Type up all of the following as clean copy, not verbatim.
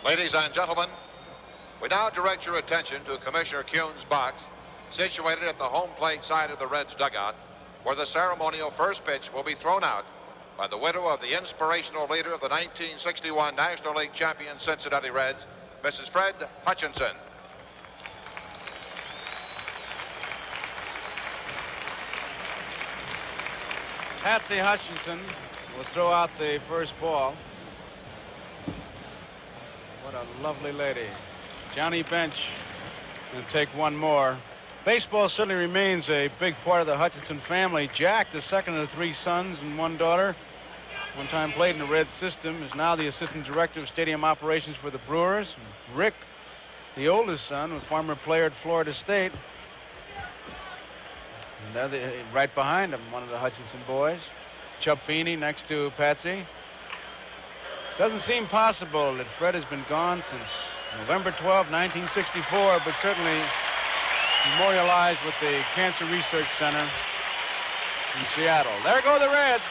Ladies and gentlemen, we now direct your attention to Commissioner Kuhn's box, situated at the home plate side of the Reds dugout, where the ceremonial first pitch will be thrown out by the widow of the inspirational leader of the 1961 National League champion Cincinnati Reds, Mrs. Fred Hutchinson. Patsy Hutchinson will throw out the first ball. What a lovely lady. Johnny Bench will take one more. Baseball certainly remains a big part of the Hutchinson family. Jack, the second of the three sons and one daughter, one time played in the Red system, is now the assistant director of stadium operations for the Brewers. Rick, the oldest son, a former player at Florida State. And right behind him, one of the Hutchinson boys. Chub Feeney next to Patsy. Doesn't seem possible that Fred has been gone since November 12, 1964, but certainly memorialized with the Cancer Research Center in Seattle. There go the Reds.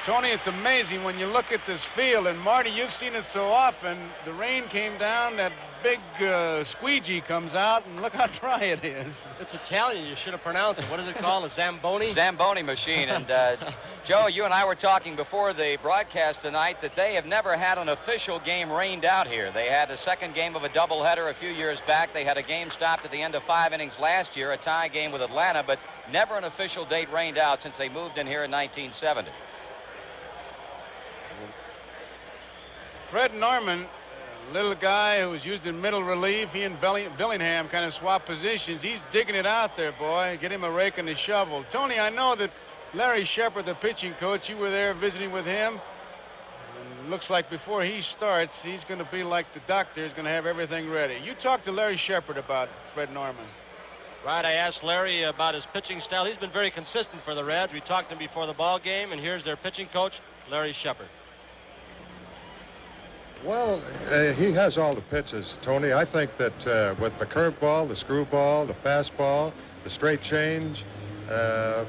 Tony, it's amazing when you look at this field, and Marty, you've seen it so often. The rain came down, that big squeegee comes out, and look how dry it is. It's Italian. You should have pronounced it. What is it called? A Zamboni? Zamboni machine. And, Joe, you and I were talking before the broadcast tonight that they have never had an official game rained out here. They had a second game of a doubleheader a few years back. They had a game stopped at the end of 5 innings last year, a tie game with Atlanta, but never an official date rained out since they moved in here in 1970. Fred Norman, a little guy who was used in middle relief, he and Billingham kind of swapped positions. He's digging it out there, boy. Get him a rake and a shovel. Tony, I know that Larry Shepard, the pitching coach, you were there visiting with him. And it looks like before he starts, he's going to be like the doctor. He's going to have everything ready. You talked to Larry Shepard about Fred Norman. Right, I asked Larry about his pitching style. He's been very consistent for the Reds. We talked to him before the ball game, and here's their pitching coach, Larry Shepard. Well, he has all the pitches, Tony. I think that with the curveball, the screwball, the fastball, the straight change,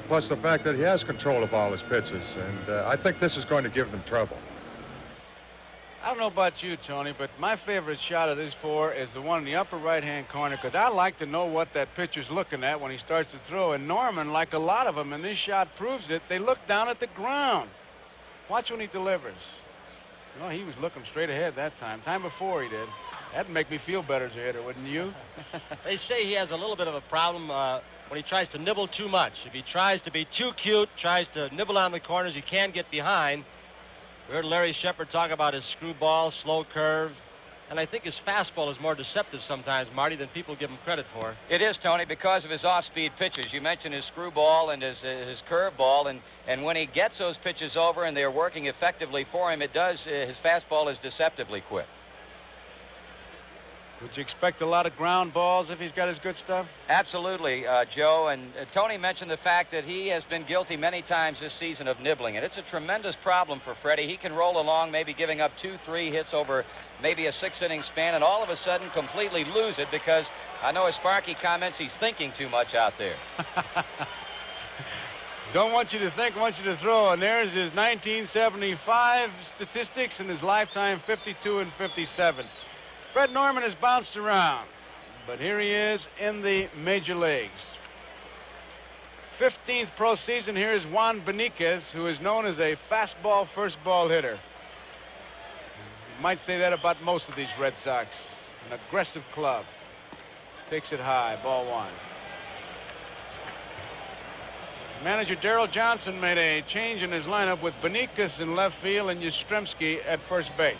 plus the fact that he has control of all his pitches, and I think this is going to give them trouble. I don't know about you, Tony, but my favorite shot of these four is the one in the upper right-hand corner, because I like to know what that pitcher's looking at when he starts to throw. And Norman, like a lot of them, and this shot proves it, they look down at the ground. Watch when he delivers. No, he was looking straight ahead that time. Time before he did. That'd make me feel better as a hitter, wouldn't you? They say he has a little bit of a problem when he tries to nibble too much. If he tries to be too cute, tries to nibble on the corners, he can get behind. We heard Larry Shepard talk about his screwball, slow curve. And I think his fastball is more deceptive sometimes, Marty, than people give him credit for. It is, Tony, because of his off-speed pitches. You mentioned his screwball and his curveball, and when he gets those pitches over and they're working effectively for him, his fastball is deceptively quick. Would you expect a lot of ground balls if he's got his good stuff? Absolutely, Joe. And Tony mentioned the fact that he has been guilty many times this season of nibbling, and it's a tremendous problem for Freddie. He can roll along, maybe giving up 2-3 hits over maybe a 6-inning span, and all of a sudden completely lose it because I know as Sparky comments, he's thinking too much out there. Don't want you to think, want you to throw. And there's his 1975 statistics and his lifetime 52 and 57. Fred Norman has bounced around, but here he is in the major leagues. 15th pro season. Here is Juan Beniquez, who is known as a fastball first ball hitter. You might say that about most of these Red Sox. An aggressive club. Takes it high, ball one. Manager Darrell Johnson made a change in his lineup with Beniquez in left field and Yastrzemski at first base.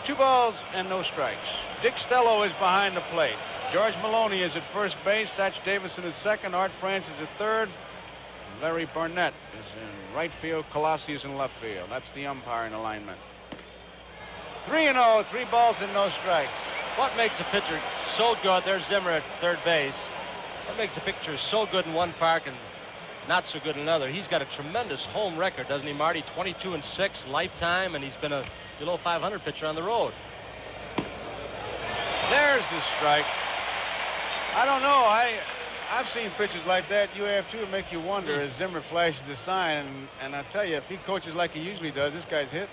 2 balls and no strikes. Dick Stello is behind the plate. George Maloney is at first base. Satch Davison is second. Art Francis at third. Larry Burnett is in right field. Colossi is in left field. That's the umpiring alignment. 3-0, 3 balls and no strikes. What makes a pitcher so good? There's Zimmer at third base. What makes a pitcher so good in one park and not so good in another? He's got a tremendous home record, doesn't he, Marty? 22 and 6 lifetime, and he's been a below 500 pitcher on the road. There's the strike. I don't know. I've seen pitches like that. You have too. It make you wonder as Zimmer flashes the sign. And I tell you, if he coaches like he usually does, this guy's hitting.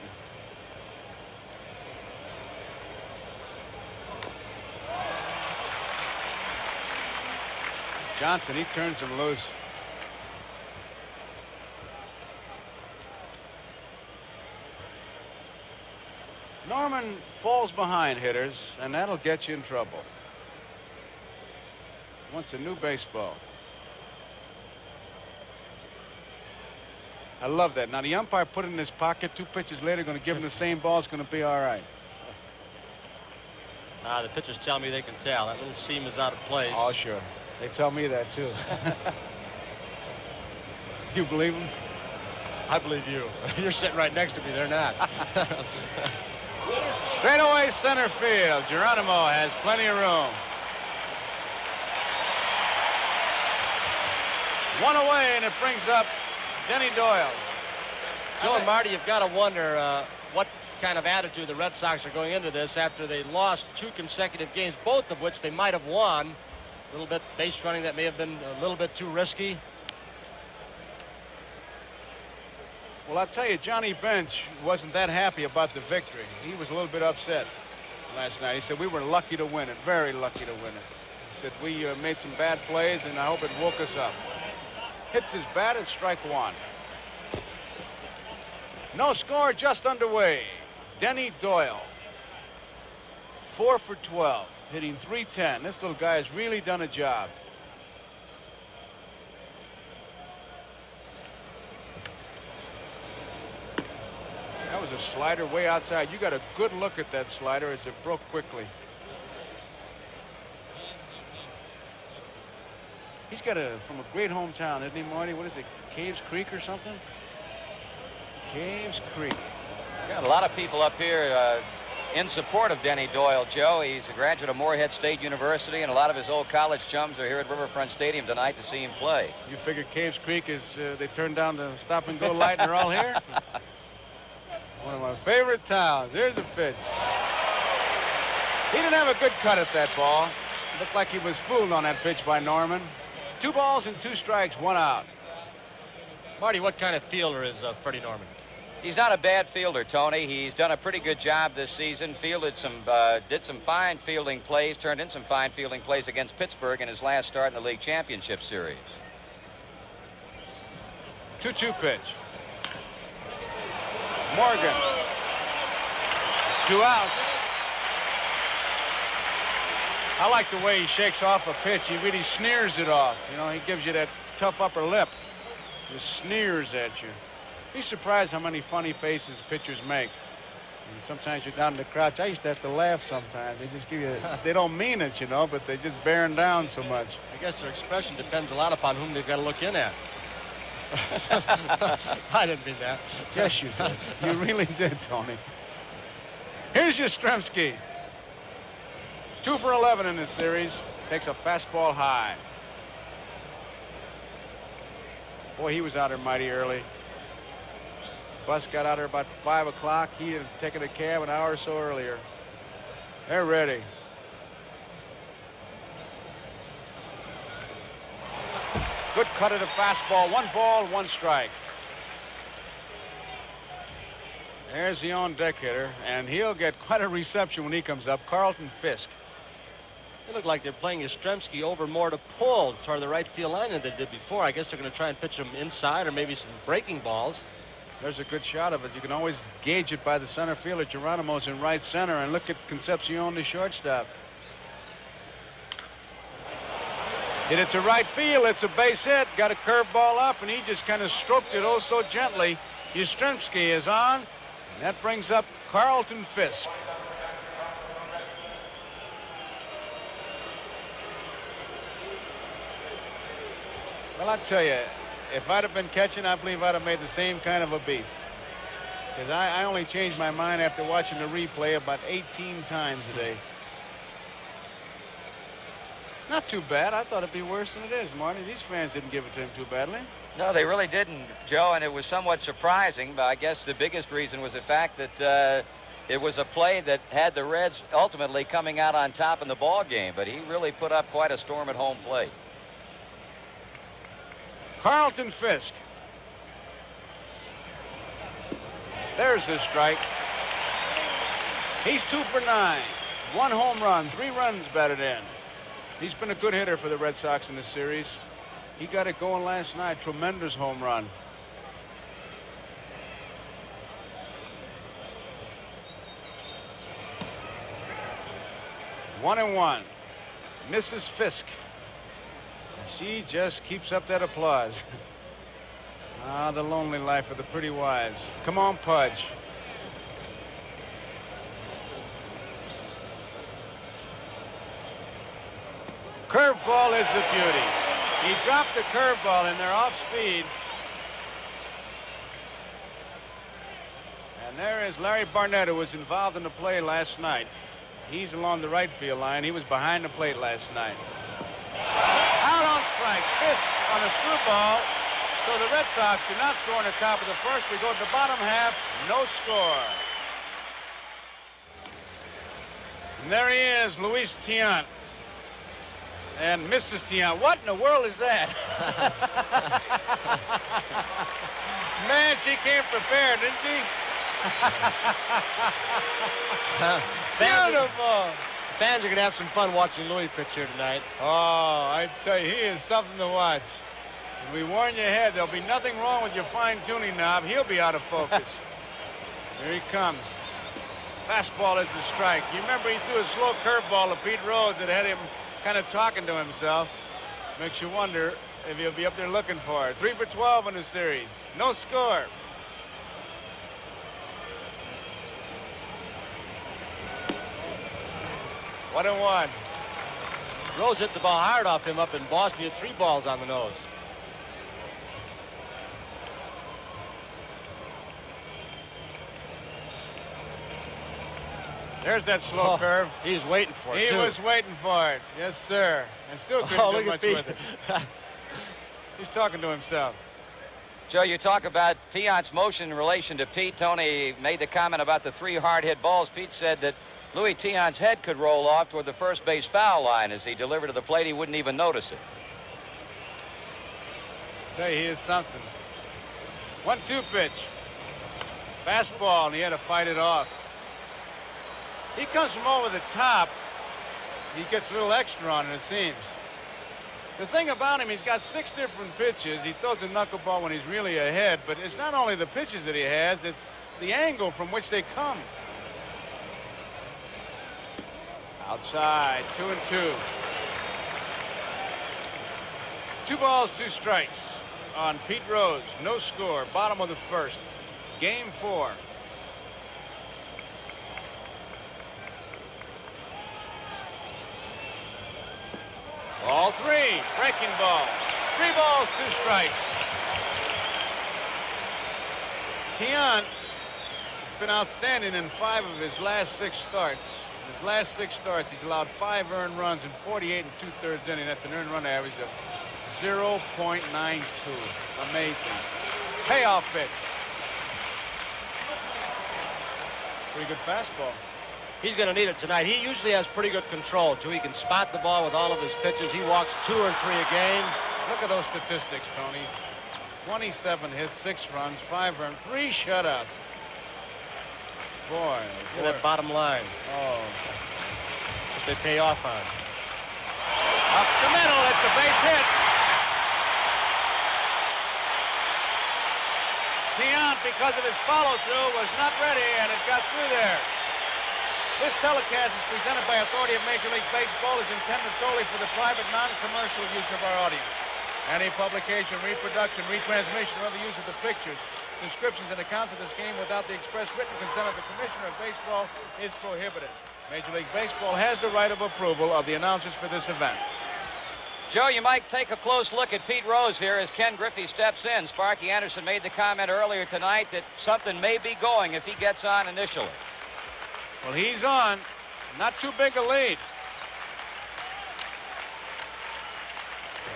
Johnson, he turns him loose. Norman falls behind hitters, and that'll get you in trouble. Wants a new baseball. I love that. Now, the umpire put it in his pocket. 2 pitches later, going to give him the same ball. It's going to be all right. The pitchers tell me they can tell. That little seam is out of place. Oh, sure. They tell me that, too. You believe them? I believe you. You're sitting right next to me. They're not. Straightaway center field. Geronimo has plenty of room. 1 away, and it brings up Denny Doyle. Joe and Marty, you've got to wonder what kind of attitude the Red Sox are going into this after they lost 2 consecutive games, both of which they might have won. A little bit base running that may have been a little bit too risky. Well, I'll tell you, Johnny Bench wasn't that happy about the victory. He was a little bit upset last night. He said, we were lucky to win it, very lucky to win it. He said, we made some bad plays, and I hope it woke us up. Hits his bat at strike 1. No score, just underway. Denny Doyle, 4 for 12, hitting .310. This little guy has really done a job. That was a slider way outside. You got a good look at that slider as it broke quickly. He's got from a great hometown, isn't he, Marty? What is it, Caves Creek or something? Caves Creek. Got a lot of people up here in support of Denny Doyle, Joe. He's a graduate of Morehead State University, and a lot of his old college chums are here at Riverfront Stadium tonight to see him play. You figure Caves Creek is, they turned down the stop-and-go light and they're all here? One of my favorite towns. Here's a pitch. He didn't have a good cut at that ball. Looked like he was fooled on that pitch by Norman. 2 balls and 2 strikes, 1 out. Marty, what kind of fielder is Freddie Norman? He's not a bad fielder, Tony. He's done a pretty good job this season. Did some fine fielding plays, turned in some fine fielding plays against Pittsburgh in his last start in the League Championship Series. 2-2 pitch. Morgan. 2 outs. I like the way he shakes off a pitch. He really sneers it off. You know, he gives you that tough upper lip. Just sneers at you. Be surprised how many funny faces pitchers make. And sometimes you're down in the crouch. I used to have to laugh sometimes. They just give you, they don't mean it, you know, but they just bearing down so much. I guess their expression depends a lot upon whom they've got to look in at. I didn't mean that. Yes, you did. You really did, Tony. Here's Yastrzemski. 2 for 11 in this series. Takes a fastball high. Boy, he was out there mighty early. Bus got out there about 5 o'clock. He had taken a cab an hour or so earlier. They're ready. Good cut of the fastball. 1 ball, 1 strike. There's the on-deck hitter, and he'll get quite a reception when he comes up. Carlton Fisk. They look like they're playing Yastrzemski over more to pull toward the right field line than they did before. I guess they're going to try and pitch him inside or maybe some breaking balls. There's a good shot of it. You can always gauge it by the center fielder. Geronimo's in right center, and look at Concepcion, the shortstop. Hit it to right field. It's a base hit. Got a curveball up, and he just kind of stroked it oh so gently. Yastrzemski is on, and that brings up Carlton Fisk. Well, I tell you, if I'd have been catching, I believe I'd have made the same kind of a beat. Because I only changed my mind after watching the replay about 18 times today. Not too bad. I thought it'd be worse than it is, Marty. These fans didn't give it to him too badly. No, they really didn't, Joe, and it was somewhat surprising. But I guess the biggest reason was the fact that it was a play that had the Reds ultimately coming out on top in the ball game, but he really put up quite a storm at home plate. Carlton Fisk. There's the strike. He's 2 for 9. 1 home run, 3 runs batted in. He's been a good hitter for the Red Sox in this series. He got it going last night. Tremendous home run. One and one. Mrs. Fisk. She just keeps up that applause. Ah, the lonely life of the pretty wives. Come on, Pudge. Curveball is the beauty. He dropped the curveball in there off speed. And there is Larry Barnett, who was involved in the play last night. He's along the right field line. He was behind the plate last night. Out on strike. Fisk on a screwball. So the Red Sox do not score in the top of the first. We go to the bottom half. No score. And there he is, Luis Tiant. And Mrs. Tiant. What in the world is that? Man, she came prepared, didn't she? Beautiful. Fans are going to have some fun watching Louis pitch here tonight. Oh, I tell you, he is something to watch. And we warn you ahead, there'll be nothing wrong with your fine-tuning knob. He'll be out of focus. Here he comes. Fastball is the strike. You remember he threw a slow curveball to Pete Rose that had him kind of talking to himself. Makes you wonder if he'll be up there looking for it. 3 for 12 in the series. No score. One and one. Rose hit the ball hard off him up in Boston. He had 3 balls on the nose. There's that slow curve. He was waiting for it, He too. was waiting for it. Yes, sir. And still couldn't do much with it. He's talking to himself. Joe, you talk about Tiant's motion in relation to Pete. Tony made the comment about the 3 hard-hit balls. Pete said that Louis Tiant's head could roll off toward the first base foul line. As he delivered to the plate, he wouldn't even notice it. Say, he is something. 1-2 pitch. Fastball, and he had to fight it off. He comes from over the top. He gets a little extra on it, it seems. The thing about him, he's got 6 different pitches. He throws a knuckleball when he's really ahead, but it's not only the pitches that he has, it's the angle from which they come. Outside, 2-2. 2 balls, 2 strikes on Pete Rose. No score, bottom of the first. Game 4. Ball 3, breaking ball. 3 balls, 2 strikes. Tiant has been outstanding in 5 of his last 6 starts. In his last 6 starts, he's allowed 5 earned runs in 48 2/3 innings. That's an earned run average of 0.92. Amazing. Payoff pitch. Pretty good fastball. He's going to need it tonight. He usually has pretty good control, too. He can spot the ball with all of his pitches. He walks 2 or 3 a game. Look at those statistics, Tony. 27 hits, 6 runs, 5 earned, 3 shutouts. Boy, Look at that bottom line. Oh. That they pay off on. Up the middle, it's a base hit. Tiant, because of his follow-through, was not ready, and it got through there. This telecast is presented by authority of Major League Baseball, is intended solely for the private, non-commercial use of our audience. Any publication, reproduction, retransmission, or other use of the pictures, descriptions, and accounts of this game without the express written consent of the Commissioner of Baseball is prohibited. Major League Baseball has the right of approval of the announcers for this event. Joe, you might take a close look at Pete Rose here as Ken Griffey steps in. Sparky Anderson made the comment earlier tonight that something may be going if he gets on initially. Well, he's on. Not too big a lead.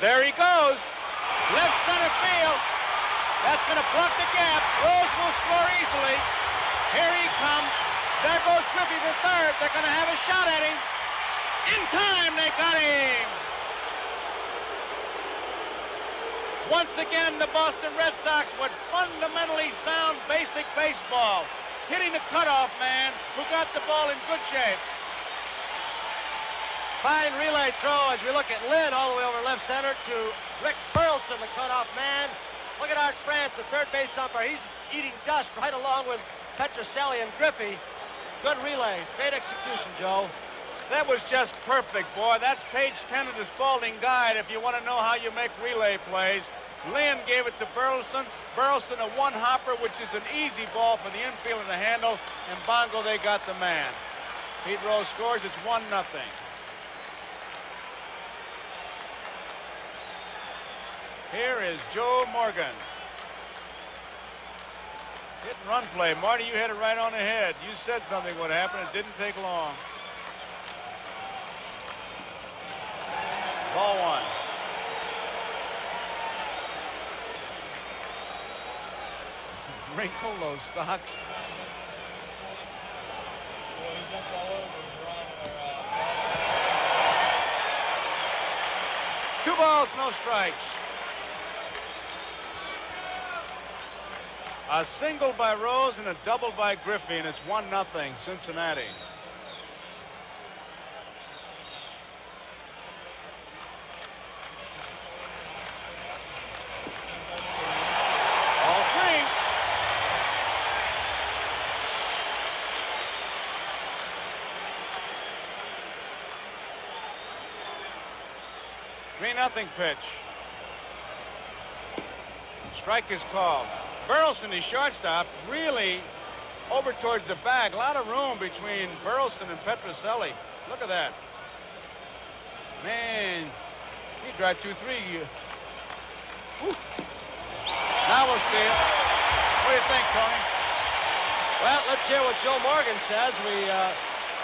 There he goes. Left center field. That's going to plug the gap. Rose will score easily. Here he comes. There goes Griffey for third. They're going to have a shot at him. In time, they got him. Once again, the Boston Red Sox with fundamentally sound, basic baseball, hitting the cutoff man who got the ball in good shape. Fine relay throw as we look at Lynn all the way over left center to Rick Burleson, the cutoff man. Look at Art France, the third base umpire. He's eating dust right along with Petrocelli and Griffey. Good relay. Great execution, Joe. That was just perfect, boy. That's page 10 of the Spalding Guide if you want to know how you make relay plays. Lynn gave it to Burleson. Burleson a one-hopper, which is an easy ball for the infielder to handle. And Bongo, they got the man. Pete Rose scores. It's 1-0. Here is Joe Morgan. Hit and run play. Marty, you hit it right on the head. You said something would happen. It didn't take long. Ball one. Wrinkle those socks. 2 balls, no strikes. A single by Rose and a double by Griffey, and it's 1-0 Cincinnati. All three. Three nothing pitch. Strike is called. Burleson, the shortstop, really over towards the bag. A lot of room between Burleson and Petrocelli. Look at that. Man, he drive 2-3. Now we'll see it. What do you think, Tony? Well, let's hear what Joe Morgan says. We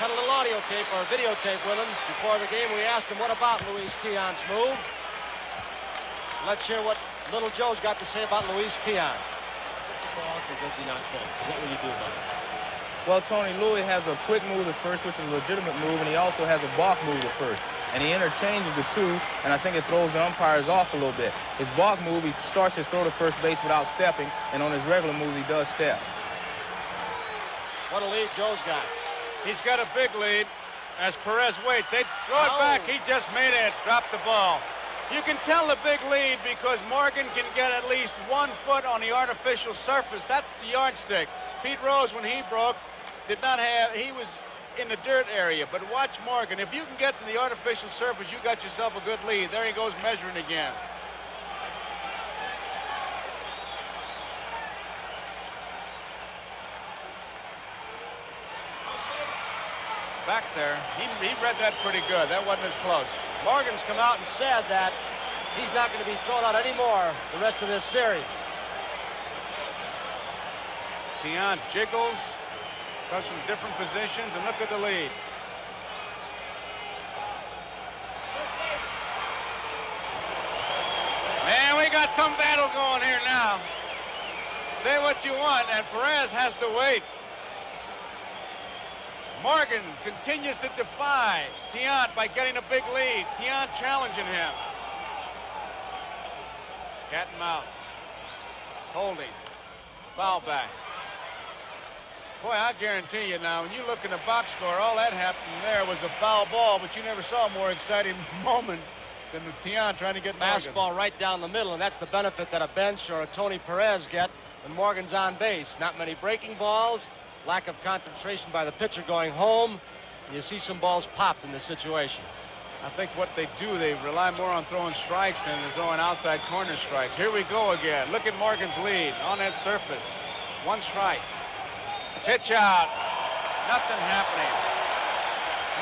cut a little audio tape or videotape with him before the game. We asked him, what about Luis Tion's move? Let's hear what little Joe's got to say about Luis Tion. What will you do about it? Well, Tony, Louis has a quick move at first, which is a legitimate move, and he also has a balk move at first. And he interchanges the two, and I think it throws the umpires off a little bit. His balk move, he starts his throw to first base without stepping, and on his regular move, he does step. What a lead Joe's got. He's got a big lead as Perez waits. They throw it back. He just made it. Dropped the ball. You can tell the big lead because Morgan can get at least 1 foot on the artificial surface. That's the yardstick. Pete Rose, when he broke, he was in the dirt area. But watch Morgan. If you can get to the artificial surface, you got yourself a good lead. There he goes measuring again. Back there. He read that pretty good. That wasn't as close. Morgan's come out and said that he's not going to be thrown out anymore the rest of this series. Tion jiggles, comes from different positions, and look at the lead. Man, we got some battle going here now. Say what you want, and Perez has to wait. Morgan continues to defy Tion by getting a big lead. Tion challenging him. Cat and mouse. Holding. Foul back. Boy, I guarantee you now, when you look in the box score, all that happened there was a foul ball, but you never saw a more exciting moment than the Tion trying to get Morgan. Fastball right down the middle, and that's the benefit that a bench or a Tony Perez get when Morgan's on base. Not many breaking balls. Lack of concentration by the pitcher going home. You see some balls popped in this situation. I think what they do, they rely more on throwing strikes than they're throwing outside corner strikes. Here we go again. Look at Morgan's lead on that surface. 1 strike. Pitch out. Nothing happening.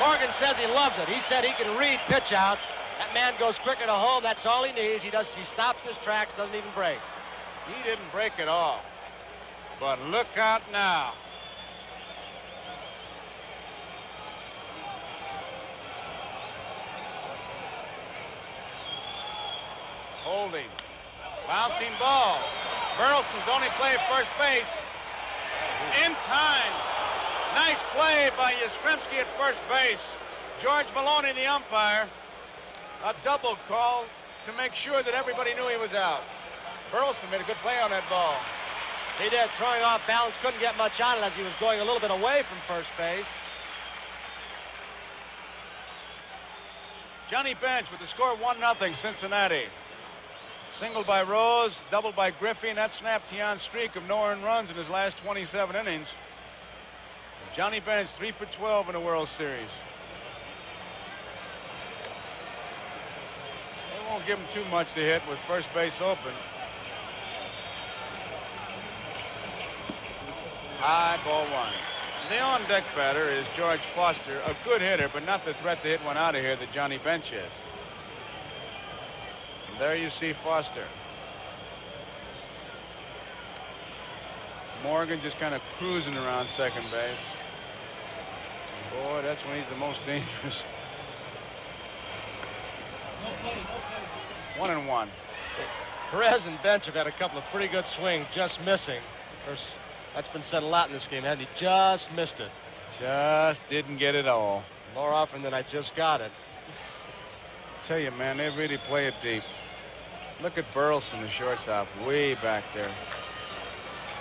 Morgan says he loves it. He said he can read pitch outs. That man goes quicker to home. That's all he needs. He stops in his tracks, doesn't even break. He didn't break at all. But look out now. Holding. Bouncing ball. Burleson's only played first base. In time. Nice play by Yastrzemski at first base. George Maloney, the umpire. A double call to make sure that everybody knew he was out. Burleson made a good play on that ball. He did, throwing off balance, couldn't get much on it as he was going a little bit away from first base. Johnny Bench with the score 1-0 Cincinnati. Single by Rose, double by Griffey, and that snapped Tian's streak of no earned runs in his last 27 innings. Johnny Bench 3 for 12 in the World Series. They won't give him too much to hit with first base open. High, ball 1. The on-deck batter is George Foster, a good hitter, but not the threat to hit one out of here that Johnny Bench is. And there you see Foster. Morgan just kind of cruising around second base. Boy, that's when he's the most dangerous. 1-1. Perez and Bench have had a couple of pretty good swings, just missing. Of course, that's been said a lot in this game, hasn't he? Just missed it. Just didn't get it all. More often than I just got it. Tell you, man, they really play it deep. Look at Burleson, the shortstop, way back there.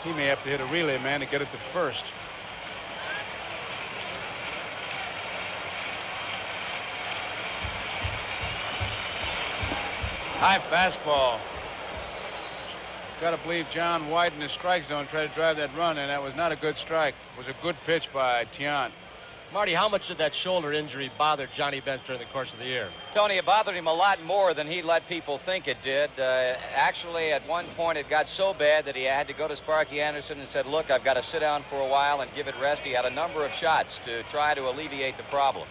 He may have to hit a relay man to get it to first. High fastball. Got to believe John widened his strike zone, tried to drive that run, and that was not a good strike. It was a good pitch by Tian. Marty, how much did that shoulder injury bother Johnny Bench during the course of the year? Tony, it bothered him a lot more than he let people think it did. Actually, at one point, it got so bad that he had to go to Sparky Anderson and said, look, I've got to sit down for a while and give it rest. He had a number of shots to try to alleviate the problem.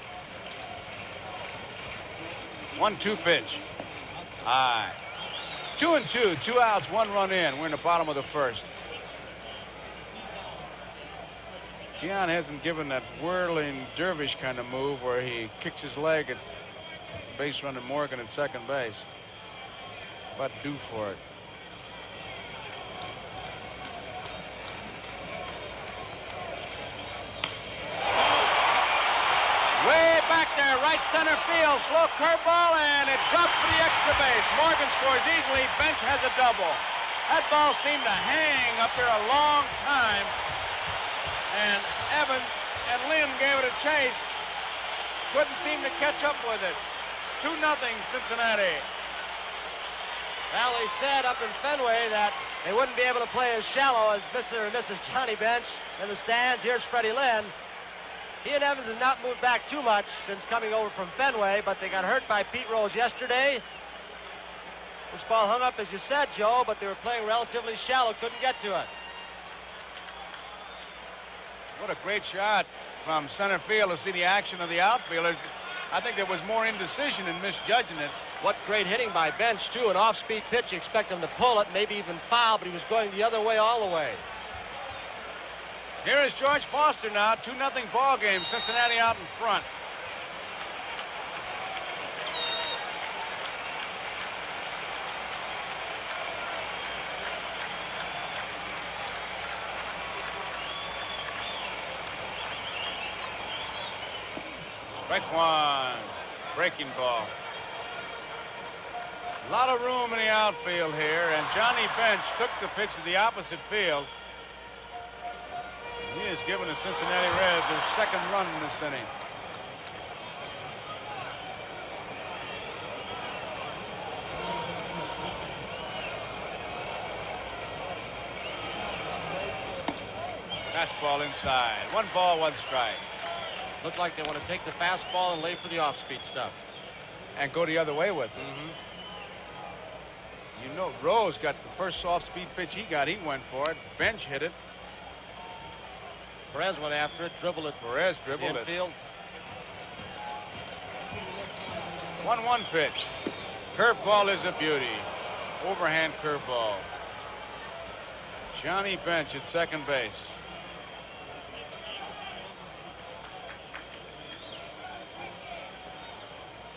1-2 pitch. High. 2-2, 2 outs, 1 run in. We're in the bottom of the first. Tian hasn't given that whirling dervish kind of move where he kicks his leg at base runner Morgan at second base. But due for it. Way back there, right center field. Slow curveball, and it drops for the extra base. Morgan scores easily. Bench has a double. That ball seemed to hang up there a long time. And Evans and Lynn gave it a chase. Couldn't seem to catch up with it. 2-0 Cincinnati. Well, they said up in Fenway that they wouldn't be able to play as shallow as Mr. and Mrs. Johnny Bench in the stands. Here's Freddie Lynn. He and Evans have not moved back too much since coming over from Fenway, but they got hurt by Pete Rose yesterday. This ball hung up, as you said, Joe, but they were playing relatively shallow, couldn't get to it. What a great shot from center field to see the action of the outfielders. I think there was more indecision in misjudging it. What great hitting by Bench, too. An off-speed pitch. You expect him to pull it, maybe even foul, but he was going the other way all the way. Here is George Foster now. 2-0 ball game. Cincinnati out in front. Strike one. Breaking ball. A lot of room in the outfield here, and Johnny Bench took the pitch to the opposite field. He has given the Cincinnati Reds their second run in this inning. Fastball inside. 1 ball, 1 strike. Looked like they want to take the fastball and lay for the off-speed stuff. And go the other way with it. You know, Rose got the first off-speed pitch he got. He went for it. Bench hit it. Perez went after it, dribbled it. Perez dribbled it. Infield. 1-1 pitch. Curveball is a beauty. Overhand curveball. Johnny Bench at second base.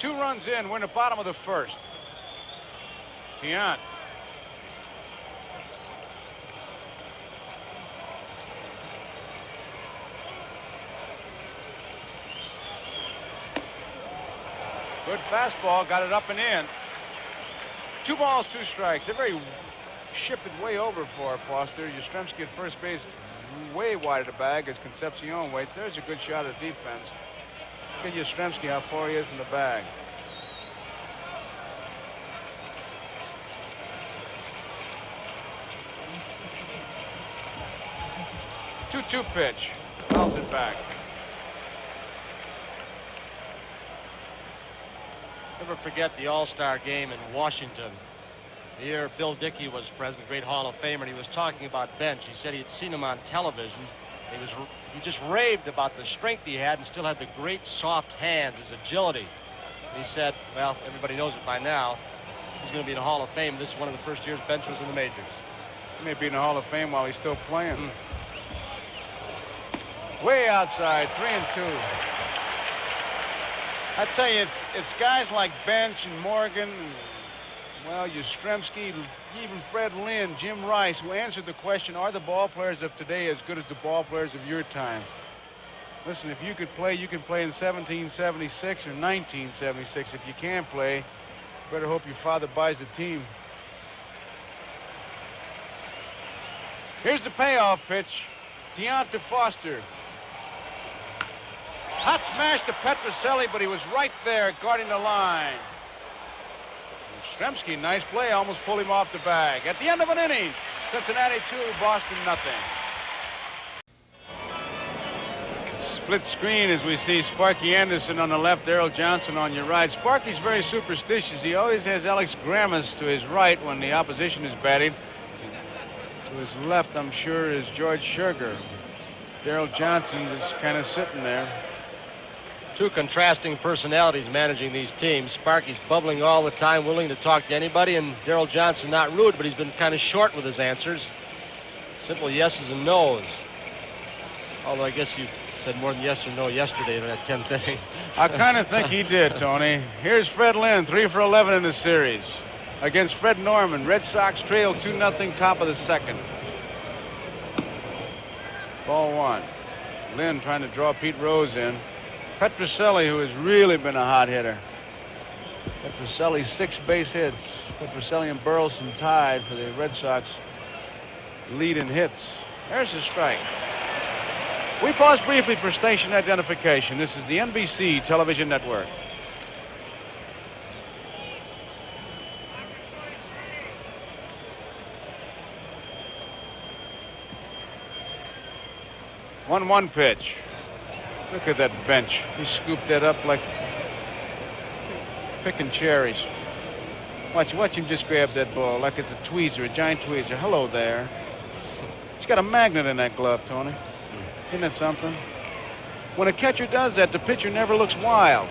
Two runs in. We're in the bottom of the first. Tian. Good fastball, got it up and in. 2 balls, 2 strikes. They're very shifted way over for Foster. Yastrzemski at first base, way wide of the bag as Concepcion waits. There's a good shot at defense. Look at Yastrzemski, how far he is from the bag. Two-two pitch. Fouls it back. Never forget the All-Star game in Washington. The year Bill Dickey was president, great Hall of Famer, and he was talking about Bench. He said he had seen him on television. He just raved about the strength he had and still had the great soft hands, his agility. And he said, well, everybody knows it by now. He's going to be in the Hall of Fame. This is one of the first years Bench was in the majors. He may be in the Hall of Fame while he's still playing. Way outside, 3-2. I tell you, it's guys like Bench and Morgan, and, well, Yastrzemski, even Fred Lynn, Jim Rice, who answered the question, are the ball players of today as good as the ball players of your time? Listen, if you could play, you can play in 1776 or 1976. If you can't play, better hope your father buys the team. Here's the payoff pitch. Deonta Foster. Hot smash to Petrocelli, but he was right there guarding the line. Yastrzemski, nice play, almost pulled him off the bag. At the end of an inning, Cincinnati 2, Boston nothing. Split screen as we see Sparky Anderson on the left, Darrell Johnson on your right. Sparky's very superstitious. He always has Alex Grammas to his right when the opposition is batting. To his left, I'm sure, is George Scherger. Darrell Johnson is kind of sitting there. Two contrasting personalities managing these teams. Sparky's bubbling all the time, willing to talk to anybody, and Darrell Johnson not rude, but he's been kind of short with his answers. Simple yeses and nos. Although I guess you said more than yes or no yesterday in that 10th inning. I kind of think he did, Tony. Here's Fred Lynn, 3 for 11 in the series. Against Fred Norman. Red Sox trail 2-0, top of the second. Ball 1. Lynn trying to draw Pete Rose in. Petrocelli, who has really been a hot hitter. Petrocelli, 6 base hits. Petrocelli and Burleson tied for the Red Sox lead in hits. There's a strike. We pause briefly for station identification. This is the NBC television network. One pitch. Look at that bench. He scooped that up like picking cherries. Watch him just grab that ball like it's a tweezer, a giant tweezer. Hello there. He's got a magnet in that glove, Tony. Isn't that something? When a catcher does that, the pitcher never looks wild.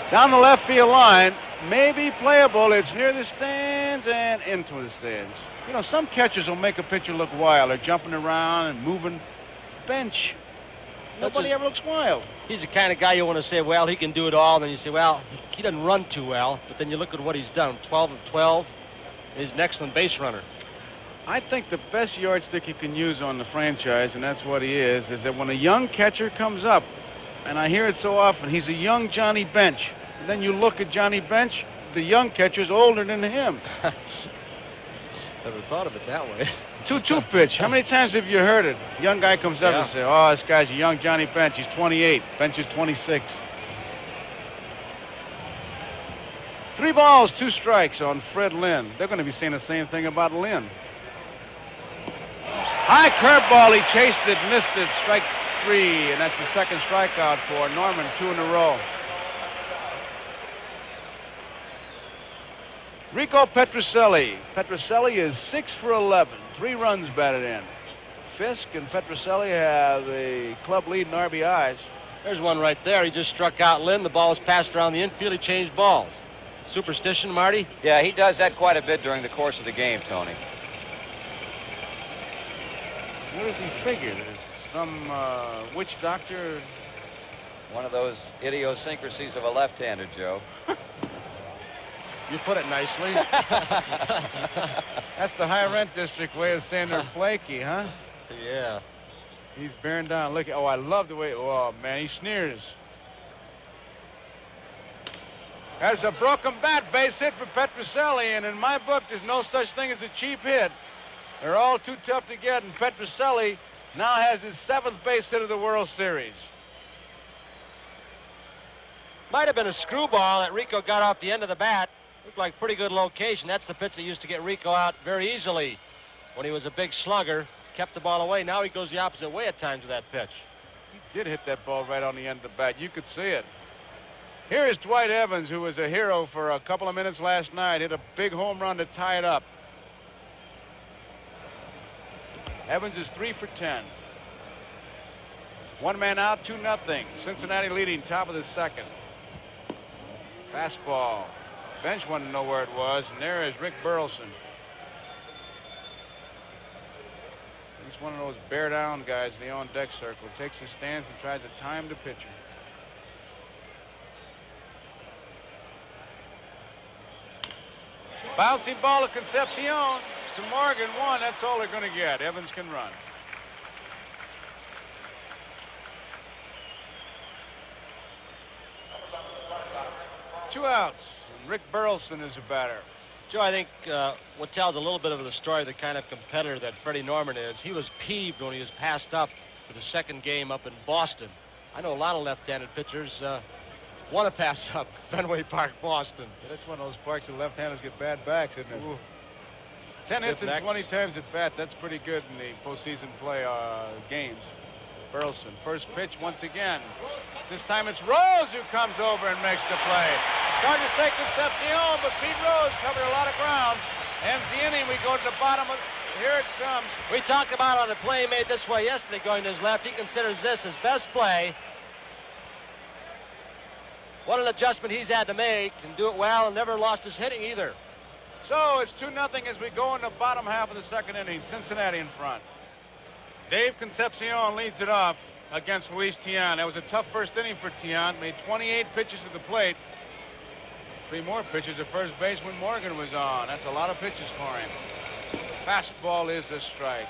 Down the left field line, maybe playable. It's near the stands and into the stands. You know, some catchers will make a pitcher look wild. They're jumping around and moving. Bench. Nobody ever looks wild. He's the kind of guy you want to say, well, he can do it all. And then you say, well, he doesn't run too well. But then you look at what he's done. 12 of 12. He's an excellent base runner. I think the best yardstick you can use on the franchise, and that's what he is that when a young catcher comes up, and I hear it so often, he's a young Johnny Bench. And then you look at Johnny Bench, the young catcher's older than him. Never thought of it that way. 2-2 pitch. How many times have you heard it? Young guy comes up and says, oh, this guy's a young Johnny Bench. He's 28. Bench is 26. 3 balls, 2 strikes on Fred Lynn. They're going to be saying the same thing about Lynn. High curveball. He chased it, missed it. Strike 3, and that's the second strikeout for Norman, 2 in a row. Rico Petrocelli. Petrocelli is 6 for 11. 3 runs batted in. Fisk and Petrocelli have the club lead in RBIs. There's one right there. He just struck out Lynn. The ball was passed around the infield. He changed balls. Superstition, Marty? Yeah, he does that quite a bit during the course of the game, Tony. What does he figure? Some witch doctor? One of those idiosyncrasies of a left-hander, Joe. You put it nicely. That's the high rent district way of saying they're flaky, huh? Yeah. He's bearing down. Look, I love the way, oh, man, he sneers. There's a broken bat, base hit for Petrocelli, and in my book, there's no such thing as a cheap hit. They're all too tough to get, and Petrocelli now has his 7th base hit of the World Series. Might have been a screwball that Rico got off the end of the bat. Looked like pretty good location. That's the pitch that used to get Rico out very easily when he was a big slugger. Kept the ball away. Now he goes the opposite way at times with that pitch. He did hit that ball right on the end of the bat. You could see it. Here is Dwight Evans, who was a hero for a couple of minutes last night. Hit a big home run to tie it up. Evans is 3 for 10. 1 man out, 2-0. Cincinnati leading, top of the 2nd. Fastball. Bench wanted to know where it was, and there is Rick Burleson. He's one of those bear down guys in the on-deck circle. Takes his stance and tries to time the pitcher. Bouncing ball to Concepcion. To Morgan, 1. That's all they're going to get. Evans can run. Two outs. And Rick Burleson is a batter. Joe, I think what tells a little bit of the story of the kind of competitor that Freddie Norman is, he was peeved when he was passed up for the 2nd game up in Boston. I know a lot of left-handed pitchers want to pass up Fenway Park, Boston. Yeah, that's one of those parks that left-handers get bad backs, isn't it? Ooh. 10 hits and Next. 20 times at bat. That's pretty good in the postseason play games. Burleson, first pitch once again. This time it's Rose who comes over and makes the play. Starting to say Concepcion, but Pete Rose covered a lot of ground. Ends the inning. We go to the bottom of. Here it comes. We talked about on a play made this way yesterday going to his left. He considers this his best play. What an adjustment he's had to make and do it well, and never lost his hitting either. So it's 2-0 as we go in the bottom half of the 2nd inning. Cincinnati in front. Dave Concepcion leads it off against Luis Tiant. That was a tough first inning for Tiant. Made 28 pitches to the plate. 3 more pitches at first base when Morgan was on. That's a lot of pitches for him. Fastball is a strike.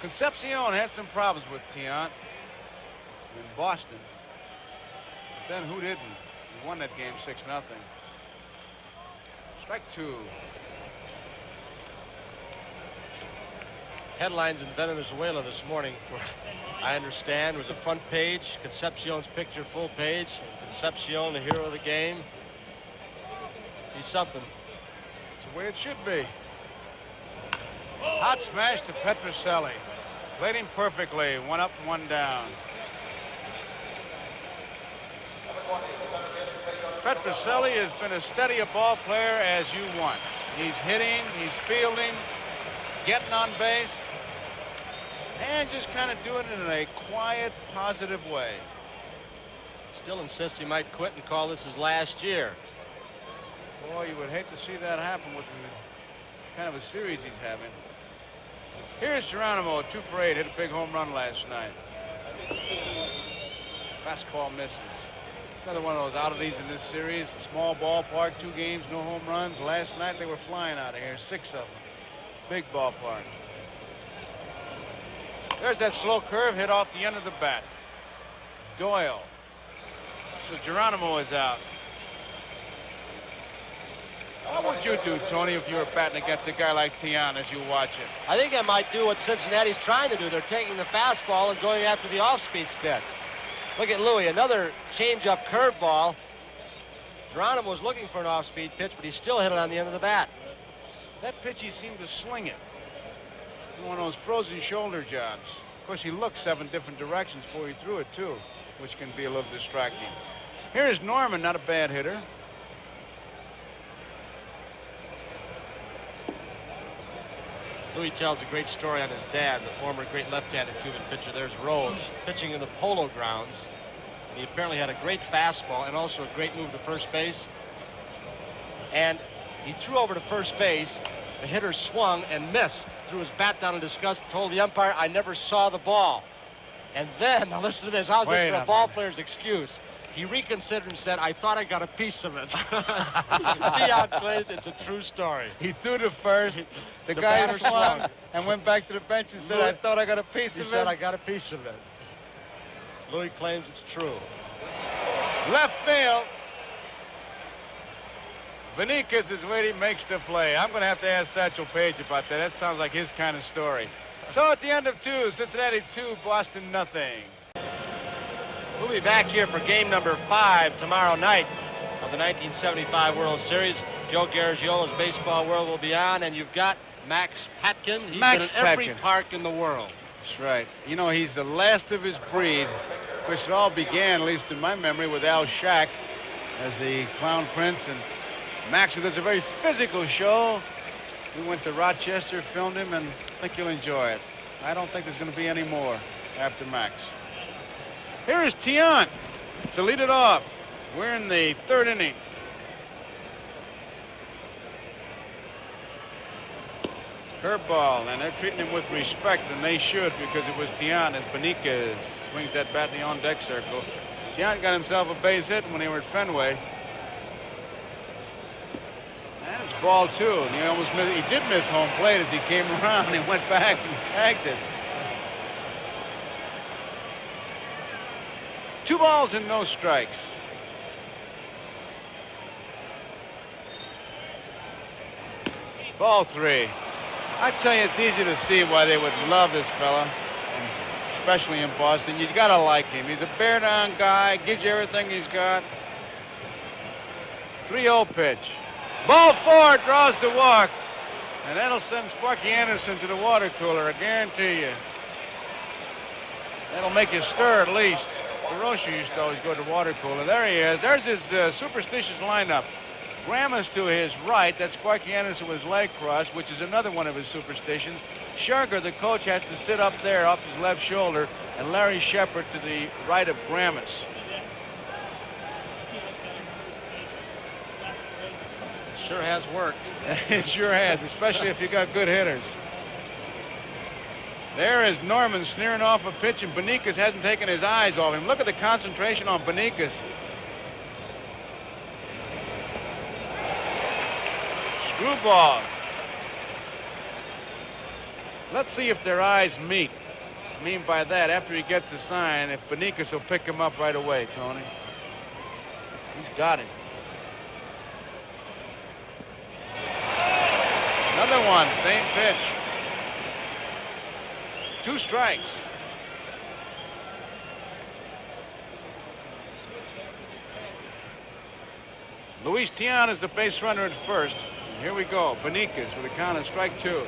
Concepcion had some problems with Tiant in Boston. But then who didn't? He won that game 6-0. Strike 2. Headlines in Venezuela this morning, I understand, was a front page, Concepcion's picture full page, Concepcion, the hero of the game. He's something. It's the way it should be. Hot smash to Petrocelli. Played him perfectly. 1 up, 1 down. Petrocelli has been as steady a ball player as you want. He's hitting, he's fielding, getting on base, and just kind of doing it in a quiet, positive way. Still insists he might quit and call this his last year. Boy, you would hate to see that happen with the kind of a series he's having. Here's Geronimo, 2 for 8, hit a big home run last night. Fastball misses. Another one of those oddities in this series. Small ballpark, 2 games, no home runs. Last night they were flying out of here, 6 of them. Big ballpark. There's that slow curve hit off the end of the bat. Doyle. So Geronimo is out. What would you do, Tony, if you were batting against a guy like Tiant as you watch it? I think I might do what Cincinnati's trying to do. They're taking the fastball and going after the off-speed spin. Look at Louis, another change-up curveball. Geronimo was looking for an off-speed pitch, but he still hit it on the end of the bat. That pitch, he seemed to sling it. One of those frozen shoulder jobs. Of course, he looked 7 different directions before he threw it, too, which can be a little distracting. Here's Norman, not a bad hitter. Louis tells a great story on his dad, the former great left-handed Cuban pitcher. There's Rose pitching in the Polo Grounds. And he apparently had a great fastball and also a great move to first base. And he threw over to first base. The hitter swung and missed. Threw his bat down in disgust, told the umpire, "I never saw the ball." And then, now listen to this. How's this for a ball player's excuse? He reconsidered and said, "I thought I got a piece of it." Tiant claims it's a true story. He threw to first. The guy swung and went back to the bench and said, "I thought I got a piece of it." He said, "I got a piece of it." Louis claims it's true. Left field. Beniquez is where he makes the play. I'm going to have to ask Satchel Paige about that. That sounds like his kind of story. So at the end of 2, Cincinnati 2, Boston nothing. We'll be back here for game number 5 tomorrow night of the 1975 World Series. Joe Garagiola's Baseball World will be on, and you've got Max Patkin. He's Max been in every Patkin. park in the world. That's right. You know, he's the last of his breed. Of course, it all began, at least in my memory, with Al Shack as the Clown Prince. And Max does a very physical show. We went to Rochester, filmed him, and I think you'll enjoy it. I don't think there's going to be any more after Max. Here is Tiant to lead it off. We're in the 3rd inning. Curveball, and they're treating him with respect, and they should, because it was Tiant as Beniquez swings that bat in the on-deck circle. Tiant got himself a base hit when they were at Fenway. And it's ball 2, and he did miss home plate as he came around and went back and tagged it. 2 balls and no strikes. Ball 3. I tell you, it's easy to see why they would love this fella, especially in Boston. You gotta like him. He's a bear-down guy, gives you everything he's got. 3-0 pitch. Ball 4, draws the walk. And that'll send Sparky Anderson to the water cooler, I guarantee you. That'll make you stir at least. DeRocher used to always go to the water cooler. There he is. There's his superstitious lineup. Graham is to his right. That's Sparky Anderson with his leg crossed, which is another one of his superstitions. Scherger, the coach, has to sit up there off his left shoulder, and Larry Shepard to the right of Gramus. Sure has worked. It sure has, especially if you got good hitters. There is Norman sneering off a pitch, and Beniquez hasn't taken his eyes off him. Look at the concentration on Beniquez. Screwball. Let's see if their eyes meet. I mean by that, after he gets the sign, if Beniquez will pick him up right away, Tony. He's got it. Another one, same pitch. 2 strikes. Luis Tiant is the base runner at first. Here we go. Beniquez with a count of strike 2.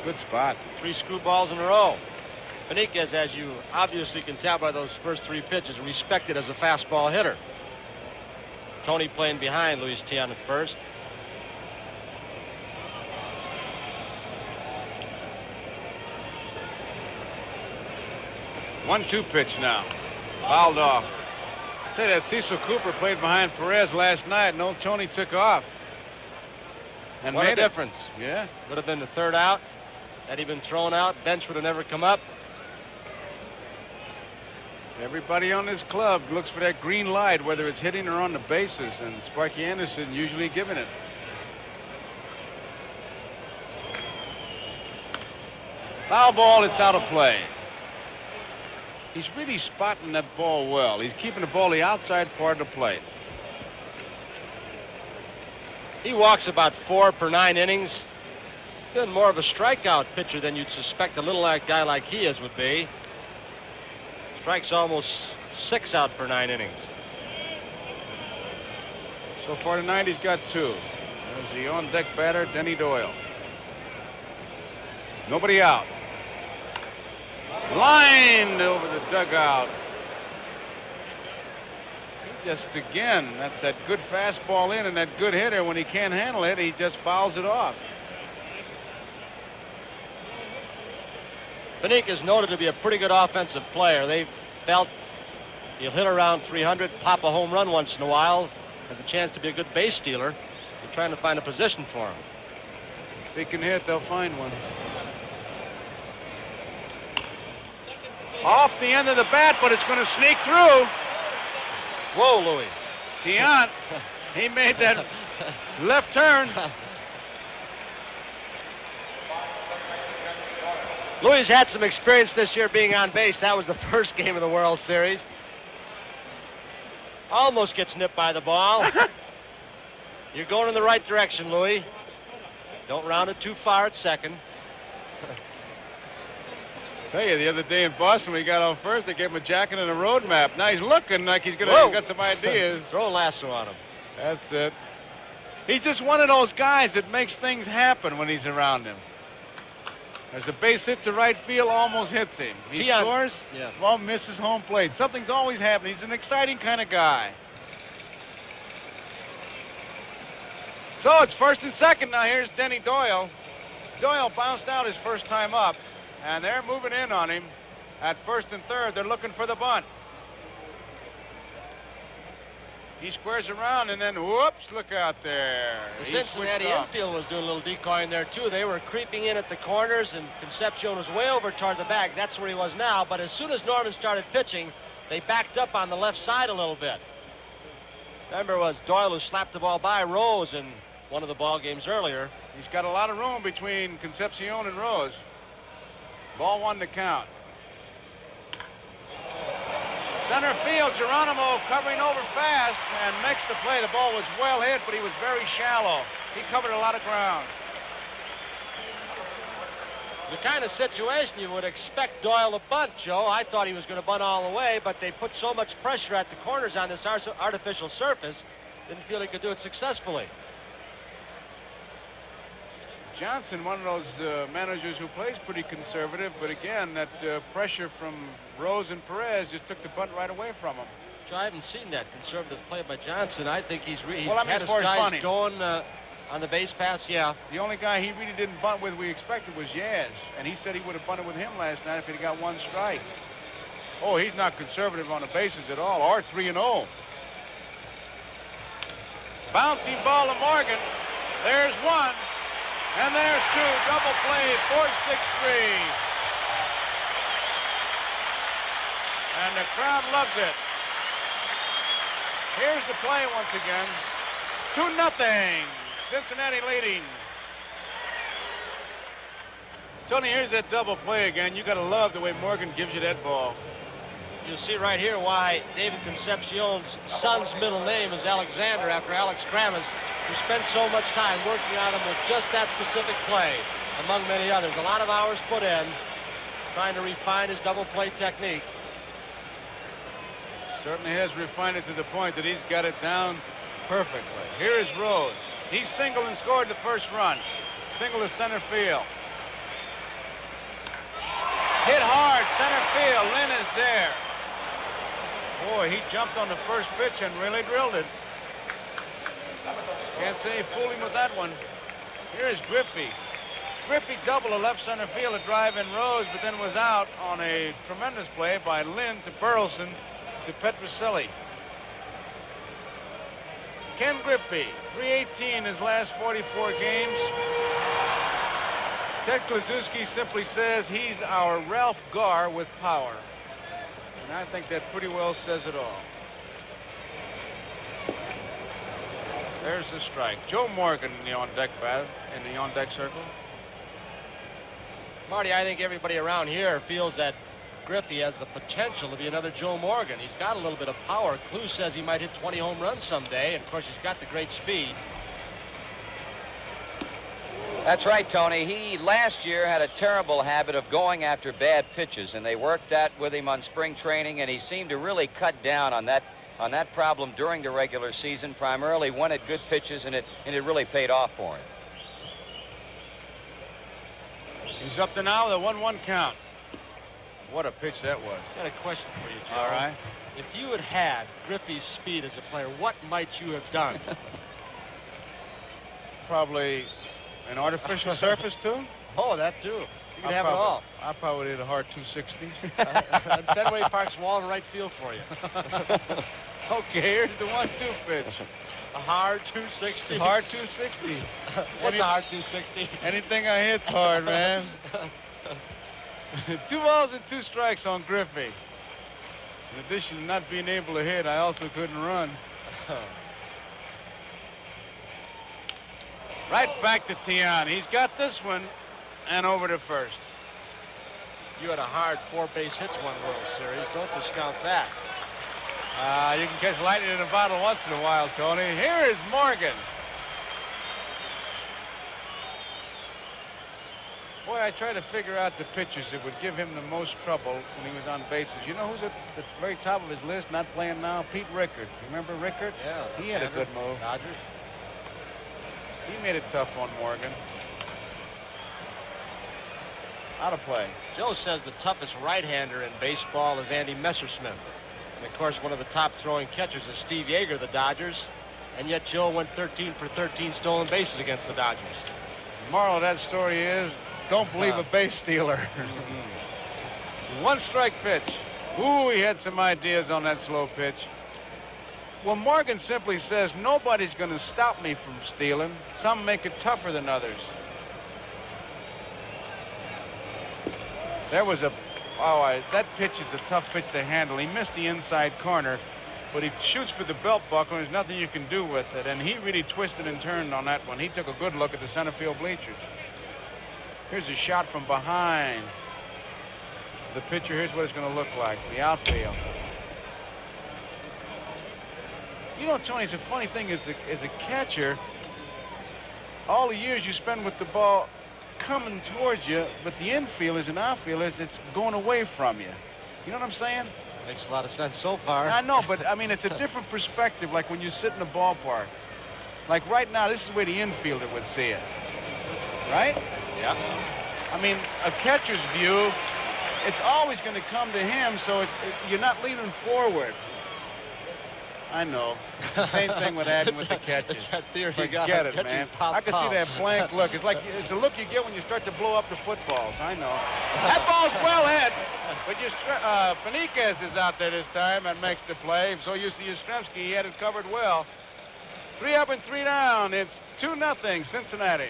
Good spot. 3 screwballs in a row. Beniquez, as you obviously can tell by those first 3 pitches, respected as a fastball hitter. Tony playing behind Luis Tiant at first. One-two pitch now. Fouled off. I'd say that Cecil Cooper played behind Perez last night, and old Tony took off. And What a made it. difference. Yeah. Would have been the 3rd out. Had he been thrown out, bench would have never come up. Everybody on this club looks for that green light, whether it's hitting or on the bases, and Sparky Anderson usually giving it. Foul ball, it's out of play. He's really spotting that ball well. He's keeping the ball the outside part of the plate. He walks about 4 per 9 innings. Been more of a strikeout pitcher than you'd suspect a little guy like he is would be. Strikes almost 6 out per 9 innings. So far tonight, he's got 2. There's the on-deck batter, Denny Doyle. Nobody out. Lined over the dugout. He just, again, that's that good fastball in, and that good hitter, when he can't handle it, he just fouls it off. Beniquez is noted to be a pretty good offensive player. They've felt he'll hit around 300, pop a home run once in a while, has a chance to be a good base stealer. They're trying to find a position for him. If they can hit, they'll find one. Off the end of the bat, but it's going to sneak through. Whoa, Louis. Tiant, he made that left turn. Louis had some experience this year being on base. That was the first game of the World Series. Almost gets nipped by the ball. You're going in the right direction, Louis. Don't round it too far at second. Tell you, the other day in Boston, when he got on first, they gave him a jacket and a road map. Now he's looking like he's got some ideas. Throw a lasso on him. That's it. He's just one of those guys that makes things happen when he's around him. There's a base hit to right field, almost hits him. He scores, ball misses home plate. Something's always happening. He's an exciting kind of guy. So it's first and second now. Here's Denny Doyle. Doyle bounced out his first time up, and they're moving in on him at first and third. They're looking for the bunt. He squares around, and then, whoops, look out there. The Cincinnati infield was doing a little decoying there, too. They were creeping in at the corners, and Concepcion was way over toward the back. That's where he was now. But as soon as Norman started pitching, they backed up on the left side a little bit. Remember, it was Doyle who slapped the ball by Rose in one of the ball games earlier. He's got a lot of room between Concepcion and Rose. Ball one to count. Center field, Geronimo covering over fast and makes the play. The ball was well hit, but he was very shallow. He covered a lot of ground. The kind of situation you would expect Doyle to bunt, Joe. I thought he was going to bunt all the way, but they put so much pressure at the corners on this artificial surface, didn't feel he could do it successfully. Johnson, one of those managers who plays pretty conservative, but again, that pressure from Rose and Perez just took the bunt right away from him. I haven't seen that conservative play by Johnson. I think he's well, I mean, had his guys going on the base pass, yeah. The only guy he really didn't bunt with we expected was Yaz, and he said he would have bunted with him last night if he'd got one strike. Oh, he's not conservative on the bases at all, or 3-0. Bouncing ball to Morgan. There's one. And there's two. Double play, 4-6-3. And the crowd loves it. Here's the play once again. 2-0. Cincinnati leading. Tony, here's that double play again. You got to love the way Morgan gives you that ball. You'll see right here why David Concepcion's son's middle name is Alexander, after Alex Kramas, who spent so much time working on him with just that specific play, among many others. A lot of hours put in trying to refine his double play technique. Certainly has refined it to the point that he's got it down perfectly. Here is Rose. He singled and scored the first run. Single to center field. Hit hard, center field. Lynn is there. Boy, he jumped on the first pitch and really drilled it. Can't say he fooled him with that one. Here is Griffey. Griffey doubled to left center field to drive in Rose, but then was out on a tremendous play by Lynn to Burleson to Petrocelli. Ken Griffey, 318 his last 44 games. Ted Kluszewski simply says he's our Ralph Garr with power. And I think that pretty well says it all. There's the strike. Joe Morgan in the on-deck bat, in the on-deck circle. Marty, I think everybody around here feels that Griffey has the potential to be another Joe Morgan. He's got a little bit of power. Clue says he might hit 20 home runs someday, and of course he's got the great speed. That's right, Tony. He last year had a terrible habit of going after bad pitches, and they worked that with him on spring training, and he seemed to really cut down on that problem during the regular season, primarily when at good pitches, and it really paid off for him. He's up to now with a 1-1 count. What a pitch that was. I got a question for you, Joe. All right. If you had had Griffey's speed as a player, what might you have done? Probably an artificial surface, too? Oh, that, too. You could have it all. I probably hit a hard 260. Fenway Park's wall in right field for you. Okay, here's the 1-2 pitch. A hard 260. Hard 260. What's a hard 260? Anything I hit's hard, man. 2 balls and 2 strikes on Griffey. In addition to not being able to hit, I also couldn't run. Right back to Tian. He's got this one and over to first. You had a hard 4 base hits one World Series. Don't discount that. You can catch lightning in a bottle once in a while, Tony. Here is Morgan. Boy, I tried to figure out the pitchers that would give him the most trouble when he was on bases. You know who's at the very top of his list, not playing now? Pete Rickard. You remember Rickard? Yeah. He had a good move. Dodgers. He made it tough on Morgan. Out of play. Joe says the toughest right-hander in baseball is Andy Messersmith. And, of course, one of the top throwing catchers is Steve Yeager of the Dodgers. And yet Joe went 13 for 13 stolen bases against the Dodgers. The moral of that story is, don't believe a base stealer. One strike pitch. Ooh, he had some ideas on that slow pitch. Well, Morgan simply says, nobody's going to stop me from stealing. Some make it tougher than others. There was that pitch is a tough pitch to handle. He missed the inside corner, but he shoots for the belt buckle, and there's nothing you can do with it. And he really twisted and turned on that one. He took a good look at the center field bleachers. Here's a shot from behind. The pitcher, here's what it's going to look like. The outfield. You know, Tony, it's a funny thing as a catcher, all the years you spend with the ball coming towards you, but the infielders and outfielders, it's going away from you. You know what I'm saying? Makes a lot of sense so far. I know, but I mean, it's a different perspective, like when you sit in the ballpark. Like right now, this is the way the infielder would see it. Right? Yeah. I mean, a catcher's view, it's always going to come to him, so you're not leaning forward. I know. It's the same thing with Adam with the catches. It's that theory you got. Forget it, man. I can see that blank look. It's like it's a look you get when you start to blow up the footballs. I know. That ball's well hit. But Feniquez is out there this time and makes the play. So you see Yastrzemski, he had it covered well. 3 up and 3 down. It's 2-0 Cincinnati.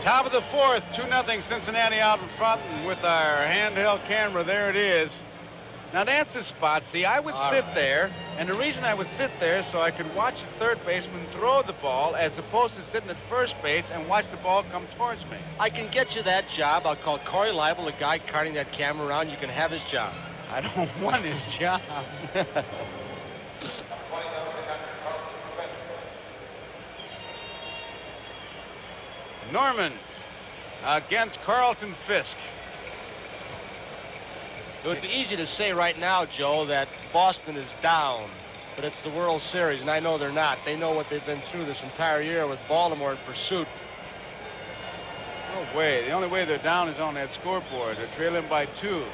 Top of the 4th, 2-0 Cincinnati out in front, and with our handheld camera, there it is. Now, that's a spot. See, I would sit there, and the reason I would sit there is so I could watch the third baseman throw the ball as opposed to sitting at first base and watch the ball come towards me. I can get you that job. I'll call Corey Leibel, the guy carting that camera around. You can have his job. I don't want his job. Norman against Carlton Fisk. It would be easy to say right now, Joe, that Boston is down, but it's the World Series, and I know they're not. They know what they've been through this entire year with Baltimore in pursuit. No way. The only way they're down is on that scoreboard. They're trailing by 2,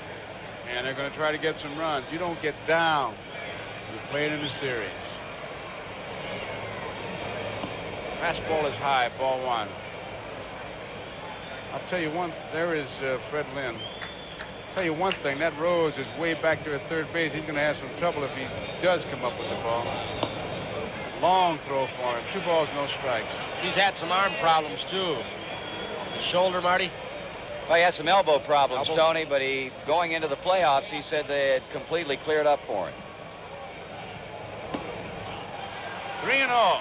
and they're going to try to get some runs. You don't get down. You're playing in the series. Fastball is high, ball 1. I'll tell you one, there is Fred Lynn. Tell you one thing, that Rose is way back there at third base. He's going to have some trouble if he does come up with the ball. Long throw for him. 2 balls, no strikes. He's had some arm problems, too. The shoulder, Marty? Well, he had some elbow problems, Tony, but going into the playoffs, he said they had completely cleared up for him. 3-0.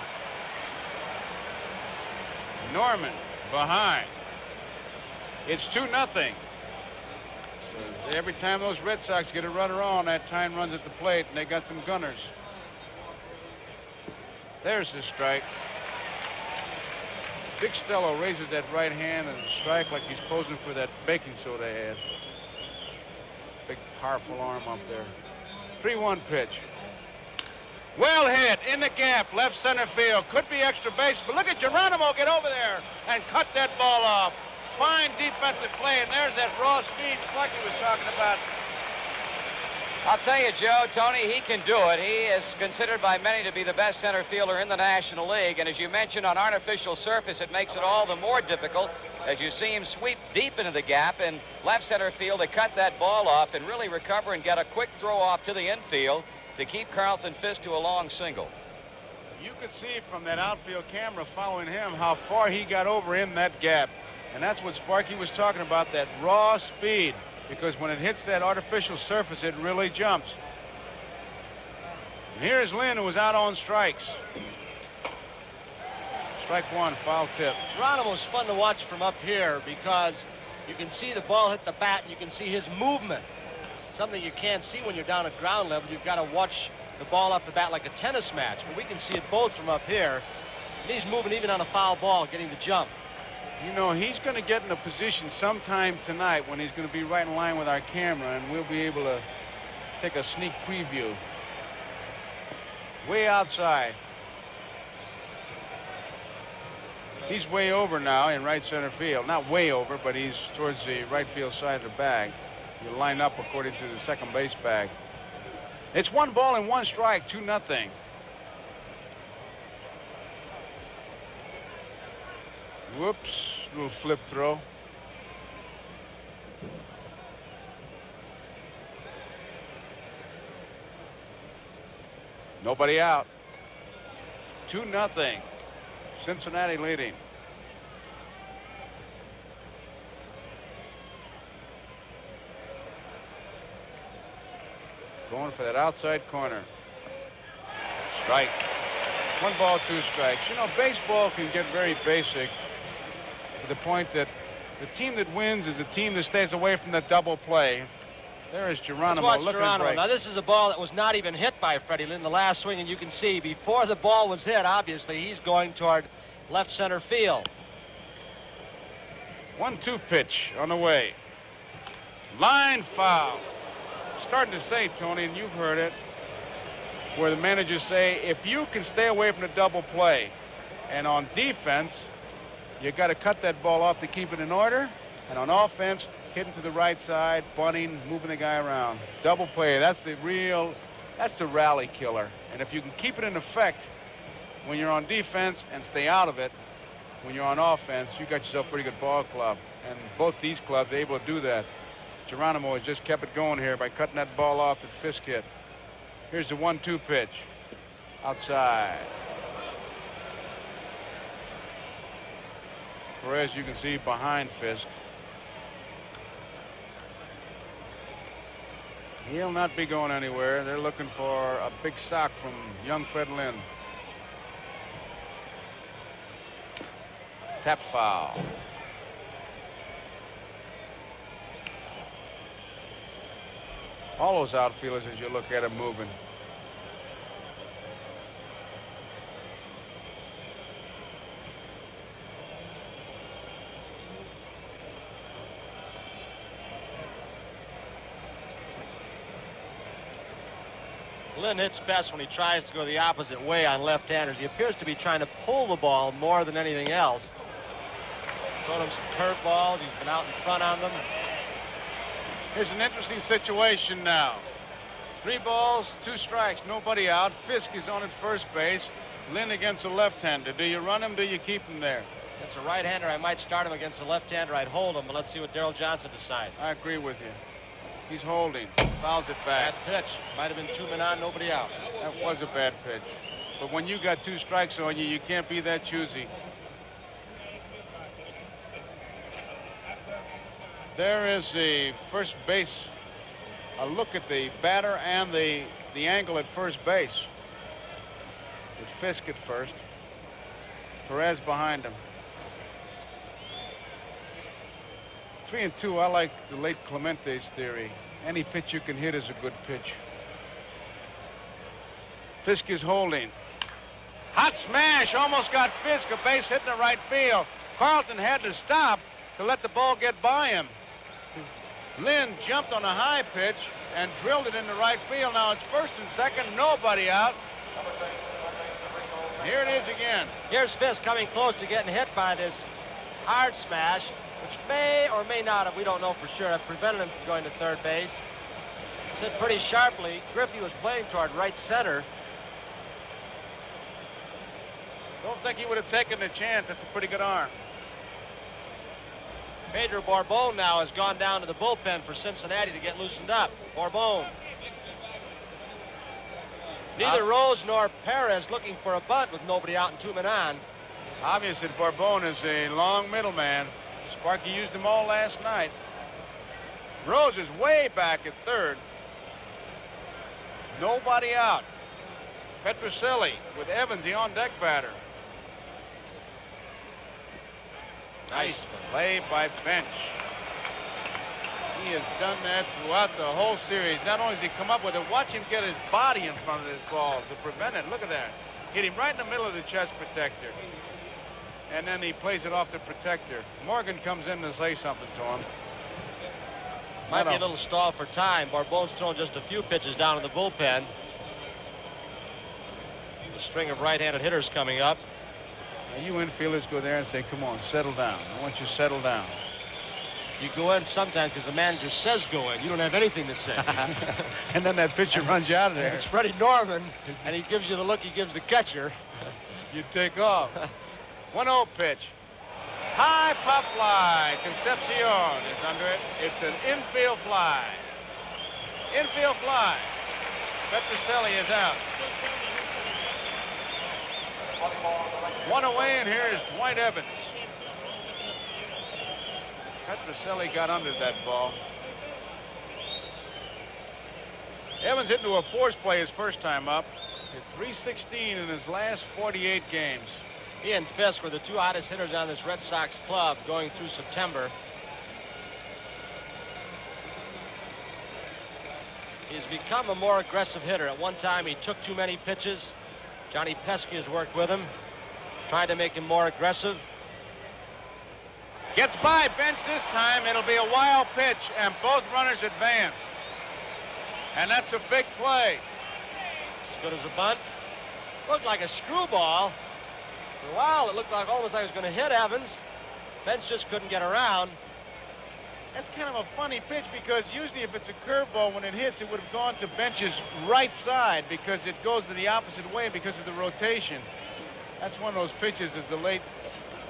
Norman behind. It's 2-0. So every time those Red Sox get a runner on, that time runs at the plate, and they got some gunners. There's the strike. Dick Stello raises that right hand and strike like he's posing for that baking soda ad. Big, powerful arm up there. 3-1 pitch. Well hit, in the gap, left center field. Could be extra base, but look at Geronimo get over there and cut that ball off. Fine defensive play, and there's that raw speed Sparky was talking about. I'll tell you, Joe, Tony, he can do it. He is considered by many to be the best center fielder in the National League, and as you mentioned, on artificial surface, it makes it all the more difficult as you see him sweep deep into the gap in left center field to cut that ball off and really recover and get a quick throw off to the infield to keep Carlton Fisk to a long single. You could see from that outfield camera following him how far he got over in that gap. And that's what Sparky was talking about, that raw speed. Because when it hits that artificial surface, it really jumps. And here's Lynn, who was out on strikes. Strike 1, foul tip. Geronimo's fun to watch from up here because you can see the ball hit the bat and you can see his movement. something you can't see when you're down at ground level. You've got to watch the ball off the bat like a tennis match. But we can see it both from up here. And he's moving even on a foul ball, getting the jump. You know, he's going to get in a position sometime tonight when he's going to be right in line with our camera, and we'll be able to take a sneak preview. Way outside. He's way over now in right center field. Not way over, but he's towards the right field side of the bag. You line up according to the second base bag. It's 1 ball and 1 strike, 2-0. Whoops, little flip throw. Nobody out. 2-0. Cincinnati leading. Going for that outside corner. Strike. 1 ball, 2 strikes. You know, baseball can get very basic to the point that the team that wins is the team that stays away from the double play. There is Geronimo. Let's watch looking Geronimo. right. Now, this is a ball that was not even hit by Freddie Lynn the last swing, and you can see before the ball was hit, obviously, he's going toward left center field. 1-2 pitch on the way. Line foul. Starting to say, Tony, and you've heard it, where the managers say, if you can stay away from the double play, and on defense, you got to cut that ball off to keep it in order, and on offense, hitting to the right side, bunting, moving the guy around. Double play, that's the rally killer. And if you can keep it in effect when you're on defense and stay out of it when you're on offense, you got yourself a pretty good ball club. And both these clubs are able to do that. Geronimo has just kept it going here by cutting that ball off that Fisk hit. Here's the 1-2 pitch. Outside. Perez, you can see behind Fisk. He'll not be going anywhere. They're looking for a big sock from young Fred Lynn. Tap foul. All those outfielders, as you look at them moving. Lynn hits best when he tries to go the opposite way on left-handers. He appears to be trying to pull the ball more than anything else. Thrown him some curveballs. He's been out in front on them. Here's an interesting situation now. 3 balls, 2 strikes, nobody out. Fisk is on at first base. Lynn against a left-hander. Do you run him? Do you keep him there? Against a right-hander, I might start him. Against a left-hander, I'd hold him. But let's see what Darrell Johnson decides. I agree with you. He's holding. Fouls it back. Bad pitch. Might have been 2 men on, nobody out. That was a bad pitch. But when you got 2 strikes on you, you can't be that choosy. There is the first base. A look at the batter and the angle at first base. With Fisk at first. Perez behind him. 3-2. I like the late Clemente's theory. Any pitch you can hit is a good pitch. Fisk is holding. Hot smash. Almost got Fisk. A base hit in the right field. Carlton had to stop to let the ball get by him. Lynn jumped on a high pitch and drilled it into right field. Now it's first and second. Nobody out. Here it is again. Here's Fisk coming close to getting hit by this hard smash, which may or may not have, we don't know for sure, have prevented him from going to third base. Hit pretty sharply. Griffey was playing toward right center. Don't think he would have taken the chance. That's a pretty good arm. Pedro Borbon now has gone down to the bullpen for Cincinnati to get loosened up. Borbon. Neither Rose nor Perez looking for a bunt with nobody out and 2 men on. Obviously, Borbon is a long middleman. Sparky used him all last night. Rose is way back at third. Nobody out. Petrocelli with Evans, the on-deck batter. Nice play by Bench. He has done that throughout the whole series. Not only does he come up with it, watch him get his body in front of this ball to prevent it. Look at that. Hit him right in the middle of the chest protector. And then he plays it off the protector. Morgan comes in to say something to him. Might be a little stall for time. Barbone's thrown just a few pitches down in the bullpen. The string of right-handed hitters coming up. Now you infielders go there and say, come on, settle down. I want you to settle down. You go in sometimes because the manager says go in. You don't have anything to say. And then that pitcher runs you out of there. It's Freddie Norman, and he gives you the look he gives the catcher. You take off. 1-0 pitch. High pop fly. Concepcion is under it. It's an infield fly. Infield fly. Petrocelli is out. One away, and here is Dwight Evans. Petrocelli got under that ball. Evans hit into a force play his first time up. Hit .316 in his last 48 games. He and Fisk were the two hottest hitters on this Red Sox club going through September. He's become a more aggressive hitter. At one time, he took too many pitches. Johnny Pesky has worked with him, tried to make him more aggressive. Gets by bench this time. It'll be a wild pitch, and both runners advance. And that's a big play. As good as a bunt. Looked like a screwball. For a while, it looked like almost like it was going to hit Evans. Bench just couldn't get around. That's kind of a funny pitch because usually if it's a curveball, when it hits, it would have gone to Bench's right side because it goes to the opposite way because of the rotation. That's one of those pitches, as the late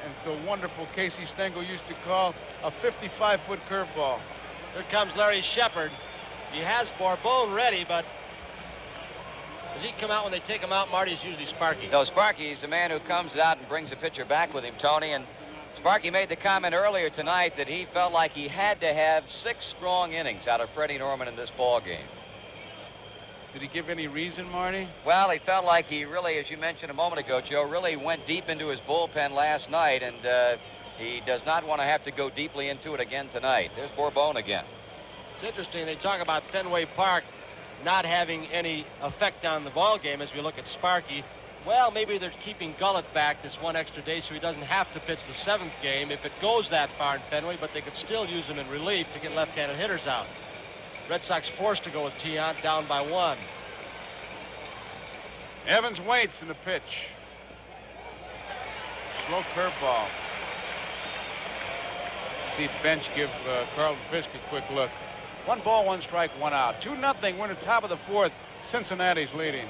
and so wonderful Casey Stengel used to call a 55-foot curveball. Here comes Larry Shepard. He has Bourbon ready, but does he come out when they take him out? Marty, is usually Sparky. No, Sparky is the man who comes out and brings the pitcher back with him, Tony. And Sparky made the comment earlier tonight that he felt like he had to have 6 strong innings out of Freddie Norman in this ball game. Did he give any reason, Marty? Well, he felt like he really, as you mentioned a moment ago, Joe, really went deep into his bullpen last night, and he does not want to have to go deeply into it again tonight. There's Bourbon again. It's interesting. They talk about Fenway Park not having any effect on the ball game as we look at Sparky. Well, maybe they're keeping Gullett back this one extra day so he doesn't have to pitch the 7th game if it goes that far in Fenway, but they could still use him in relief to get left-handed hitters out. Red Sox forced to go with Tiant, down by 1. Evans waits in the pitch. Slow curveball. See Bench give Carlton Fisk a quick look. 1 ball, 1 strike, 1 out. 2-0. We're in the top of the 4th. Cincinnati's leading.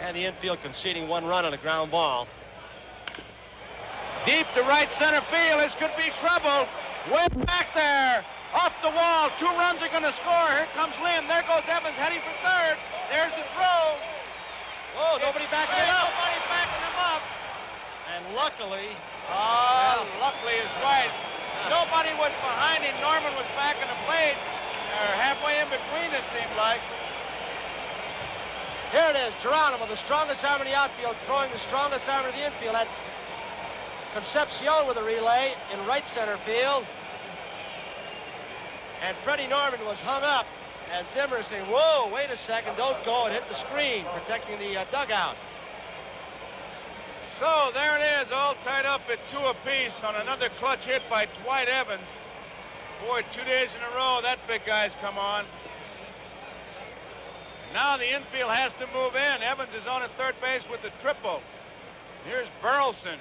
And the infield conceding 1 run on a ground ball. Deep to right center field. This could be trouble. Way back there. Off the wall. 2 runs are going to score. Here comes Lynn. There goes Evans heading for third. There's the throw. Oh, nobody backing it up. Nobody backing him up. And luckily... luckily is right. Nobody was behind him. Norman was back in the plate. Or halfway in between, it seemed like. Here it is. Geronimo, the strongest arm in the outfield, throwing the strongest arm in the infield. That's Concepcion with a relay in right center field. And Freddie Norman was hung up as Zimmer is saying, whoa, wait a second, don't go. It hit the screen, protecting the dugouts. So there it is, all tied up at 2 apiece on another clutch hit by Dwight Evans. Boy, 2 days in a row, that big guy's come on. Now the infield has to move in. Evans is on at third base with the triple. Here's Burleson.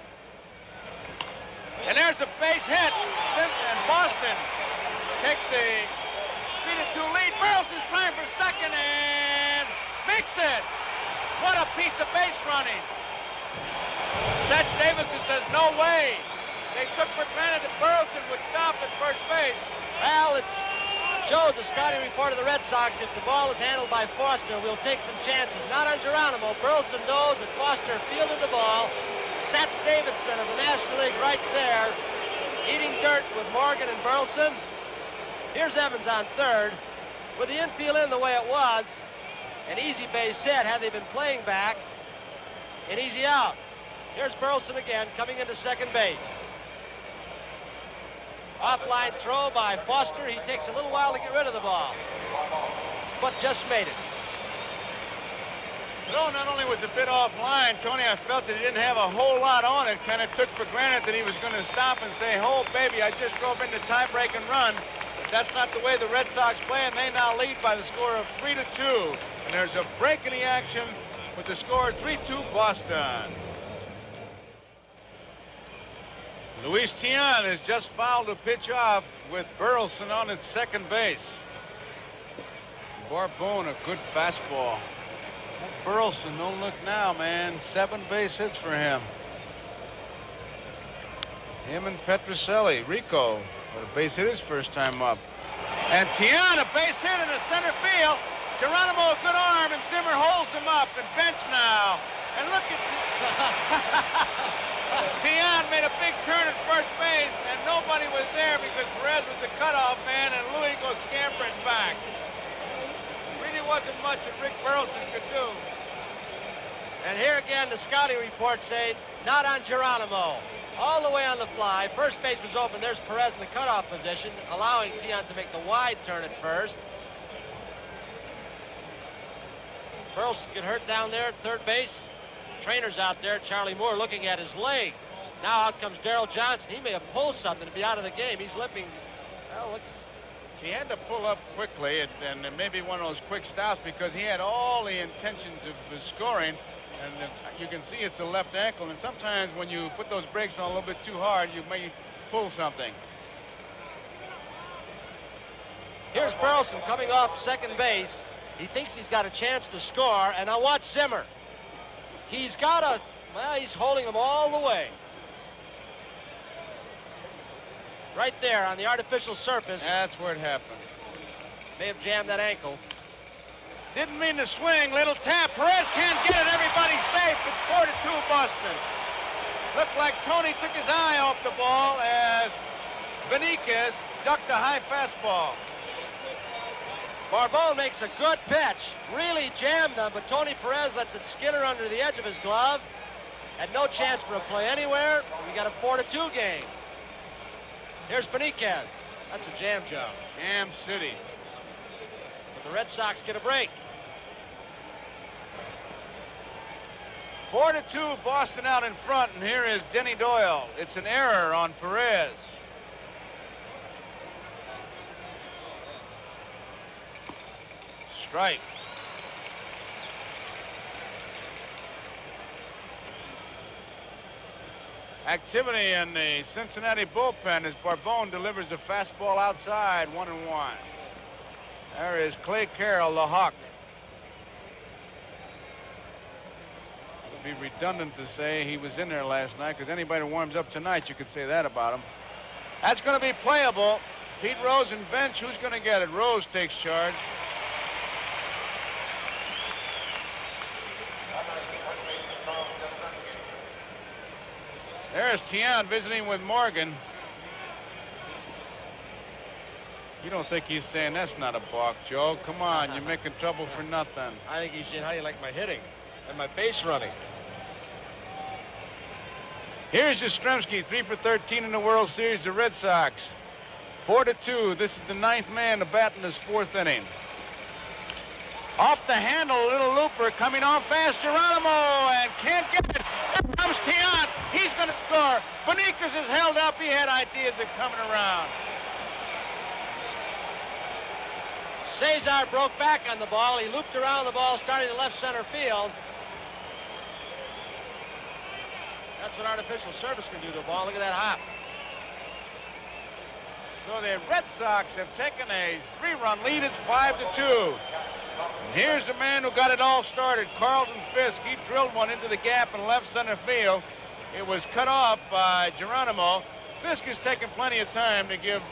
And there's a base hit. And Boston takes the 3-2 lead. Burleson's trying for second and makes it. What a piece of base running. Satch Davidson says no way. They took for granted that Burleson would stop at first base. Well, it shows the scouting report of the Red Sox. If the ball is handled by Foster, we'll take some chances. Not on Geronimo. Burleson knows that Foster fielded the ball. Satch Davidson of the National League right there, eating dirt with Morgan and Burleson. Here's Evans on third. With the infield in the way it was, an easy base hit had they been playing back. An easy out. Here's Burleson again, coming into second base. Offline throw by Foster. He takes a little while to get rid of the ball, but just made it. No, not only was it a bit offline, Tony, I felt that he didn't have a whole lot on it. Kind of took for granted that he was going to stop and say, "Oh, baby, I just drove in the tie-break and run." But that's not the way the Red Sox play, and they now lead by the score of 3-2. And there's a break in the action with the score 3-2 Boston. Luis Tiant has just fouled a pitch off with Burleson on at second base. Barbone, a good fastball. Burleson, don't look now, man. 7 base hits for him. Him and Petrocelli. Rico with a base hit his first time up. And Tiant, a base hit in the center field. Geronimo, a good arm, and Zimmer holds him up and bench now. And look at Tiant made a big turn at first base, and nobody was there because Perez was the cutoff man, and Louis goes scampering back. Really wasn't much that Rick Burleson could do. And here again, the scouting report saying, not on Geronimo. All the way on the fly. First base was open. There's Perez in the cutoff position, allowing Tiant to make the wide turn at first. Burleson get hurt down there at third base. Trainer's out there, Charlie Moore, looking at his leg. Now out comes Darrell Johnson. He may have pulled something to be out of the game. He's limping. Well, looks... He had to pull up quickly, and maybe one of those quick stops because he had all the intentions of scoring. And you can see it's a left ankle, and sometimes when you put those brakes on a little bit too hard, you may pull something. Here's Burleson coming off second base. He thinks he's got a chance to score, and now watch Zimmer. He's got a... Well, he's holding him all the way. Right there on the artificial surface. That's where it happened. May have jammed that ankle. Didn't mean to swing. Little tap. Perez can't get it. Everybody's safe. It's 4-2 Boston. Looked like Tony took his eye off the ball as Benitez ducked a high fastball. Barbone makes a good pitch. Really jammed him, but Tony Perez lets it skitter under the edge of his glove. Had no chance for a play anywhere. We got a 4-2 game. Here's Benitez. That's a jam job. Jam City. But the Red Sox get a break. 4-2, Boston out in front, and here is Denny Doyle. It's an error on Perez. Strike. Activity in the Cincinnati bullpen as Barbone delivers a fastball outside, 1-1. There is Clay Carroll, the Hawk. It would be redundant to say he was in there last night, because anybody who warms up tonight, you could say that about him. That's going to be playable. Pete Rose and bench. Who's going to get it? Rose takes charge. There's Tiant visiting with Morgan. You don't think he's saying that's not a balk, Joe? Come on, you're making trouble for nothing. I think he's saying, how do you like my hitting and my base running? Here's Yastrzemski, 3 for 13 in the World Series, the Red Sox. 4-2. This is the 9th man to bat in this 4th inning. Off the handle, little looper coming on fast, Geronimo, and can't get it. Here comes Tiant. He's going to score. Benitez is held up. He had ideas of coming around. Cesar broke back on the ball. He looped around the ball, starting to left center field. That's what artificial surface can do to a ball. Look at that hop. So the Red Sox have taken a 3-run lead. It's 5-2. And here's the man who got it all started, Carlton Fisk. He drilled one into the gap in left center field. It was cut off by Geronimo. Fisk has taken plenty of time to give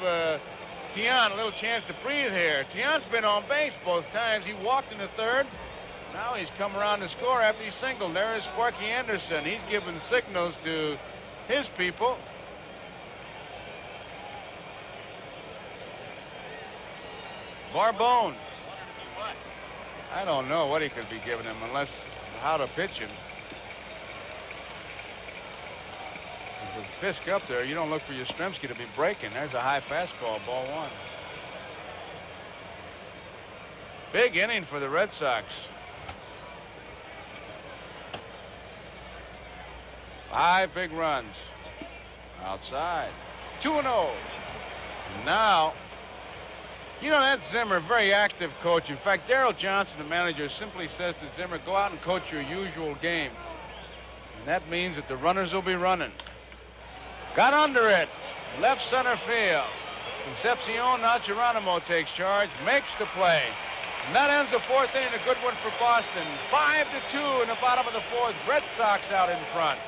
Tiant a little chance to breathe here. Tiant's been on base both times. He walked in the 3rd. Now he's come around to score after he singled. There is Sparky Anderson. He's giving signals to his people. Barbone. I don't know what he could be giving him unless how to pitch him. with Fisk up there, you don't look for Yastrzemski to be breaking. There's a high fastball, ball one. Big inning for the Red Sox. 5 big runs. Outside. 2-0. Now, you know, that Zimmer, very active coach. In fact, Darrell Johnson, the manager, simply says to Zimmer, go out and coach your usual game. And that means that the runners will be running. Got under it. Left center field. Concepcion, now Geronimo takes charge, makes the play. And that ends the 4th inning. A good one for Boston. 5-2 in the bottom of the 4th. Red Sox out in front.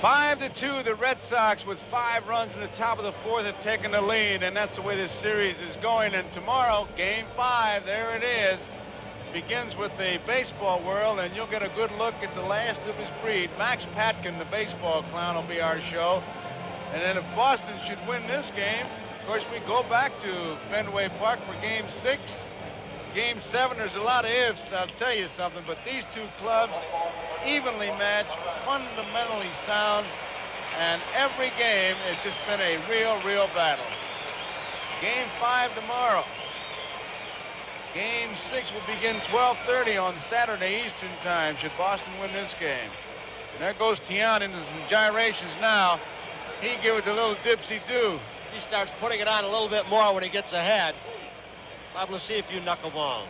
5-2, the Red Sox with 5 runs in the top of the 4th have taken the lead, and that's the way this series is going. And tomorrow, Game 5, there it is, begins with the baseball world, and you'll get a good look at the last of his breed. Max Patkin, the baseball clown, will be our show. And then if Boston should win this game, of course, we go back to Fenway Park for Game 6. Game 7, there's a lot of ifs, I'll tell you something, but these two clubs evenly matched, fundamentally sound, and every game has just been a real battle. Game 5 tomorrow. Game 6 will begin 12:30 on Saturday Eastern Time, should Boston win this game. And there goes Tiant into some gyrations now. He give it a little dipsy-do. He starts putting it on a little bit more when he gets ahead. Liable to see a few knuckleballs.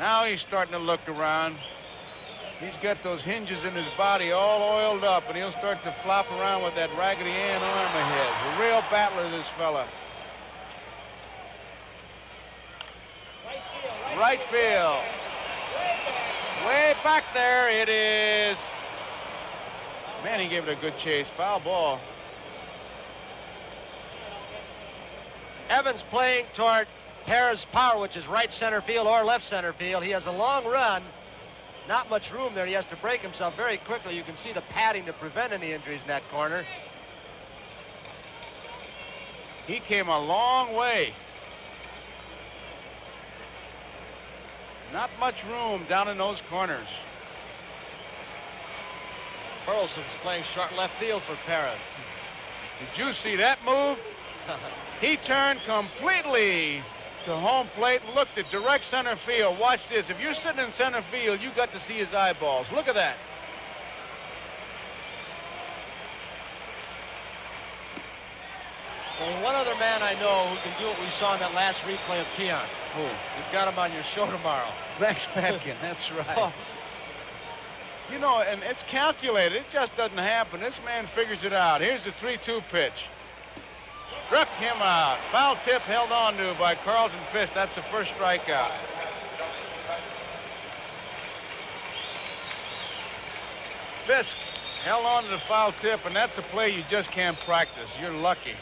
Now he's starting to look around. He's got those hinges in his body all oiled up, and he'll start to flop around with that Raggedy Ann arm of his. A real battler, this fella. Right field. Way back there it is. Man, he gave it a good chase. Foul ball. Evans playing toward Perez Power, which is right center field or left center field. He has a long run. Not much room there. He has to break himself very quickly. You can see the padding to prevent any injuries in that corner. He came a long way. Not much room down in those corners. Burleson's playing short left field for Perez. Did you see that move? He turned completely to home plate and looked at direct center field. Watch this. If you're sitting in center field, you got to see his eyeballs. Look at that. Well, one other man I know who can do what we saw in that last replay of Tiant. Who? You've got him on your show tomorrow. Max Patkin, that's right. Oh. You know, and it's calculated. It just doesn't happen. This man figures it out. Here's the 3-2 pitch. Struck him out. Foul tip held on to by Carlton Fisk. That's the first strikeout. Fisk held on to the foul tip, and that's a play you just can't practice. You're lucky.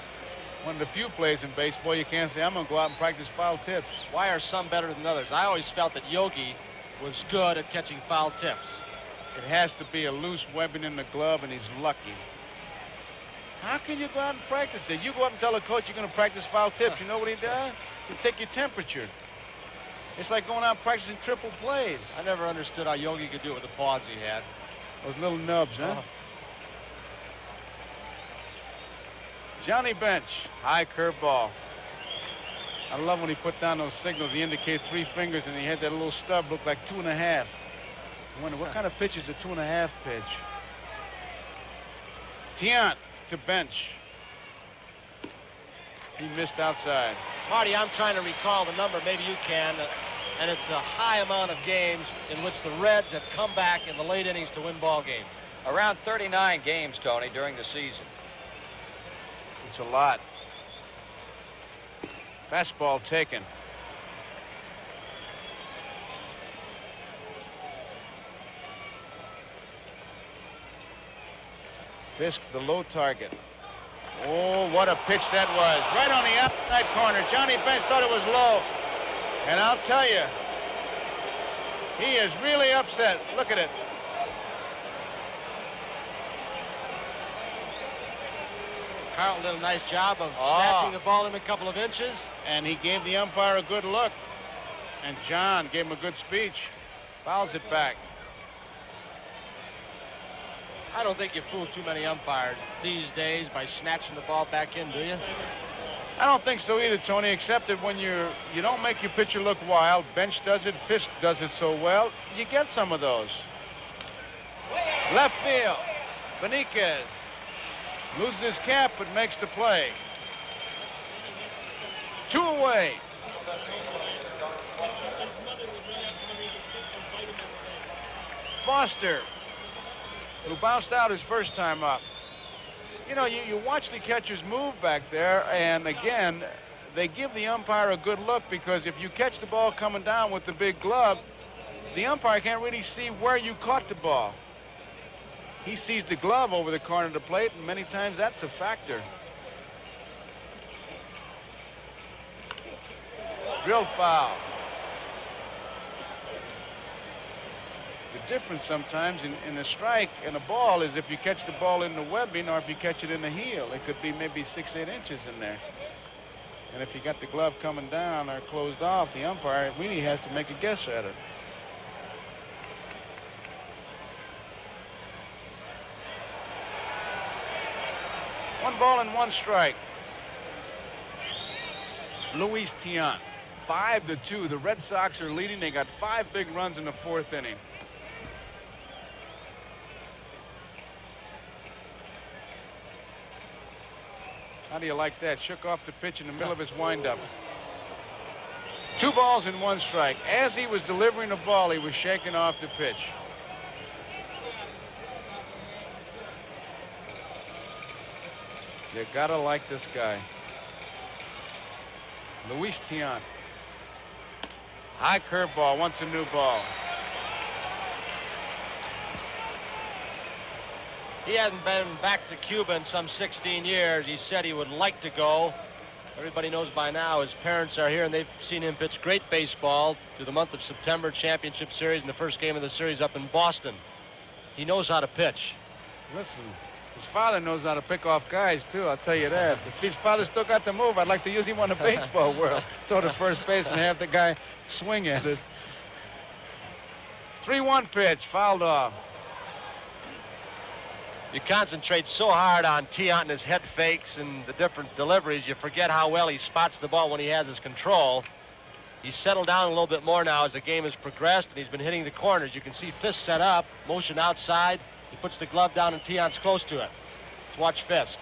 One of the few plays in baseball you can't say, I'm going to go out and practice foul tips. Why are some better than others? I always felt that Yogi was good at catching foul tips. It has to be a loose webbing in the glove, and he's lucky. How can you go out and practice it? You go up and tell a coach you're going to practice foul tips. You know what he does? He'll take your temperature. It's like going out practicing triple plays. I never understood how Yogi could do it with the paws he had. Those little nubs, huh? Johnny Bench, high curveball. I love when he put down those signals. He indicated 3 fingers, and he had that little stub look like 2.5. I wonder what kind of pitch is a 2.5 pitch. Tiant to Bench. He missed outside. Marty, I'm trying to recall the number. Maybe you can. And it's a high amount of games in which the Reds have come back in the late innings to win ball games. Around 39 games, Tony, during the season. It's a lot. Fastball taken. Fisk, the low target. Oh, what a pitch that was. Right on the outside corner. Johnny Bench thought it was low. And I'll tell you, he is really upset. Look at it. Carlton did a nice job of snatching the ball in a couple of inches. And he gave the umpire a good look. And John gave him a good speech. Fouls it back. I don't think you fool too many umpires these days by snatching the ball back in, do you? I don't think so either, Tony, except that when you don't make your pitcher look wild, Bench does it, Fisk does it so well, you get some of those. Left field, Beniquez loses his cap but makes the play. 2 away. Foster, who bounced out his first time up. You know, you watch the catchers move back there, and again, they give the umpire a good look, because if you catch the ball coming down with the big glove, the umpire can't really see where you caught the ball. He sees the glove over the corner of the plate, and many times that's a factor. Drill foul. The difference sometimes in a strike and a ball is if you catch the ball in the webbing or if you catch it in the heel. It could be maybe 6-8 inches in there. And if you got the glove coming down or closed off, the umpire really has to make a guess at it. One ball and 1 strike. Luis Tiant, 5-2. The Red Sox are leading. They got 5 big runs in the 4th inning. How do you like that? Shook off the pitch in the middle of his windup. 2 balls and 1 strike. As he was delivering the ball, he was shaking off the pitch. You gotta like this guy. Luis Tiant. High curveball, wants a new ball. He hasn't been back to Cuba in some 16 years. He said he would like to go. Everybody knows by now his parents are here, and they've seen him pitch great baseball through the month of September, championship series, and the first game of the series up in Boston. He knows how to pitch. Listen, his father knows how to pick off guys, too, I'll tell you that. If his father still got the move, I'd like to use him on the baseball world. Throw to first base and have the guy swing at it. 3-1 pitch, fouled off. You concentrate so hard on Tiant and his head fakes and the different deliveries, you forget how well he spots the ball when he has his control. He's settled down a little bit more now as the game has progressed, and he's been hitting the corners. You can see Fisk set up, motion outside. He puts the glove down, and Tiant's close to it. Let's watch Fisk.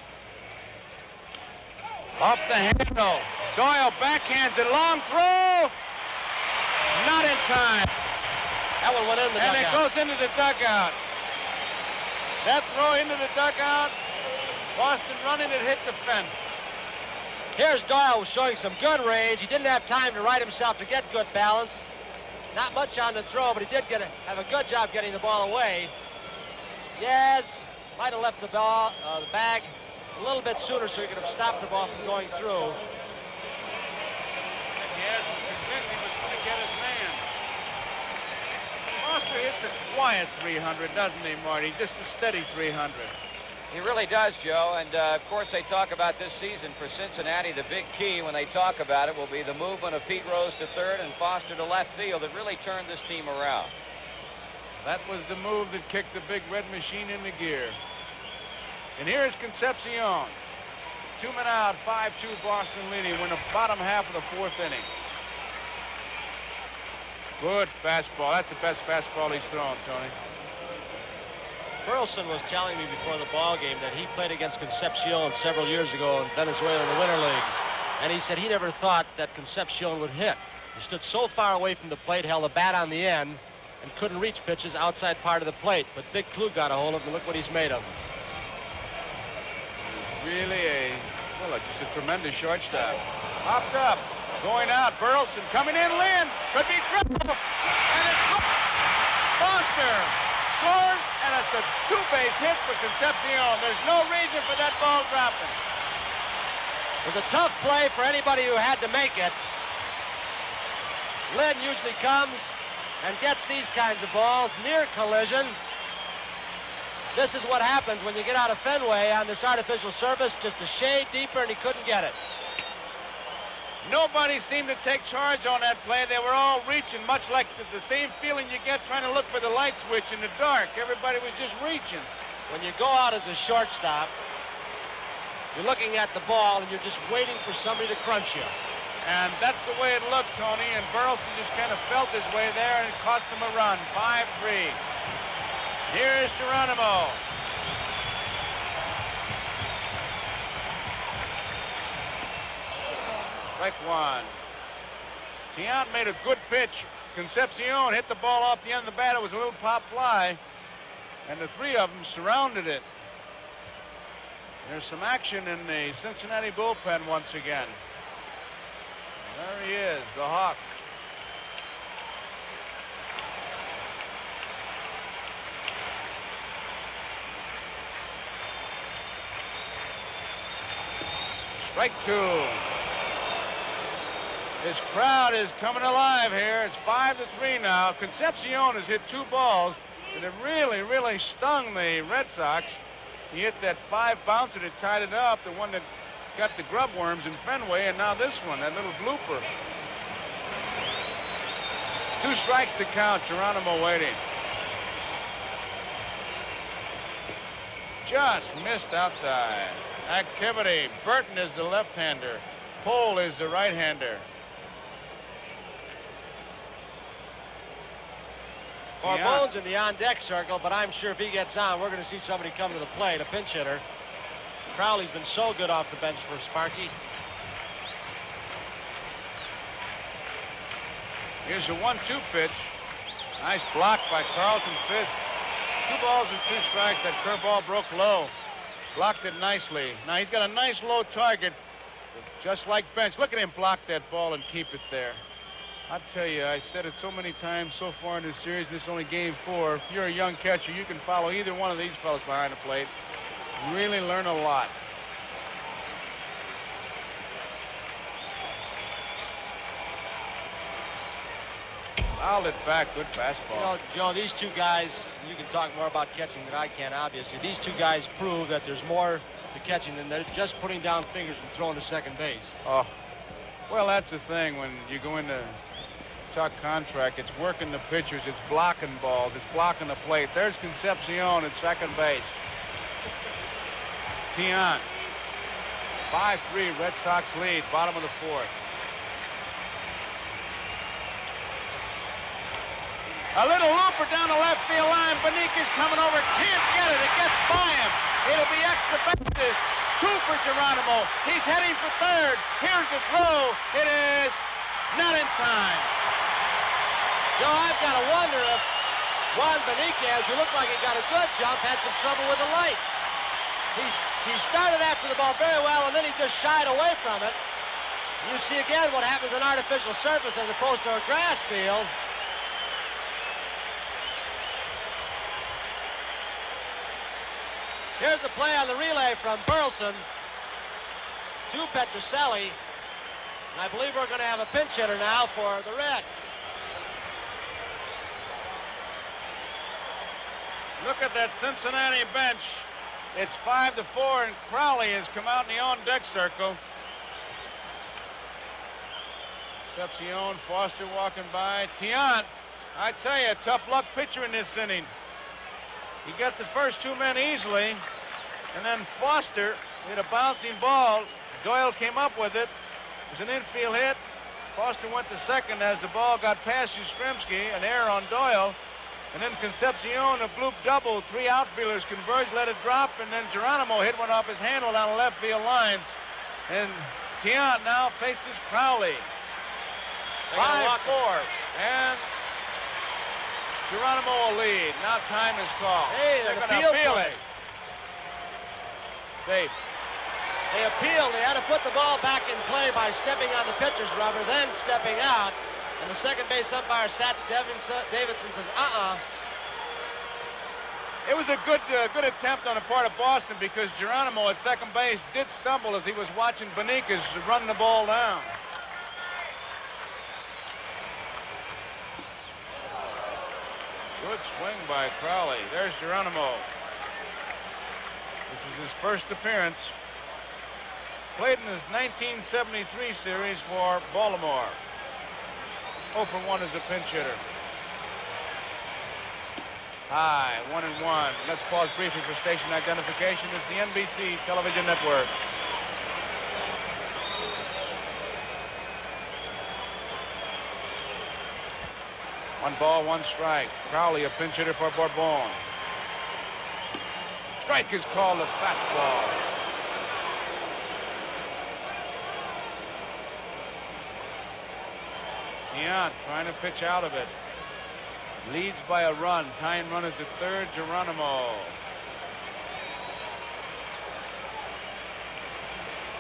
Off the handle. Doyle backhands it, long throw. Not in time. That one went in the dugout. And it goes into the dugout. That throw into the dugout, Boston running, it hit the fence. Here's Doyle showing some good range. He didn't have time to right himself to get good balance. Not much on the throw, but he did have a good job getting the ball away. Yes, might have left the ball, the bag a little bit sooner so he could have stopped the ball from going through. Yes, was convinced he was going to get his man. Foster hits a quiet 300, doesn't he, Marty? Just a steady 300. He really does, Joe. And, of course, they talk about this season for Cincinnati. The big key when they talk about it will be the movement of Pete Rose to third and Foster to left field that really turned this team around. That was the move that kicked the big red machine into gear. And here is Concepcion. 2 men out, 5-2 Boston leading. We're in the bottom half of the 4th inning. Good fastball. That's the best fastball he's thrown, Tony. Burleson was telling me before the ball game that he played against Concepcion several years ago in Venezuela in the Winter Leagues. And he said he never thought that Concepcion would hit. He stood so far away from the plate, held the bat on the end, and couldn't reach pitches outside part of the plate. But Big Klug got a hold of him, and look what he's made of. Really just a tremendous shortstop. Hopped up, going out, Burleson coming in, Lynn, could be trouble, and it's Foster scores, and it's a 2-base hit for Concepcion. There's no reason for that ball dropping. It was a tough play for anybody who had to make it. Lynn usually comes and gets these kinds of balls, near collision. This is what happens when you get out of Fenway on this artificial surface, just a shade deeper, and he couldn't get it. Nobody seemed to take charge on that play. They were all reaching, much like the same feeling you get trying to look for the light switch in the dark. Everybody was just reaching. when you go out as a shortstop, you're looking at the ball and you're just waiting for somebody to crunch you. And that's the way it looked, Tony. And Burleson just kind of felt his way there, and it cost him a run. 5-3. Here's Geronimo. Strike one. Tiant made a good pitch. Concepcion hit the ball off the end of the bat. It was a little pop fly, and the three of them surrounded it. There's some action in the Cincinnati bullpen once again. There he is, the Hawk. Strike two. This crowd is coming alive here. It's 5-3 now. Concepcion has hit 2 balls that have really, really stung the Red Sox. He hit that 5 bouncer that tied it up, the one that got the grub worms in Fenway, and now this one, that little blooper. 2 strikes to count. Geronimo waiting. Just missed outside. Activity. Burton is the left-hander. Pohl is the right-hander. Corbone's in the on-deck circle, but I'm sure if he gets on, we're going to see somebody come to the plate, a pinch hitter. Crowley's been so good off the bench for Sparky. Here's a 1-2 pitch. Nice block by Carlton Fisk. 2 balls and 2 strikes. That curveball broke low. Blocked it nicely. Now he's got a nice low target, just like Bench. Look at him block that ball and keep it there. I tell you, I said it so many times so far in this series, and this is only game 4. If you're a young catcher, you can follow either one of these fellas behind the plate. Really learn a lot. Fouled it back. Good fastball. You know, Joe, these 2 guys, you can talk more about catching than I can, obviously. These 2 guys prove that there's more to catching than they're just putting down fingers and throwing to second base. Oh, well, that's the thing. When you go into talk contract, it's working the pitchers, it's blocking balls, it's blocking the plate. There's Concepcion at second base. Tiant. 5-3, Red Sox lead, bottom of the 4th. A little looper down the left field line. Beniquez coming over, can't get it. It gets by him. It'll be extra bases. 2 for Geronimo. He's heading for third. Here's the throw. It is not in time. Joe, I've got to wonder if Juan Beniquez, who looked like he got a good jump, had some trouble with the lights. He started after the ball very well, and then he just shied away from it. You see again what happens in artificial surface as opposed to a grass field. Here's the play on the relay from Burleson to Petrocelli. And I believe we're going to have a pinch hitter now for the Reds. Look at that Cincinnati bench. It's 5-4, and Crowley has come out in the on-deck circle. Concepcion, Foster walking by. Tiant, I tell you, a tough luck pitcher in this inning. He got the first 2 men easily, and then Foster hit a bouncing ball. Doyle came up with it. It was an infield hit. Foster went to second as the ball got past Yastrzemski, an error on Doyle. And then Concepcion, a bloop double. 3 outfielders converged, let it drop, and then Geronimo hit one off his handle down the left field line. And Tiant now faces Crowley. 5-4. And Geronimo will lead. Now time is called. Hey, they're the going to appeal play. it. Safe. They appealed. They had to put the ball back in play by stepping on the pitcher's rubber, then stepping out. And the second base umpire, Satch Davidson, says, It was a good attempt on the part of Boston because Geronimo at second base did stumble as he was watching Beniquez run the ball down. Good swing by Crowley. There's Geronimo. This is his first appearance. Played in his 1973 series for Baltimore. 0 for 1 as a pinch hitter. High, 1-1. Let's pause briefly for station identification. It's the NBC Television Network. One ball, one strike. Crowley, a pinch hitter for Bourbon. Strike is called a fastball. Tiant trying to pitch out of it. Leads by a run. Tying runners at third. Geronimo.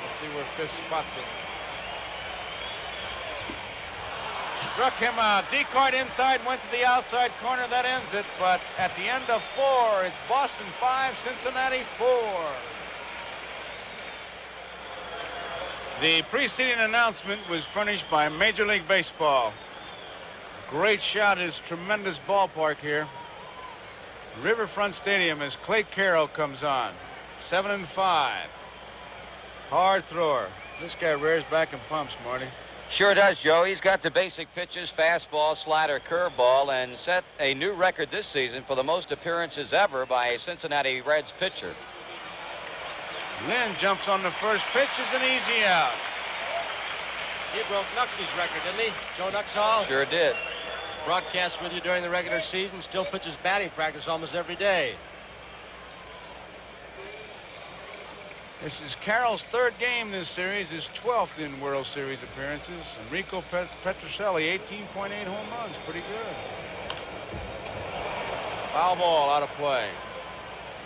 Let's see where Fisk spots it. Struck him out. Decoyed inside, went to the outside corner. That ends it. But at the end of 4, it's Boston 5, Cincinnati 4. The preceding announcement was furnished by Major League Baseball. Great shot at this tremendous ballpark here. Riverfront Stadium as Clay Carroll comes on. 7-5. Hard thrower. This guy rears back and pumps, Marty. Sure does, Joe. He's got the basic pitches, fastball, slider, curveball, and set a new record this season for the most appearances ever by a Cincinnati Reds pitcher. Lynn jumps on the first pitch, is an easy out. He broke Nuxie's record, didn't he? Joe Nuxhall? Sure did. Broadcast with you during the regular season, still pitches batting practice almost every day. This is Carroll's 3rd game this series, his 12th in World Series appearances. Enrico Petrocelli, 18.8 home runs, pretty good. Foul ball out of play.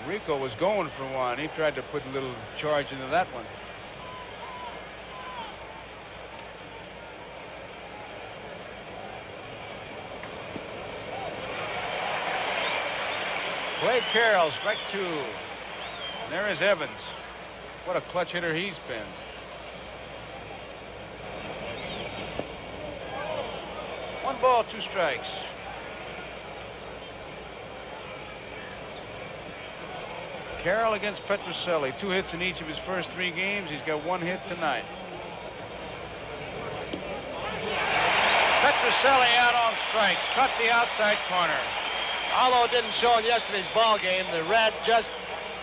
Enrico was going for one. He tried to put a little charge into that one. Clay Carroll, strike 2. And there is Evans. What a clutch hitter he's been. One ball, 2 strikes. Carroll against Petrocelli. 2 hits in each of his first 3 games. He's got 1 hit tonight. Petrocelli out on strikes. Cut the outside corner. Although it didn't show in yesterday's ball game, the Reds just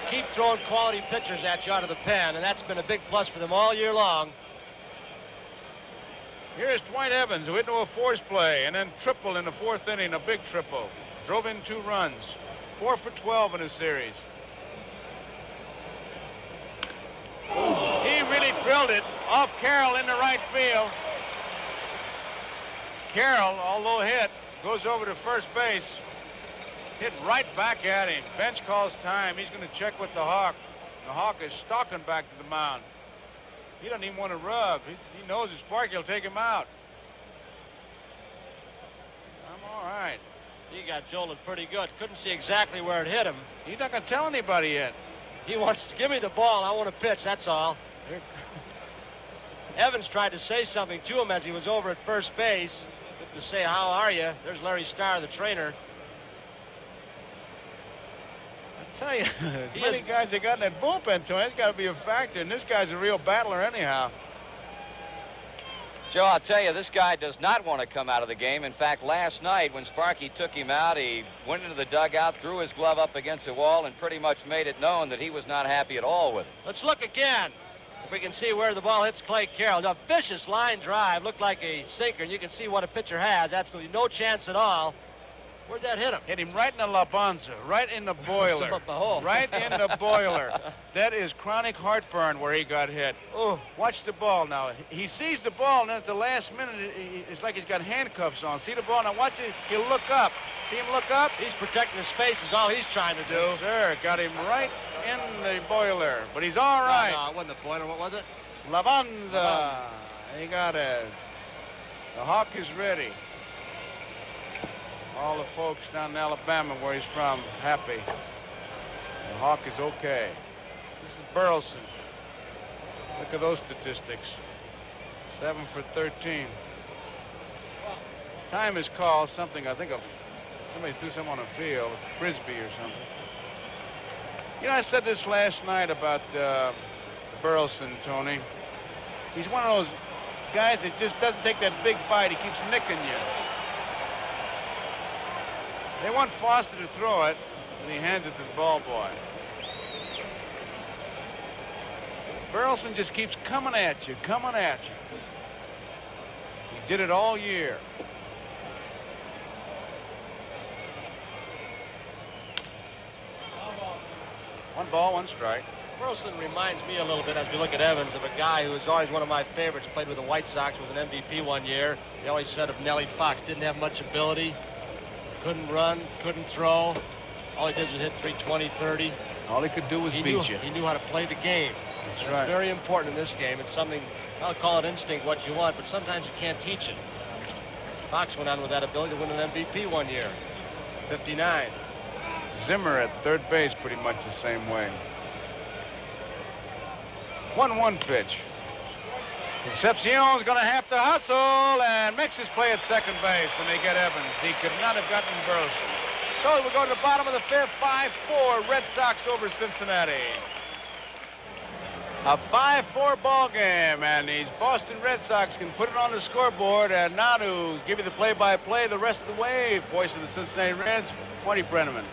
keep throwing quality pitchers at you out of the pen, and that's been a big plus for them all year long. Here's Dwight Evans, who hit into a force play, and then triple in the 4th inning, a big triple. Drove in 2 runs. 4 for 12 in his series. He really drilled it off Carroll into right field. Carroll, although hit, goes over to first base. Hit right back at him. Bench calls time. He's going to check with the Hawk. The Hawk is stalking back to the mound. He doesn't even want to rub. He knows his Sparky will take him out. I'm all right. He got jolted pretty good. Couldn't see exactly where it hit him. He's not going to tell anybody yet. He wants to give me the ball. I want to pitch, that's all. Evans tried to say something to him as he was over at first base. To say, how are you? There's Larry Starr, the trainer. I tell you, as many guys they got in that bullpen, Tony, it's got to be a factor. And this guy's a real battler anyhow. Joe, I'll tell you, this guy does not want to come out of the game. In fact, last night when Sparky took him out, he went into the dugout, threw his glove up against the wall, and pretty much made it known that he was not happy at all with it. Let's look again. If we can see where the ball hits Clay Carroll. A vicious line drive. Looked like a sinker, and you can see what a pitcher has. Absolutely no chance at all. Where'd that hit him? Hit him right in the Labanza, right in the boiler. Right in the boiler. That is chronic heartburn where he got hit. Oh, watch the ball now. He sees the ball, and then at the last minute, it's like he's got handcuffs on. See the ball? Now watch it. He'll look up. See him look up? He's protecting his face is all he's trying to do. Yes, sir. Got him right in the boiler. But he's all right. No, it wasn't the boiler. What was it? Labanza. He got it. The Hawk is ready. All the folks down in Alabama where he's from, happy. The Hawk is okay. This is Burleson. Look at those statistics. 7 for 13. Time is called something, I think, of somebody threw something on the field, a frisbee or something. You know, I said this last night about Burleson, Tony. He's one of those guys that just doesn't take that big bite. He keeps nicking you. They want Foster to throw it, and he hands it to the ball boy. Burleson just keeps coming at you, coming at you. He did it all year. One ball, one strike. Burleson reminds me a little bit, as we look at Evans, of a guy who was always one of my favorites. Played with the White Sox, was an MVP one year. They always said of Nellie Fox, didn't have much ability, couldn't run, couldn't throw. All he did was hit 320, 30. All he could do was beat you. He knew how to play the game. That's It's right. very important in this game. It's something, I'll call it instinct, what you want, but sometimes you can't teach it. Fox went on with that ability to win an MVP one year. 59. Zimmer at third base pretty much the same way. 1-1 pitch. Concepcion's going to have to hustle and makes his play at second base, and they get Evans. He could not have gotten Burleson. So we'll go to the bottom of the fifth. 5-4 Red Sox over Cincinnati. A 5-4 ball game, and these Boston Red Sox can put it on the scoreboard. And now to give you the play-by-play the rest of the way, voice of the Cincinnati Reds, Marty Brenneman.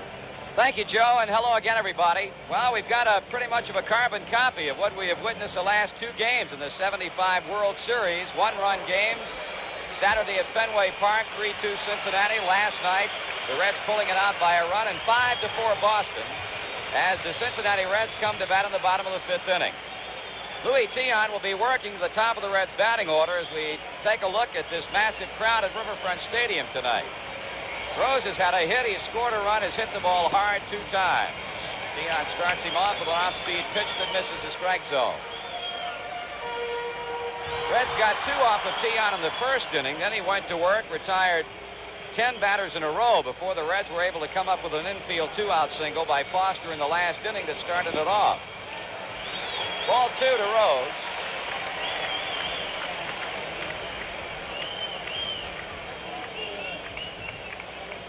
Thank you, Joe, and hello again, everybody. Well, we've got a pretty much of a carbon copy of what we have witnessed the last two games in the 75 World Series. One-run games. Saturday at Fenway Park, 3-2 Cincinnati. Last night, the Reds pulling it out by a run, and 5-4 Boston as the Cincinnati Reds come to bat in the bottom of the fifth inning. Louis Tiant will be working to the top of the Reds' batting order as we take a look at this massive crowd at Riverfront Stadium tonight. Rose has had a hit. He's scored a run. Has hit the ball hard 2 times. Tiant starts him off with an off-speed pitch that misses the strike zone. Reds got 2 off of Tiant in the first inning. Then he went to work, retired 10 batters in a row before the Reds were able to come up with an infield 2-out single by Foster in the last inning that started it off. Ball 2 to Rose.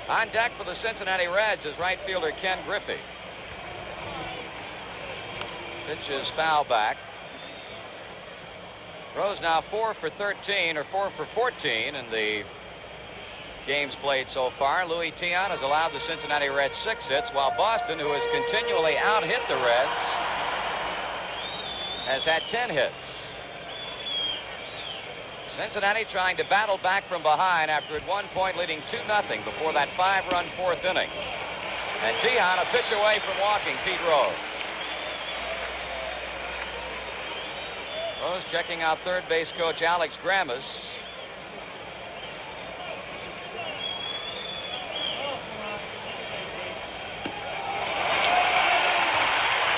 On deck for the Cincinnati Reds is right fielder Ken Griffey. Pitch is foul back. Rose now 4 for 13 or 4 for 14 in the games played so far. Louis Tiant has allowed the Cincinnati Reds 6 hits, while Boston, who has continually out-hit the Reds, has had 10 hits. Cincinnati trying to battle back from behind after at one point leading 2-0 before that 5-run fourth inning. And Tiant a pitch away from walking Pete Rose. Rose checking out third base coach Alex Grammas.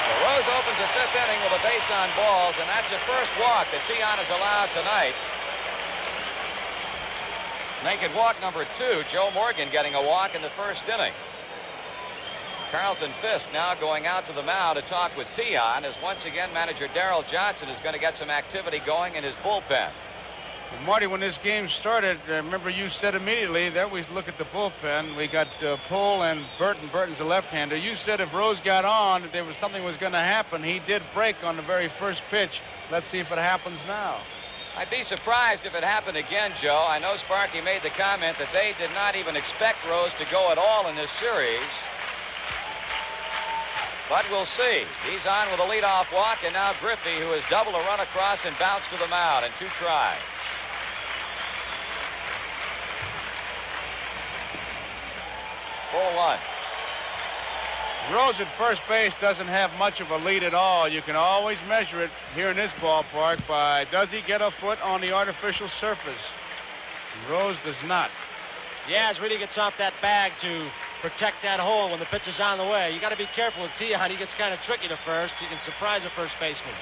So Rose opens the fifth inning with a base on balls, and that's the first walk that Tiant has allowed tonight. Make it walk number 2. Joe Morgan getting a walk in the first inning. Carlton Fisk now going out to the mound to talk with Tiant, as once again manager Darrell Johnson is going to get some activity going in his bullpen. Well, Marty, when this game started, remember you said immediately that we look at the bullpen. We got Pohl and Burton. Burton's a left-hander. You said if Rose got on, that there was something was going to happen. He did break on the very first pitch. Let's see if it happens now. I'd be surprised if it happened again, Joe. I know Sparky made the comment that they did not even expect Rose to go at all in this series. But we'll see. He's on with a leadoff walk, and now Griffey, who has doubled a run across and bounced to the mound in 2 tries. Full 1. Rose at first base doesn't have much of a lead at all. You can always measure it here in this ballpark by does he get a foot on the artificial surface. Rose does not. Yaz really gets off that bag to protect that hole when the pitch is on the way. You got to be careful with Tiant. He gets kind of tricky to first. He can surprise a first baseman.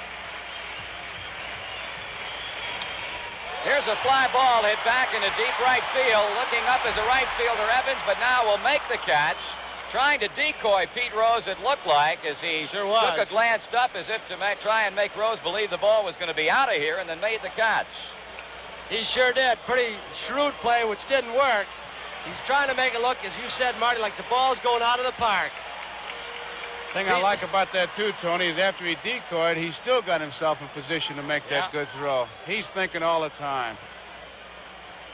Here's a fly ball hit back into deep right field. Looking up is a right fielder, Evans, but now will make the catch. Trying to decoy Pete Rose, it looked like, as he Sure was. took a glance up as if to try and make Rose believe the ball was going to be out of here, and then made the catch. He sure did. Pretty shrewd play, which didn't work. He's trying to make it look, as you said, Marty, like the ball's going out of the park. Thing I like about that, too, Tony, is after he decoyed, he still got himself in position to make that good throw. He's thinking all the time.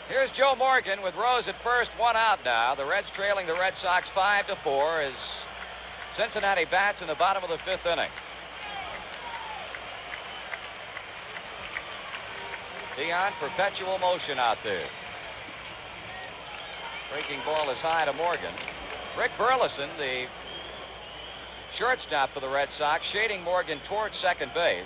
Here's Joe Morgan with Rose at first, 1 out now. The Reds trailing the Red Sox 5-4 as Cincinnati bats in the bottom of the 5th inning. Dion, perpetual motion out there. Breaking ball is high to Morgan. Rick Burleson, the shortstop for the Red Sox, shading Morgan towards second base.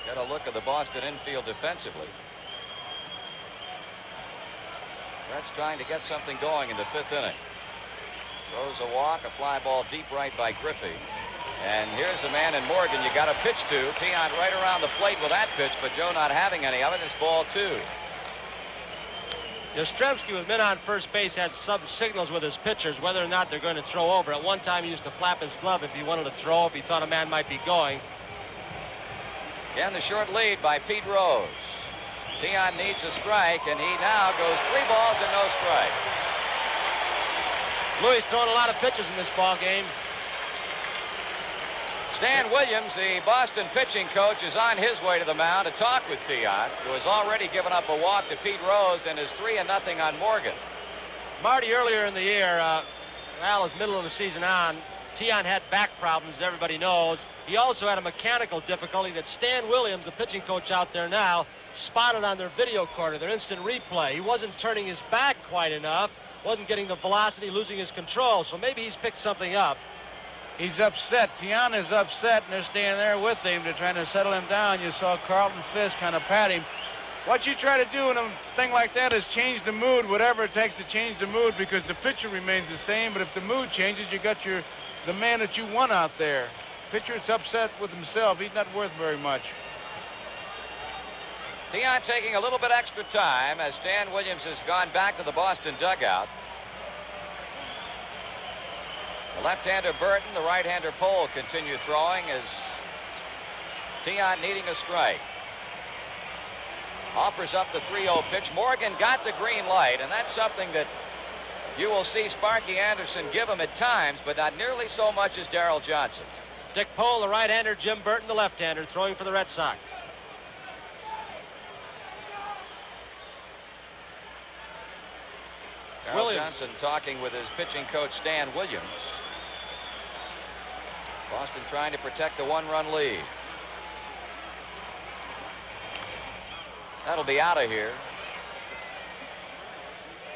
Got a look at the Boston infield defensively. Reds trying to get something going in the 5th inning. Throws a walk, a fly ball deep right by Griffey. And here's the man in Morgan you got to pitch to. Peon right around the plate with that pitch, but Joe not having any of it. It's ball 2. Yastrzemski, with men on first base, has some signals with his pitchers whether or not they're going to throw over. At one time, he used to flap his glove if he wanted to throw, if he thought a man might be going. Again, the short lead by Pete Rose. Peon needs a strike, and he now goes 3 balls and no strike. Louis throwing a lot of pitches in this ball game. Stan Williams, the Boston pitching coach, is on his way to the mound to talk with Tiant, who has already given up a walk to Pete Rose and is 3-0 on Morgan. Marty, earlier in the year, well, as middle of the season on, Tiant had back problems, as everybody knows. He also had a mechanical difficulty that Stan Williams, the pitching coach out there now, spotted on their video corner, their instant replay. He wasn't turning his back quite enough, wasn't getting the velocity, losing his control, so maybe he's picked something up. He's upset. Tiana is upset, and they're staying there with him. They're trying to settle him down. You saw Carlton Fisk kind of pat him. What you try to do in a thing like that is change the mood, whatever it takes to change the mood, because the pitcher remains the same, but if the mood changes, you got the man that you want out there. Pitcher's upset with himself. He's not worth very much. Tiant taking a little bit extra time as Stan Williams has gone back to the Boston dugout. The left-hander Burton, the right-hander Pohl continue throwing as Tiant needing a strike. Offers up the 3-0 pitch. Morgan got the green light, and that's something that you will see Sparky Anderson give him at times, but not nearly so much as Darrell Johnson. Dick Pohl, the right-hander, Jim Burton, the left-hander, throwing for the Red Sox. Darrell Johnson talking with his pitching coach Stan Williams. Boston trying to protect the 1-run lead. That'll be out of here.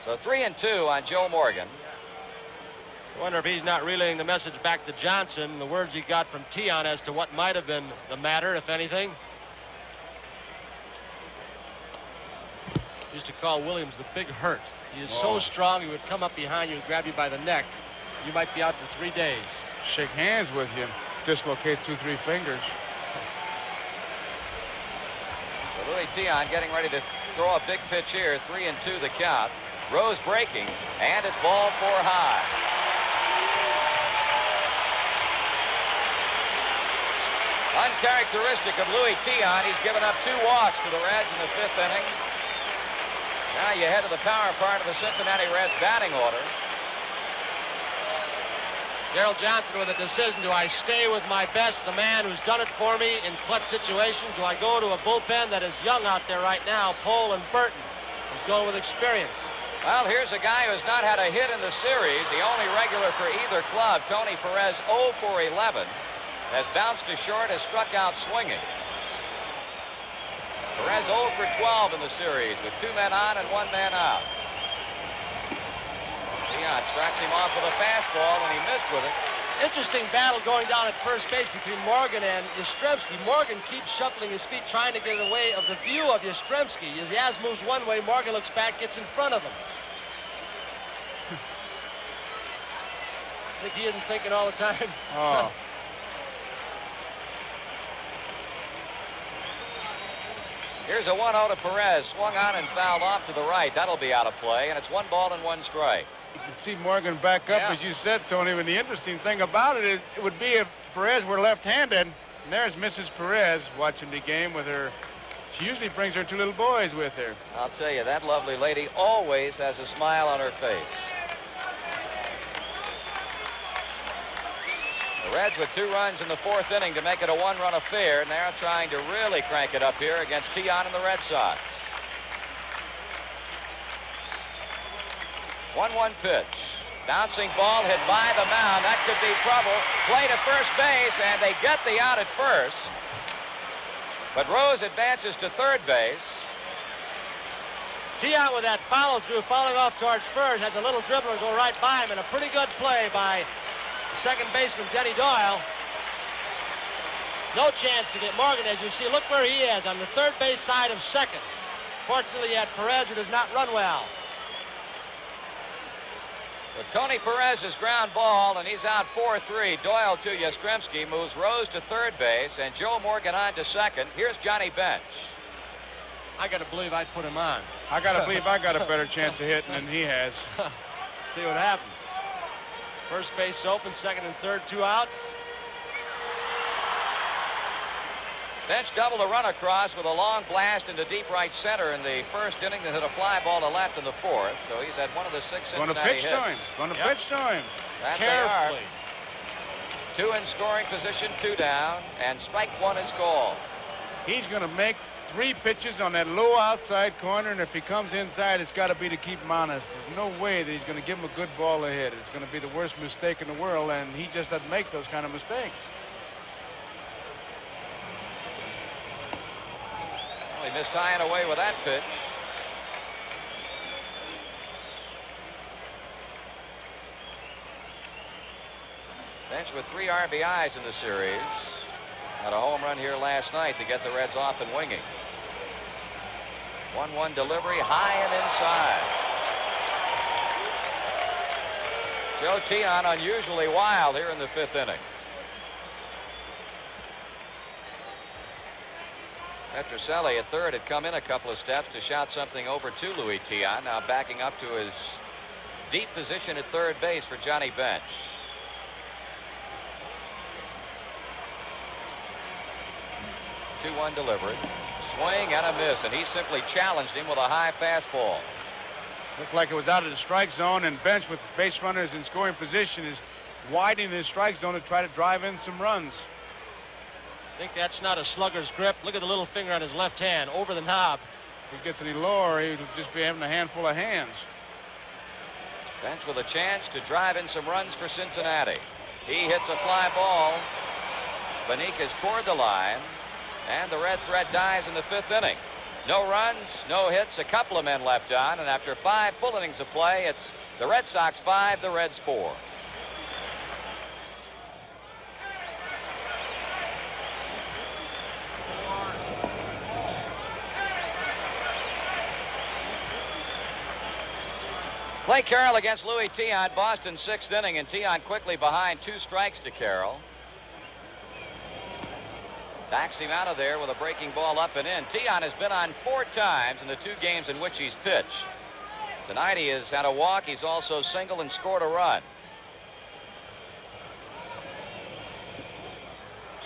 So 3-2 on Joe Morgan. I wonder if he's not relaying the message back to Johnson, the words he got from Tiant as to what might have been the matter, if anything. Used to call Williams the big hurt. He is so strong, he would come up behind you and grab you by the neck. You might be out for 3 days. Shake hands with you, dislocate 2-3 fingers. So Louis Tiant getting ready to throw a big pitch here. 3-2 the count. Rose breaking, and it's ball 4 high. Uncharacteristic of Louis Tiant, he's given up 2 walks to the Reds in the 5th inning. Now you head to the power part of the Cincinnati Reds batting order. Darrell Johnson with a decision. Do I stay with my best, the man who's done it for me in clutch situations? Do I go to a bullpen that is young out there right now? Pohl and Burton. He's going with experience. Well, here's a guy who's not had a hit in the series. The only regular for either club, Tony Perez, 0 for 11. Has bounced to short, has struck out swinging. Perez 0 for 12 in the series with 2 men on and 1 man out. Tiant strikes him off with a fastball, and he missed with it. Interesting battle going down at first base between Morgan and Yastrzemski. Morgan keeps shuffling his feet, trying to get in the way of the view of Yastrzemski. As Yaz moves one way, Morgan looks back, gets in front of him. I think he isn't thinking all the time. Oh. Here's a 1-0 to Perez. Swung on and fouled off to the right. That'll be out of play, and it's 1 ball and 1 strike. You can see Morgan back up, as you said, Tony. But the interesting thing about it is, it would be if Perez were left-handed. And there's Mrs. Perez watching the game with her. She usually brings her 2 little boys with her. I'll tell you, that lovely lady always has a smile on her face. The The Reds with 2 runs in the 4th inning to make it a 1-run affair. Now trying to really crank it up here against Tiant and the Red Sox. 1-1 pitch. Bouncing ball hit by the mound. That could be trouble. Play to first base, and they get the out at first. But Rose advances to third base. Tiant with that follow-through, falling off towards first, has a little dribble and go right by him, and a pretty good play by second baseman Denny Doyle. No chance to get Morgan, as you see. Look where he is, on the third base side of second. Fortunately, he had Perez, who does not run well. With Tony Perez's ground ball, and he's out 4-3. Doyle to Yastrzemski, moves Rose to third base, and Joe Morgan on to second. Here's Johnny Bench. I got to believe I'd put him on. I got to believe I got a better chance of hitting than he has. See what happens. First base open, second and third, 2 outs. Bench doubled a run across with a long blast into deep right center in the 1st inning that hit a fly ball to left in the 4th. So he's had one of the 6 Going to Cincinnati pitch hits. to him. Going to pitch to him. That Carefully. they are. 2 in scoring position, 2 down, and strike 1 is called. He's going to make 3 pitches on that low outside corner, and if he comes inside, it's got to be to keep him honest. There's no way that he's going to give him a good ball to hit. It's going to be the worst mistake in the world, and he just doesn't make those kind of mistakes. Well, he missed high and away with that pitch. Bench with 3 RBIs in the series. Had a home run here last night to get the Reds off and winging. 1-1 delivery, high and inside. Joe Tiant unusually wild here in the 5th inning. Petrocelli at third had come in a couple of steps to shout something over to Luis Tiant. Now backing up to his deep position at third base for Johnny Bench. 2-1 delivery. Swing and a miss, and he simply challenged him with a high fastball. Looked like it was out of the strike zone, and Bench with base runners in scoring position is widening his strike zone to try to drive in some runs. I think that's not a slugger's grip. Look at the little finger on his left hand over the knob. If he gets any lower, he'll just be having a handful of hands. Bench with a chance to drive in some runs for Cincinnati. He hits a fly ball. Benitez toward the line, and the Red threat dies in the 5th inning. No runs, no hits, a couple of men left on, and after 5 full innings of play, it's the Red Sox 5, the Reds 4. Clay Carroll against Luis Tiant, Boston 6th inning, and Tiant quickly behind 2 strikes to Carroll. Backs him out of there with a breaking ball up and in. Tiant has been on 4 times in the 2 games in which he's pitched. Tonight he has had a walk. He's also singled and scored a run.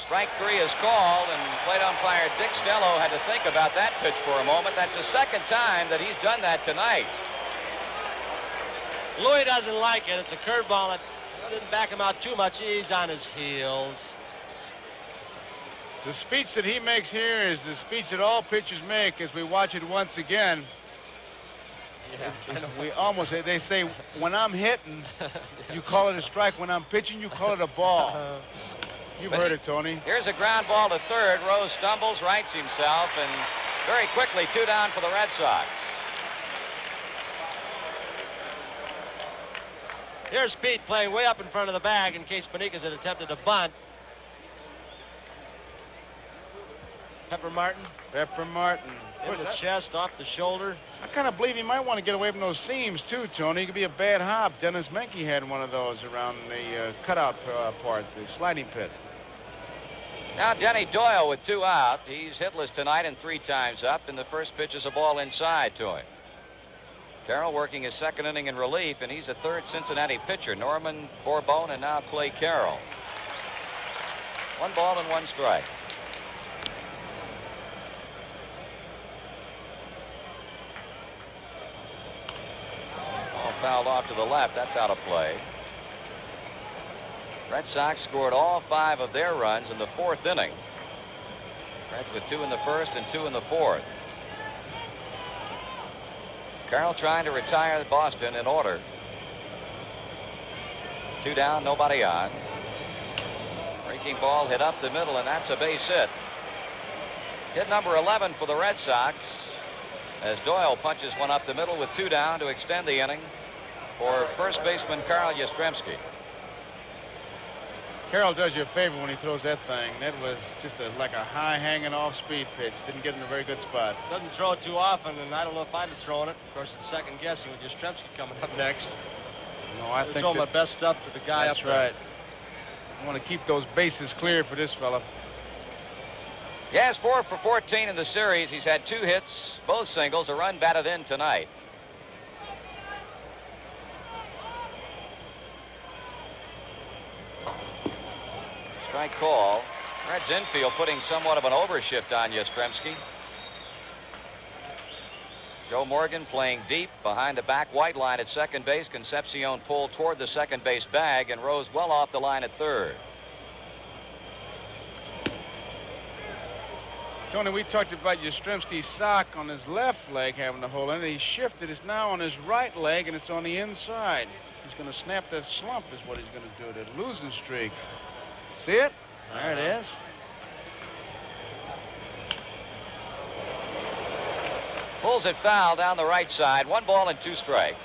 Strike 3 is called, and plate umpire Dick Stello had to think about that pitch for a moment. That's the 2nd time that he's done that tonight. Louis doesn't like it. It's a curveball that didn't back him out too much. He's on his heels. The speech that he makes here is the speech that all pitchers make as we watch it once again. Yeah, we almost, they say, when I'm hitting, you call it a strike. When I'm pitching, you call it a ball. You've heard it, Tony. Here's a ground ball to third. Rose stumbles, rights himself, and very quickly 2 down for the Red Sox. Here's Pete playing way up in front of the bag in case Benitez had attempted a bunt. Pepper Martin. Pepper Martin. In the chest, off the shoulder. I kind of believe he might want to get away from those seams, too, Tony. He could be a bad hop. Dennis Menke had one of those around the cutout part, the sliding pit. Now Denny Doyle with 2 out. He's hitless tonight and 3 times up, and the first pitch is a ball inside to him. Carroll working his 2nd inning in relief, and he's a 3rd Cincinnati pitcher. Norman Bourbon and now Clay Carroll. 1 ball and 1 strike. Ball fouled off to the left. That's out of play. Red Sox scored all 5 of their runs in the 4th inning. Reds with 2 in the 1st and 2 in the 4th. Carroll trying to retire Boston in order. 2 down, nobody on. Breaking ball hit up the middle, and that's a base hit. Hit number 11 for the Red Sox as Doyle punches one up the middle with 2 down to extend the inning for first baseman Carl Yastrzemski. Carroll does you a favor when he throws that thing. That was just like a high hanging off speed pitch. Didn't get in a very good spot. Doesn't throw it too often, and I don't know if I'd have thrown it. Of course, it's second guessing with Yastrzemski coming up next. No, I think throw my best stuff to the guy up that's there. right. I want to keep those bases clear for this fella. He has 4 for 14 in the series. He's had 2 hits, both singles, a run batted in tonight. Strike call. Reds infield putting somewhat of an overshift on Yastrzemski. Joe Morgan playing deep behind the back white line at second base. Concepcion pulled toward the second base bag and rose well off the line at third. Tony, we talked about Yastrzemski's sock on his left leg having a hole in it. He shifted. It's now on his right leg, and it's on the inside. He's going to snap that slump is what he's going to do. That losing streak. See it? There it is. Pulls it foul down the right side. 1 ball and 2 strikes.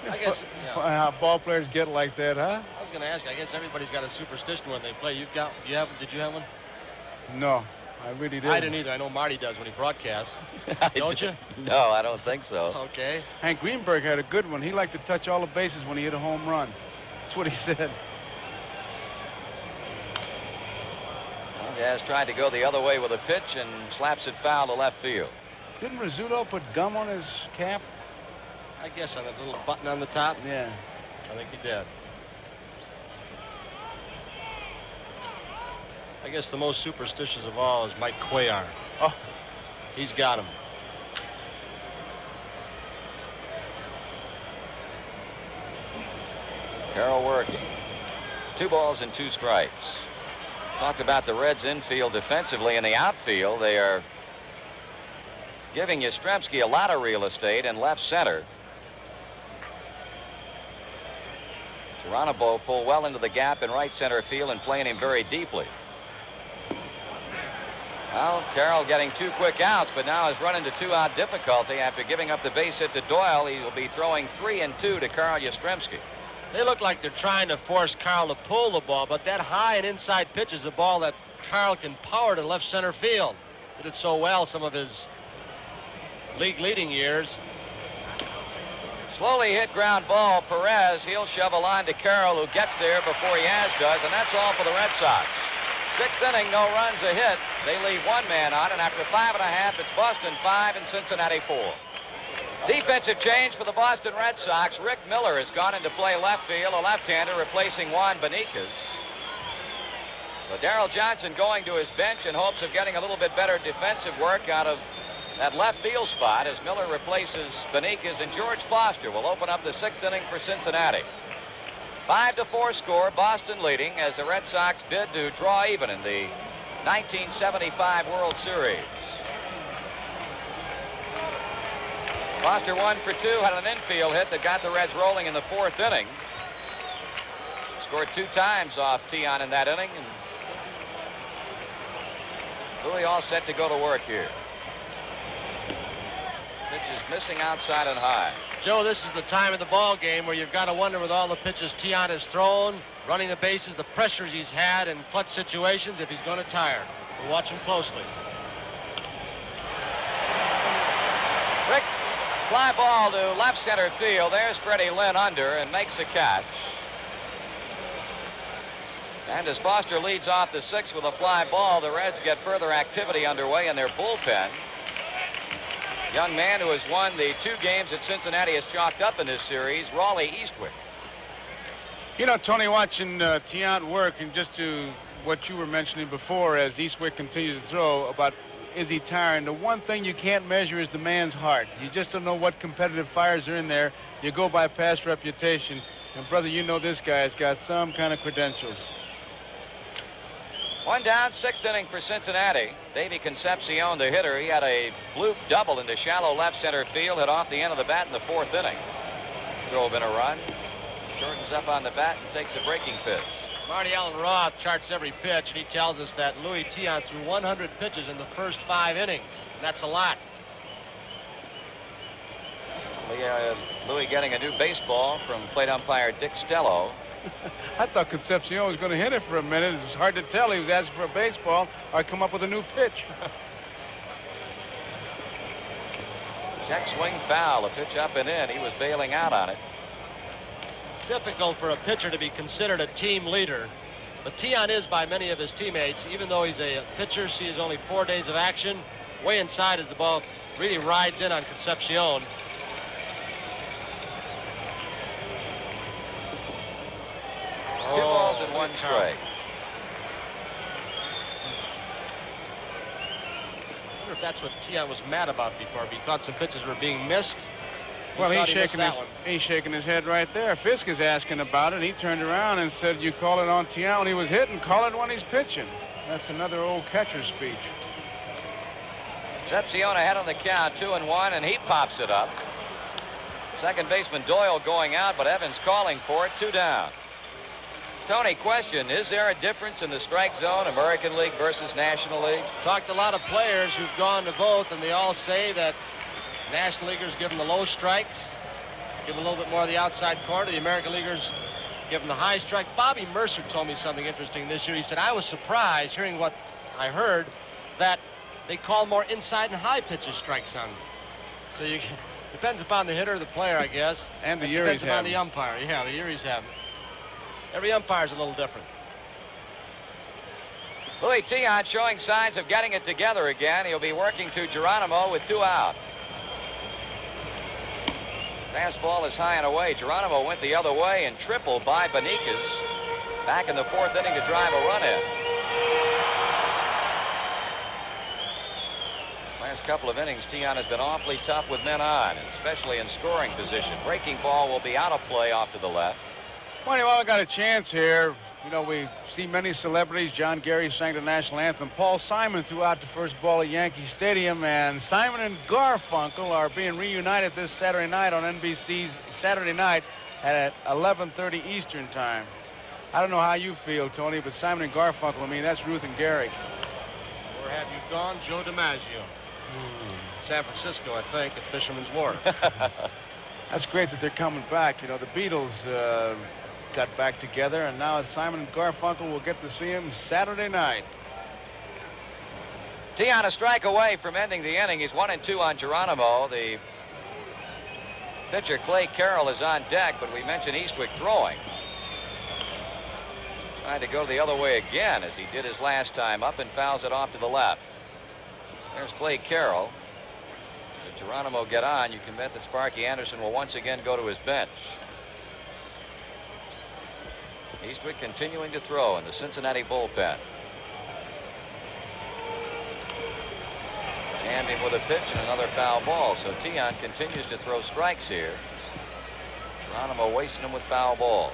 I guess. How ball players get like that, huh? I was going to ask. I guess everybody's got a superstition when they play. Did you have one? No, I really didn't. I didn't either. I know Marty does when he broadcasts. Don't you? No, I don't think so. Okay. Hank Greenberg had a good one. He liked to touch all the bases when he hit a home run. That's what he said. Jazz tried to go the other way with a pitch and slaps it foul to left field. Didn't Rizzuto put gum on his cap? I guess on that little button on the top. Yeah. I think he did. I guess the most superstitious of all is Mike Cuellar. Oh. He's got him. Carroll working. 2 balls and 2 strikes. Talked about the Reds infield defensively. In the outfield, they are giving Yastrzemski a lot of real estate in left center. Geronimo pulled well into the gap in right center field and playing him very deeply. Well, Carroll getting 2 quick outs, but now has run into 2-out difficulty after giving up the base hit to Doyle. He will be throwing 3 and 2 to Carl Yastrzemski. They look like they're trying to force Carl to pull the ball, but that high and inside pitch is a ball that Carl can power to left center field. Did it so well some of his league leading years. Slowly hit ground ball. Perez, he'll shove a line to Carroll, who gets there before Yaz does, and that's all for the Red Sox. 6th inning, no runs, a hit. They leave 1 man on, and after 5.5, it's Boston 5 and Cincinnati 4. Defensive change for the Boston Red Sox. Rick Miller has gone into play left field, a left-hander replacing Juan Benitez. But Darrell Johnson going to his bench in hopes of getting a little bit better defensive work out of that left field spot as Miller replaces Benitez, and George Foster will open up the 6th inning for Cincinnati. 5-4 score, Boston leading as the Red Sox bid to draw even in the 1975 World Series. Foster 1 for 2, had an infield hit that got the Reds rolling in the 4th inning. Scored 2 times off Tian in that inning. And Louis all set to go to work here. Pitch is missing outside and high. Joe, this is the time of the ball game where you've got to wonder with all the pitches Tian has thrown, running the bases, the pressures he's had in clutch situations, if he's going to tire. We'll watch him closely. Rick, fly ball to left center field. There's Freddie Lynn under and makes a catch. And as Foster leads off the 6th with a fly ball, the Reds get further activity underway in their bullpen. Young man who has won the 2 games that Cincinnati has chalked up in this series, Raleigh Eastwick. You know, Tony, watching Tiant work, and just to what you were mentioning before as Eastwick continues to throw about is he tiring, the one thing you can't measure is the man's heart. You just don't know what competitive fires are in there. You go by past reputation. And, brother, you know this guy's got some kind of credentials. One down, 6th inning for Cincinnati. Davey Concepcion, the hitter, he had a fluke double into shallow left center field, hit off the end of the bat in the 4th inning. Drove in a run, shortens up on the bat, and takes a breaking pitch. Marty Allen Roth charts every pitch, and he tells us that Louis Tiant threw 100 pitches in the first 5 innings. That's a lot. Louis getting a new baseball from plate umpire Dick Stello. I thought Concepcion was going to hit it for a minute. It was hard to tell. He was asking for a baseball or come up with a new pitch. Check swing foul, a pitch up and in. He was bailing out on it. It's difficult for a pitcher to be considered a team leader, but Tiant is by many of his teammates. Even though he's a pitcher, sees only 4 days of action. Way inside as the ball really rides in on Concepcion. Two balls and 1 strike. I wonder if that's what Tiant was mad about before. He thought some pitches were being missed. Well, he's he's shaking his head right there. Fisk is asking about it. He turned around and said, "You call it on Tiant when he was hitting, call it when he's pitching." That's another old catcher speech. Concepcion ahead on the count, 2-1, and he pops it up. Second baseman Doyle going out, but Evans calling for it. 2 down. Tony, question, is there a difference in the strike zone, American League versus National League? Talked to a lot of players who've gone to both, and they all say that National Leaguers give them the low strikes, give them a little bit more of the outside corner. The American Leaguers give them the high strike. Bobby Mercer told me something interesting this year. He said, I was surprised hearing what I heard, that they call more inside and high pitches strikes on them. So you depends upon the hitter or the player, I guess. And the year he's depends upon having. the umpire. Yeah, the year he's having. Every umpire's a little different. Louis Tiant showing signs of getting it together again. He'll be working to Geronimo with 2 out. Fastball is high and away. Geronimo went the other way and tripled by Beniquez. Back in the 4th inning to drive a run in. Last couple of innings, Tiant has been awfully tough with men on, especially in scoring position. Breaking ball will be out of play off to the left. Well, while we got a chance here, you know, we see many celebrities. John Gary sang the national anthem. Paul Simon threw out the first ball at Yankee Stadium, and Simon and Garfunkel are being reunited this Saturday night on NBC's Saturday Night at 11:30 Eastern Time. I don't know how you feel, Tony, but Simon and Garfunkel, I mean, that's Ruth and Gary. Where have you gone, Joe DiMaggio? San Francisco, I think, at Fisherman's Wharf. That's great that they're coming back. You know, the Beatles got back together, and now Simon and Garfunkel will get to see him Saturday night. Tiant a strike away from ending the inning. He's 1-2 on Geronimo. The pitcher, Clay Carroll, is on deck, but we mentioned Eastwick throwing. Tried to go the other way again, as he did his last time, up and fouls it off to the left. There's Clay Carroll. If Geronimo get on, you can bet that Sparky Anderson will once again go to his bench. Eastwick continuing to throw in the Cincinnati bullpen. Jammed him with a pitch and another foul ball, so Tiant continues to throw strikes here. Geronimo wasting them with foul balls.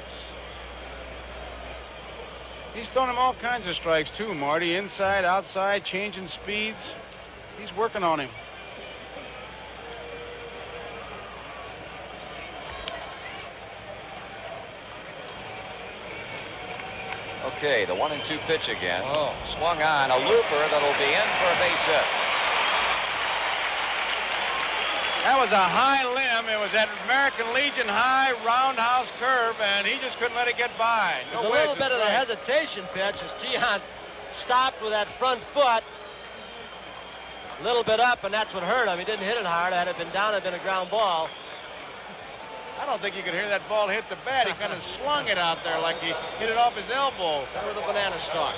He's throwing him all kinds of strikes, too, Marty. Inside, outside, changing speeds. He's working on him. Okay, the 1-2 pitch again. Oh. Swung on, a looper that'll be in for a base hit. That was a high limb. It was that American Legion high roundhouse curve, and he just couldn't let it get by. There's a little bit of a hesitation pitch as Tiant stopped with that front foot. A little bit up, and that's what hurt him. He didn't hit it hard. Had it been down, it had been a ground ball. I don't think you could hear that ball hit the bat. He kind of slung it out there like he hit it off his elbow. That was a banana stalk.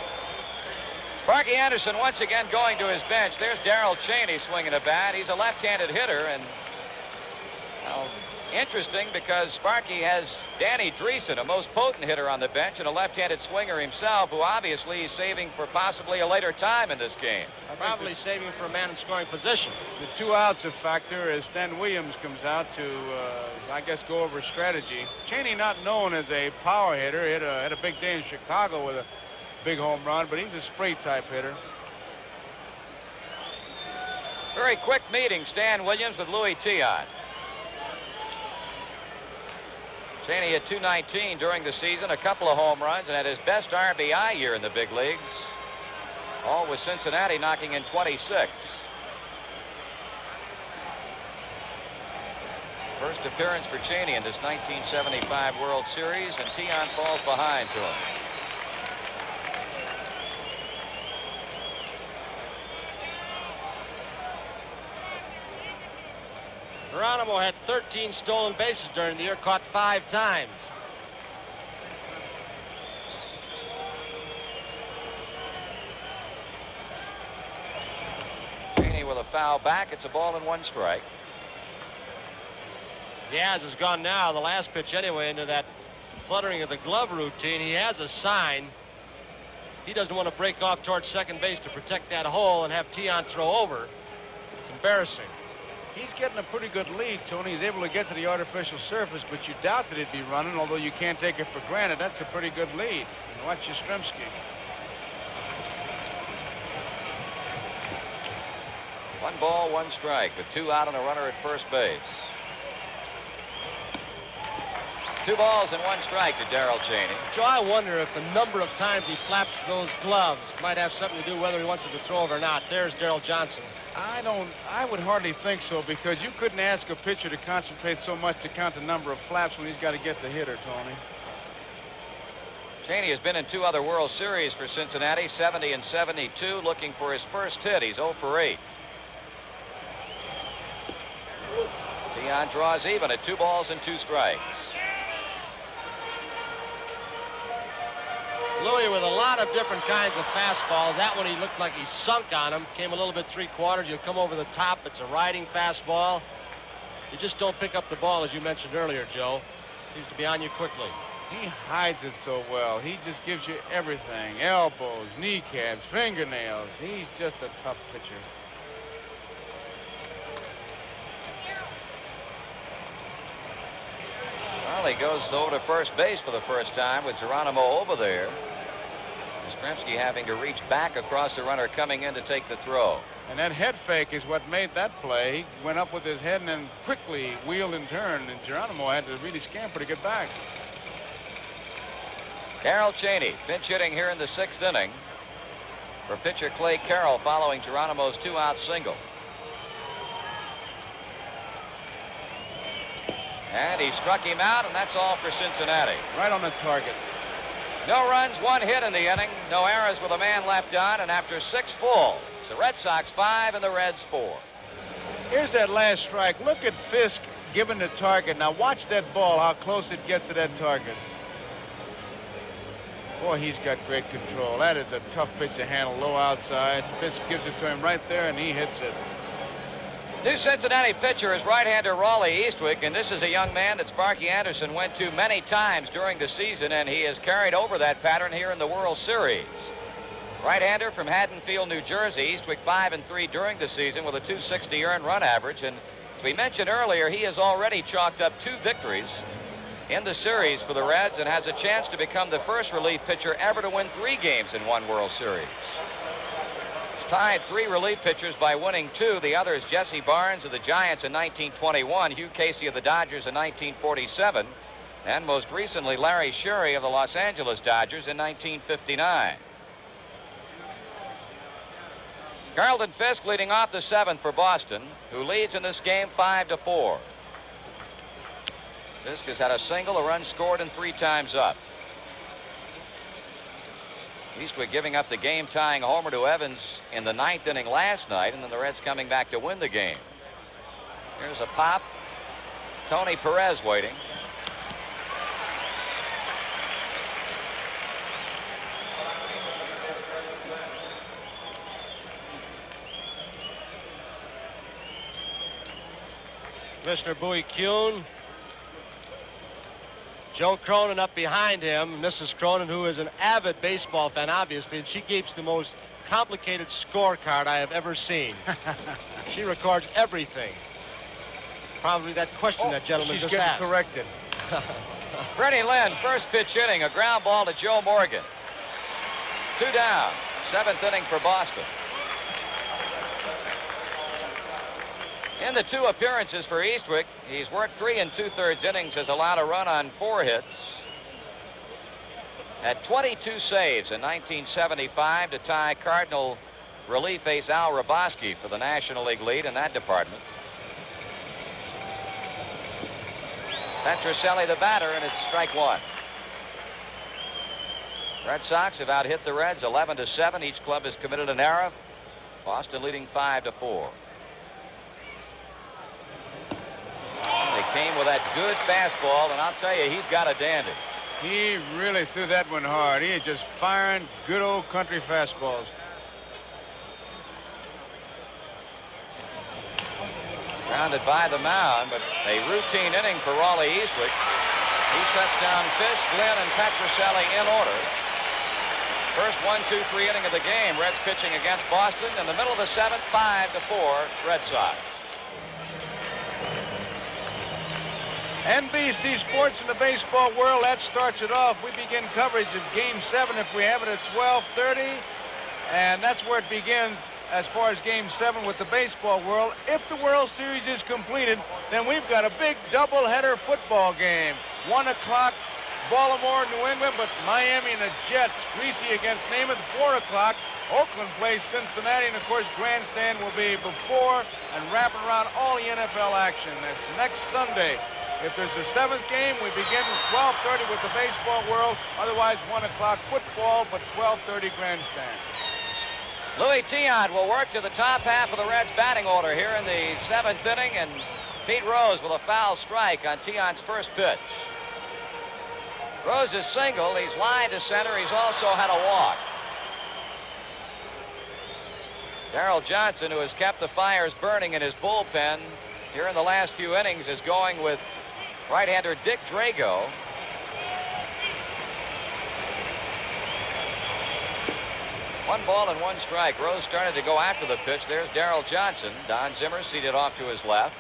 Sparky Anderson once again going to his bench. There's Darrell Cheney swinging a bat. He's a left-handed hitter, and well, interesting because Sparky has Danny Dreesen, a most potent hitter on the bench, and a left-handed swinger himself, who obviously is saving for possibly a later time in this game. Probably saving for a man in scoring position. The 2 outs a factor as Stan Williams comes out to, I guess, go over strategy. Cheney, not known as a power hitter, had a big day in Chicago with a big home run, but he's a spray type hitter. Very quick meeting, Stan Williams with Louis Tiant. Cheney hit .219 during the season, a couple of home runs, and had his best RBI year in the big leagues. All with Cincinnati knocking in 26. First appearance for Cheney in this 1975 World Series, and Tiant falls behind to him. Geronimo had 13 stolen bases during the year, caught 5 times. Cheney with a foul back. It's a ball and 1 strike. Diaz has gone now, the last pitch anyway, into that fluttering of the glove routine. He has a sign. He doesn't want to break off towards second base to protect that hole and have Tiant throw over. It's embarrassing. He's getting a pretty good lead, Tony. He's able to get to the artificial surface, but you doubt that he'd be running, although you can't take it for granted. That's a pretty good lead. And watch Yastrzemski. 1 ball, 1 strike, with 2 out and a runner at first base. 2 balls and 1 strike to Darrell Cheney. Joe, I wonder if the number of times he flaps those gloves might have something to do whether he wants it to throw over or not. There's Darrell Johnson. I would hardly think so, because you couldn't ask a pitcher to concentrate so much to count the number of flaps when he's got to get the hitter, Tony. Cheney has been in 2 other World Series for Cincinnati, 70 and 72, looking for his first hit. He's 0 for 8. Tiant draws even at 2 balls and 2 strikes. Louis with a lot of different kinds of fastballs. That one he looked like he sunk on him. Came a little bit 3/4. You'll come over the top. It's a riding fastball. You just don't pick up the ball, as you mentioned earlier, Joe. Seems to be on you quickly. He hides it so well. He just gives you everything. Elbows, kneecaps, fingernails. He's just a tough pitcher. Well, he goes over to first base for the first time with Geronimo over there. Yastrzemski having to reach back across the runner coming in to take the throw. And that head fake is what made that play. He went up with his head and then quickly wheeled and turned, and Geronimo had to really scamper to get back. Darrell Cheney pinch hitting here in the 6th inning for pitcher Clay Carroll following Geronimo's 2-out single. And he struck him out, and that's all for Cincinnati. Right on the target. No runs, 1 hit in the inning. No errors with a man left on, and after 6 falls, the Red Sox 5 and the Reds 4. Here's that last strike. Look at Fisk giving the target. Now watch that ball, how close it gets to that target. Boy, he's got great control. That is a tough pitch to handle, low outside. Fisk gives it to him right there, and he hits it. New Cincinnati pitcher is right-hander Raleigh Eastwick, and this is a young man that Sparky Anderson went to many times during the season, and he has carried over that pattern here in the World Series. Right-hander from Haddonfield, New Jersey. Eastwick 5-3 during the season with a .260 earned run average, and as we mentioned earlier, he has already chalked up 2 victories in the series for the Reds and has a chance to become the first relief pitcher ever to win 3 games in one World Series. Tied 3 relief pitchers by winning 2. The others, Jesse Barnes of the Giants in 1921, Hugh Casey of the Dodgers in 1947, and most recently Larry Sherry of the Los Angeles Dodgers in 1959. Carlton Fisk leading off the 7th for Boston, who leads in this game 5-4. Fisk has had a single, a run scored, and 3 times up. Eastwick giving up the game-tying homer to Evans in the 9th inning last night, and then the Reds coming back to win the game. Here's a pop. Tony Perez waiting. Commissioner Bowie Kuhn. Joe Cronin up behind him. Mrs. Cronin, who is an avid baseball fan, obviously, and she keeps the most complicated scorecard I have ever seen. She records everything. Probably that question that gentleman just asked. She's getting corrected. Freddie Lynn, first pitch inning, a ground ball to Joe Morgan. 2 down. 7th inning for Boston. In the 2 appearances for Eastwick, he's worked 3 2/3 innings, has allowed a run on 4 hits. Had 22 saves in 1975 to tie Cardinal relief ace Al Raboski for the National League lead in that department. Petrocelli the batter, and it's strike 1. Red Sox have out hit the Reds 11-7. Each club has committed an error. Boston leading 5-4. They came with that good fastball, and I'll tell you, he's got a dandy. He really threw that one hard. He is just firing good old country fastballs. Grounded by the mound, but a routine inning for Raleigh Eastwick. He sets down Fish, Glenn, and Petrocelli in order. First 1-2-3 inning of the game. Reds pitching against Boston. In the middle of the 7th, 5-4 Red Sox. NBC Sports in the baseball world, that starts it off. We begin coverage of Game 7 if we have it at 12:30. And that's where it begins as far as Game 7 with the baseball world. If the World Series is completed, then we've got a big doubleheader football game. 1 o'clock, Baltimore, New England, but Miami and the Jets. Greasy against Namath, 4 o'clock. Oakland plays Cincinnati, and of course, Grandstand will be before and wrapping around all the NFL action. That's next Sunday. If there's a 7th game, we begin at 12:30 with the baseball world. Otherwise, 1 o'clock football, but 12:30 Grandstand. Louis Tiant will work to the top half of the Reds' batting order here in the 7th inning, and Pete Rose with a foul strike on Tiant's first pitch. Rose is single. He's lined to center. He's also had a walk. Darrell Johnson, who has kept the fires burning in his bullpen here in the last few innings, is going with right-hander Dick Drago. One ball and 1 strike. Rose started to go after the pitch. There's Darrell Johnson. Don Zimmer seated off to his left.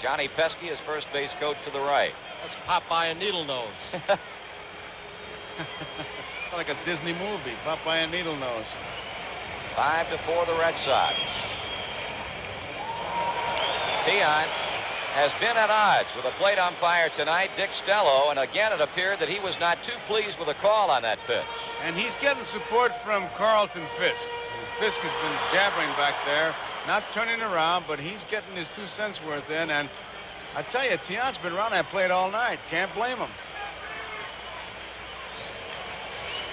Johnny Pesky, his first base coach, to the right. That's Popeye and Needle Nose. It's like a Disney movie, Popeye and Needle Nose. 5-4 the Red Sox. Tiant has been at odds with a plate umpire tonight, Dick Stello, and again it appeared that he was not too pleased with the call on that pitch. And he's getting support from Carlton Fisk. Fisk has been jabbering back there, not turning around, but he's getting his 2 cents worth in. And I tell you, Tiant's been around that plate all night. Can't blame him.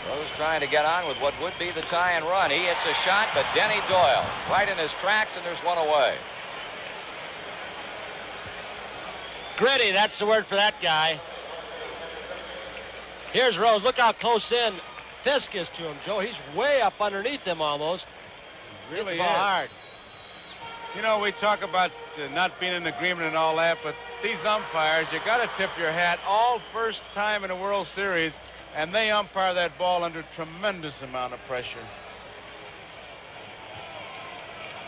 Rose trying to get on with what would be the tie and run. He hits a shot, but Denny Doyle right in his tracks, and there's one away. Gritty, that's the word for that guy. Here's Rose. Look how close in Fisk is to him, Joe. He's way up underneath him almost. Really is. Hard. You know, we talk about not being in agreement and all that, but these umpires, you got to tip your hat. All first time in a World Series, and they umpire that ball under tremendous amount of pressure.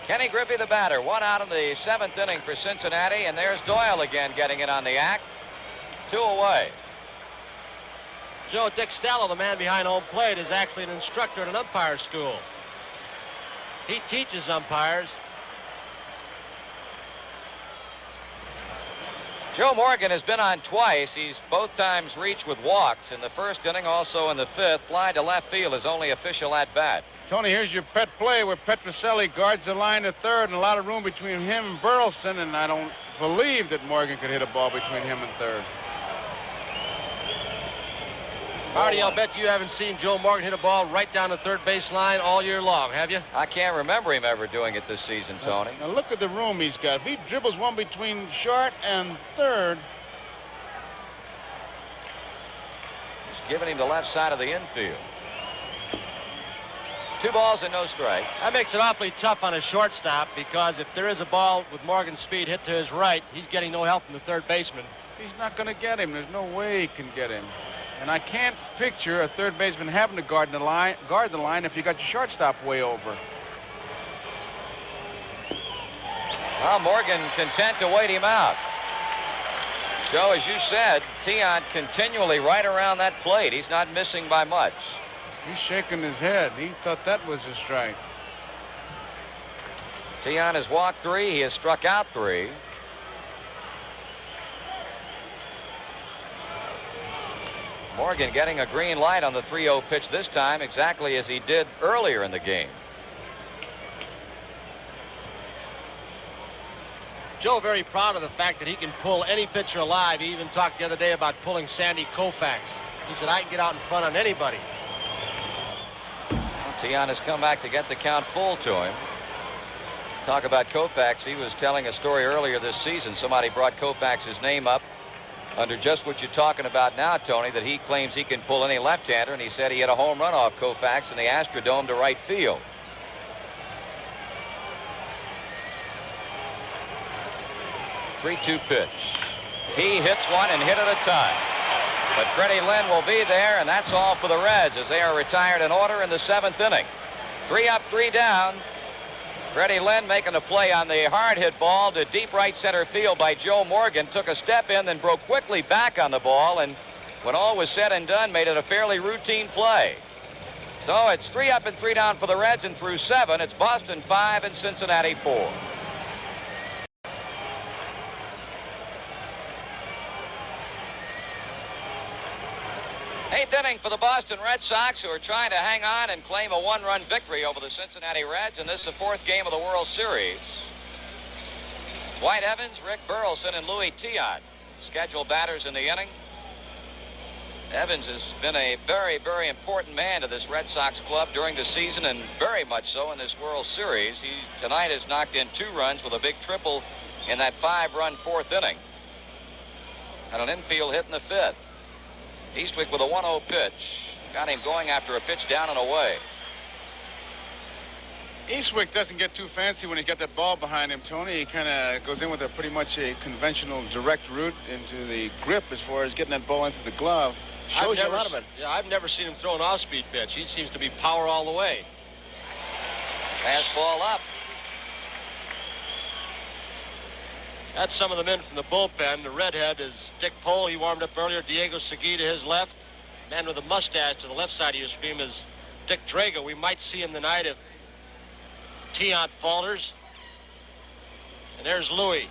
Kenny Griffey, the batter. 1 out in the 7th inning for Cincinnati, and there's Doyle again getting in on the act. 2 away. Joe, Dick Stello, the man behind home plate, is actually an instructor at an umpire school. He teaches umpires. Joe Morgan has been on twice. He's both times reached with walks. In the 1st inning, also in the 5th. Fly to left field, his only official at-bat. Tony, here's your pet play where Petrocelli guards the line to third, and a lot of room between him and Burleson, and I don't believe that Morgan could hit a ball between him and third. Marty, I'll bet you haven't seen Joe Morgan hit a ball right down the third base line all year long, have you? I can't remember him ever doing it this season, Tony. Now look at the room he's got. If he dribbles one between short and third. He's giving him the left side of the infield. 2 balls and no strikes. That makes it awfully tough on a shortstop, because if there is a ball with Morgan's speed hit to his right, he's getting no help from the third baseman. He's not going to get him. There's no way he can get him. And I can't picture a third baseman having to guard the line if you got your shortstop way over. Well, Morgan content to wait him out. Joe, as you said, Tiant continually right around that plate. He's not missing by much. He's shaking his head. He thought that was a strike. Tiant has walked 3. He has struck out 3. Morgan getting a green light on the 3-0 pitch this time, exactly as he did earlier in the game. Joe very proud of the fact that he can pull any pitcher alive. He even talked the other day about pulling Sandy Koufax. He said, I can get out in front on anybody. Tiant has come back to get the count full to him. Talk about Koufax. He was telling a story earlier this season. Somebody brought Koufax's name up under just what you're talking about now, Tony, that he claims he can pull any left-hander, and he said he had a home run off Koufax in the Astrodome to right field. Three-two pitch. He hits one and hit it a ton. But Freddie Lynn will be there, and that's all for the Reds as they are retired in order in the 7th inning. 3 up, 3 down. Freddie Lynn making a play on the hard hit ball to deep right center field by Joe Morgan. Took a step in, then broke quickly back on the ball, and when all was said and done, made it a fairly routine play. So it's 3 up and 3 down for the Reds, and through 7, it's Boston 5 and Cincinnati 4. Eighth inning for the Boston Red Sox, who are trying to hang on and claim a 1-run victory over the Cincinnati Reds, and this is the 4th game of the World Series. Dwight Evans, Rick Burleson, and Louis Tiant scheduled batters in the inning. Evans has been a very, very important man to this Red Sox club during the season, and very much so in this World Series. He tonight has knocked in 2 runs with a big triple in that 5-run 4th inning, and an infield hit in the 5th. Eastwick with a 1-0 pitch. Got him going after a pitch down and away. Eastwick doesn't get too fancy when he's got that ball behind him, Tony. He kind of goes in with a pretty much a conventional direct route into the grip as far as getting that ball into the glove. Shows you a lot of it. Yeah, I've never seen him throw an off-speed pitch. He seems to be power all the way. Fastball up. That's some of the men from the bullpen. The redhead is Dick Pohl. He warmed up earlier. Diego Segui to his left. Man with a mustache to the left side of your screen is Dick Drago. We might see him tonight if Tiant falters. And there's Louis.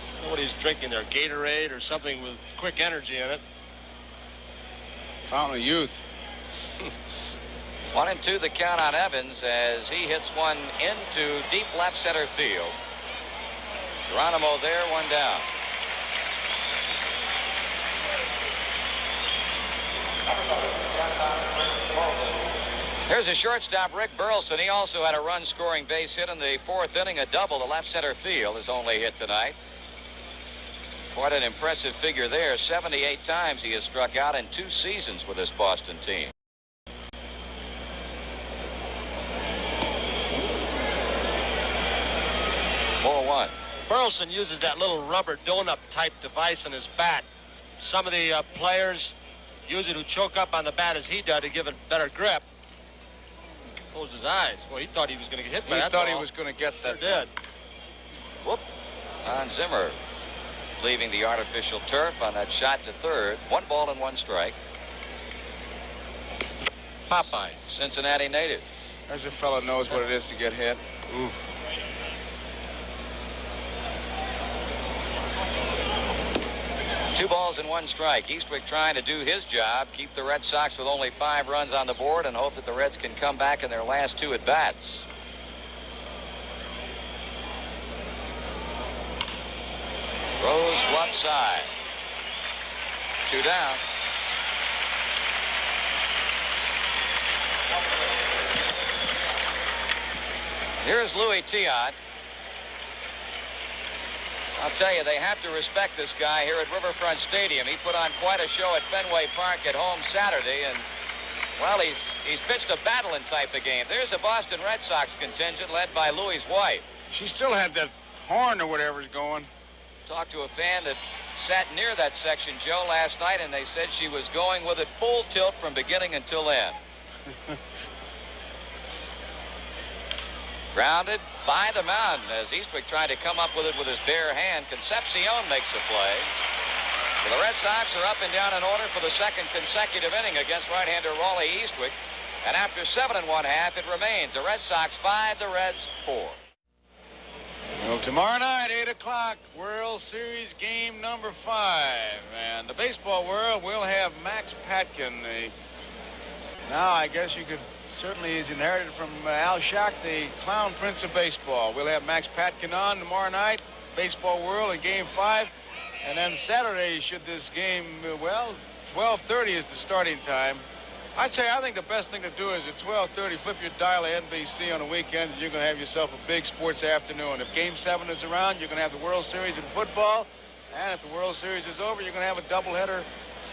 I don't know what he's drinking there. Gatorade or something with quick energy in it. Fountain of youth. 1-2 the count on Evans as he hits one into deep left center field. Geronimo there, 1 down. Here's a shortstop, Rick Burleson. He also had a run-scoring base hit in the 4th inning, a double to left center field, his only hit tonight. Quite an impressive figure there. 78 times he has struck out in 2 seasons with this Boston team. 4-1. Burleson uses that little rubber donut type device in his bat. Some of the players use it who choke up on the bat as he does to give it better grip. Closed his eyes. Well, he thought he was going to get hit by that. He thought ball. he was going to get that. Sure did. Whoop. Hans Zimmer leaving the artificial turf on that shot to third. 1 ball and 1 strike. Popeye. Cincinnati native. There's a fellow knows what it is to get hit. Oof. 2 balls and 1 strike. Eastwick trying to do his job, keep the Red Sox with only 5 runs on the board, and hope that the Reds can come back in their last 2 at-bats. Rose glove side. 2 down. Here's Louis Tiant. I'll tell you, they have to respect this guy here at Riverfront Stadium. He put on quite a show at Fenway Park at home Saturday, and, well, he's pitched a battling type of game. There's a Boston Red Sox contingent led by Louis' wife. She still had that horn or whatever's going. Talked to a fan that sat near that section, Joe, last night, and they said she was going with it full tilt from beginning until end. Grounded by the mound as Eastwick tried to come up with it with his bare hand. Concepcion makes a play. Well, the Red Sox are up and down in order for the second consecutive inning against right-hander Raleigh Eastwick. And after 7 1/2, it remains the Red Sox 5, the Reds 4. Well, tomorrow night, 8 o'clock, World Series game number 5. And the baseball world will have Max Patkin. Now, I guess you could certainly, he's inherited from Al Schacht, the clown prince of baseball. We'll have Max Patkin on tomorrow night, baseball world, in game 5. And then Saturday, should this game, well, 12:30 is the starting time. I think the best thing to do is at 12:30, flip your dial to NBC on the weekends, and you're going to have yourself a big sports afternoon. If Game 7 is around, you're going to have the World Series in football. And if the World Series is over, you're going to have a doubleheader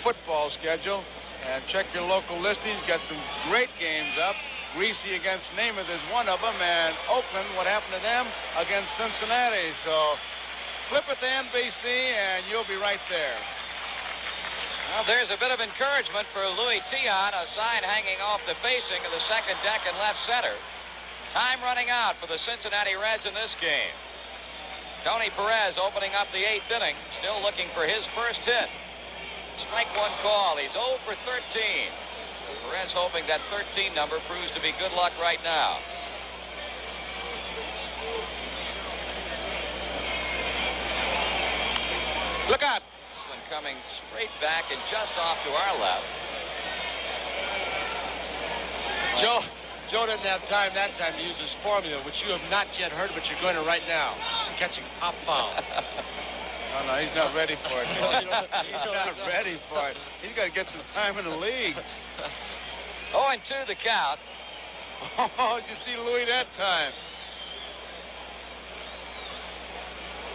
football schedule. And check your local listings. Got some great games up. Greasy against Namath is one of them. And Oakland, what happened to them? Against Cincinnati. So flip it to NBC, and you'll be right there. Well, there's a bit of encouragement for Louis Tiant, a sign hanging off the facing of the second deck in left center. Time running out for the Cincinnati Reds in this game. Tony Perez opening up the 8th inning, still looking for his first hit. Strike one call. He's 0 for 13. Perez hoping that 13 number proves to be good luck right now. Look out. Coming straight back and just off to our left. Joe didn't have time that time to use his formula, which you have not yet heard, but you're going to right now. Catching pop fouls. No, he's not ready for it. He's not ready for it. He's got to get some time in the league. 0-2 the count. Oh, did you see Louis that time?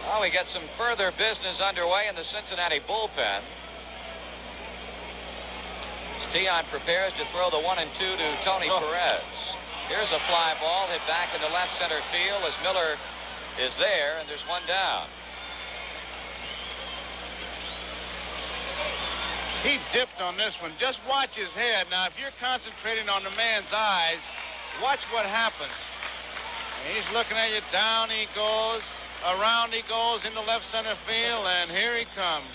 Well, we get some further business underway in the Cincinnati bullpen. Tiant prepares to throw the 1 and 2 to Tony Perez. Here's a fly ball hit back into left center field as Miller is there, and there's one down. He dipped on this one. Just watch his head. Now, if you're concentrating on the man's eyes, watch what happens. He's looking at you. Down he goes. Around he goes into left center field, and here he comes.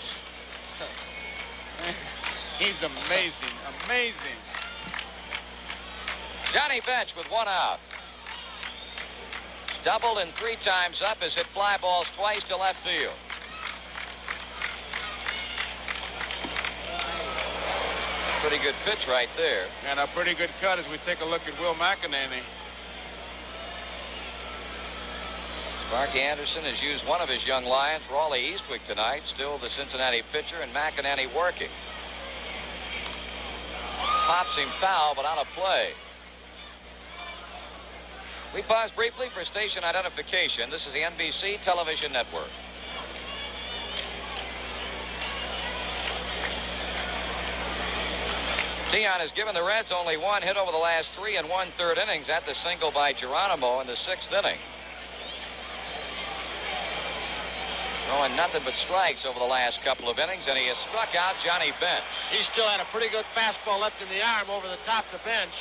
He's amazing, amazing. Johnny Bench with 1 out. Doubled and 3 times up, has hit fly balls twice to left field. Pretty good pitch right there. And a pretty good cut as we take a look at Will McEnany. Sparky Anderson has used one of his young Lions, Raleigh Eastwick, tonight. Still the Cincinnati pitcher, and McEnany working. Pops him foul, but out of play. We pause briefly for station identification. This is the NBC Television Network. Tiant has given the Reds only 1 hit over the last 3 1/3 innings at the single by Geronimo in the 6th inning. Throwing nothing but strikes over the last couple of innings, and he has struck out Johnny Bench. He still had a pretty good fastball left in the arm over the top of the bench.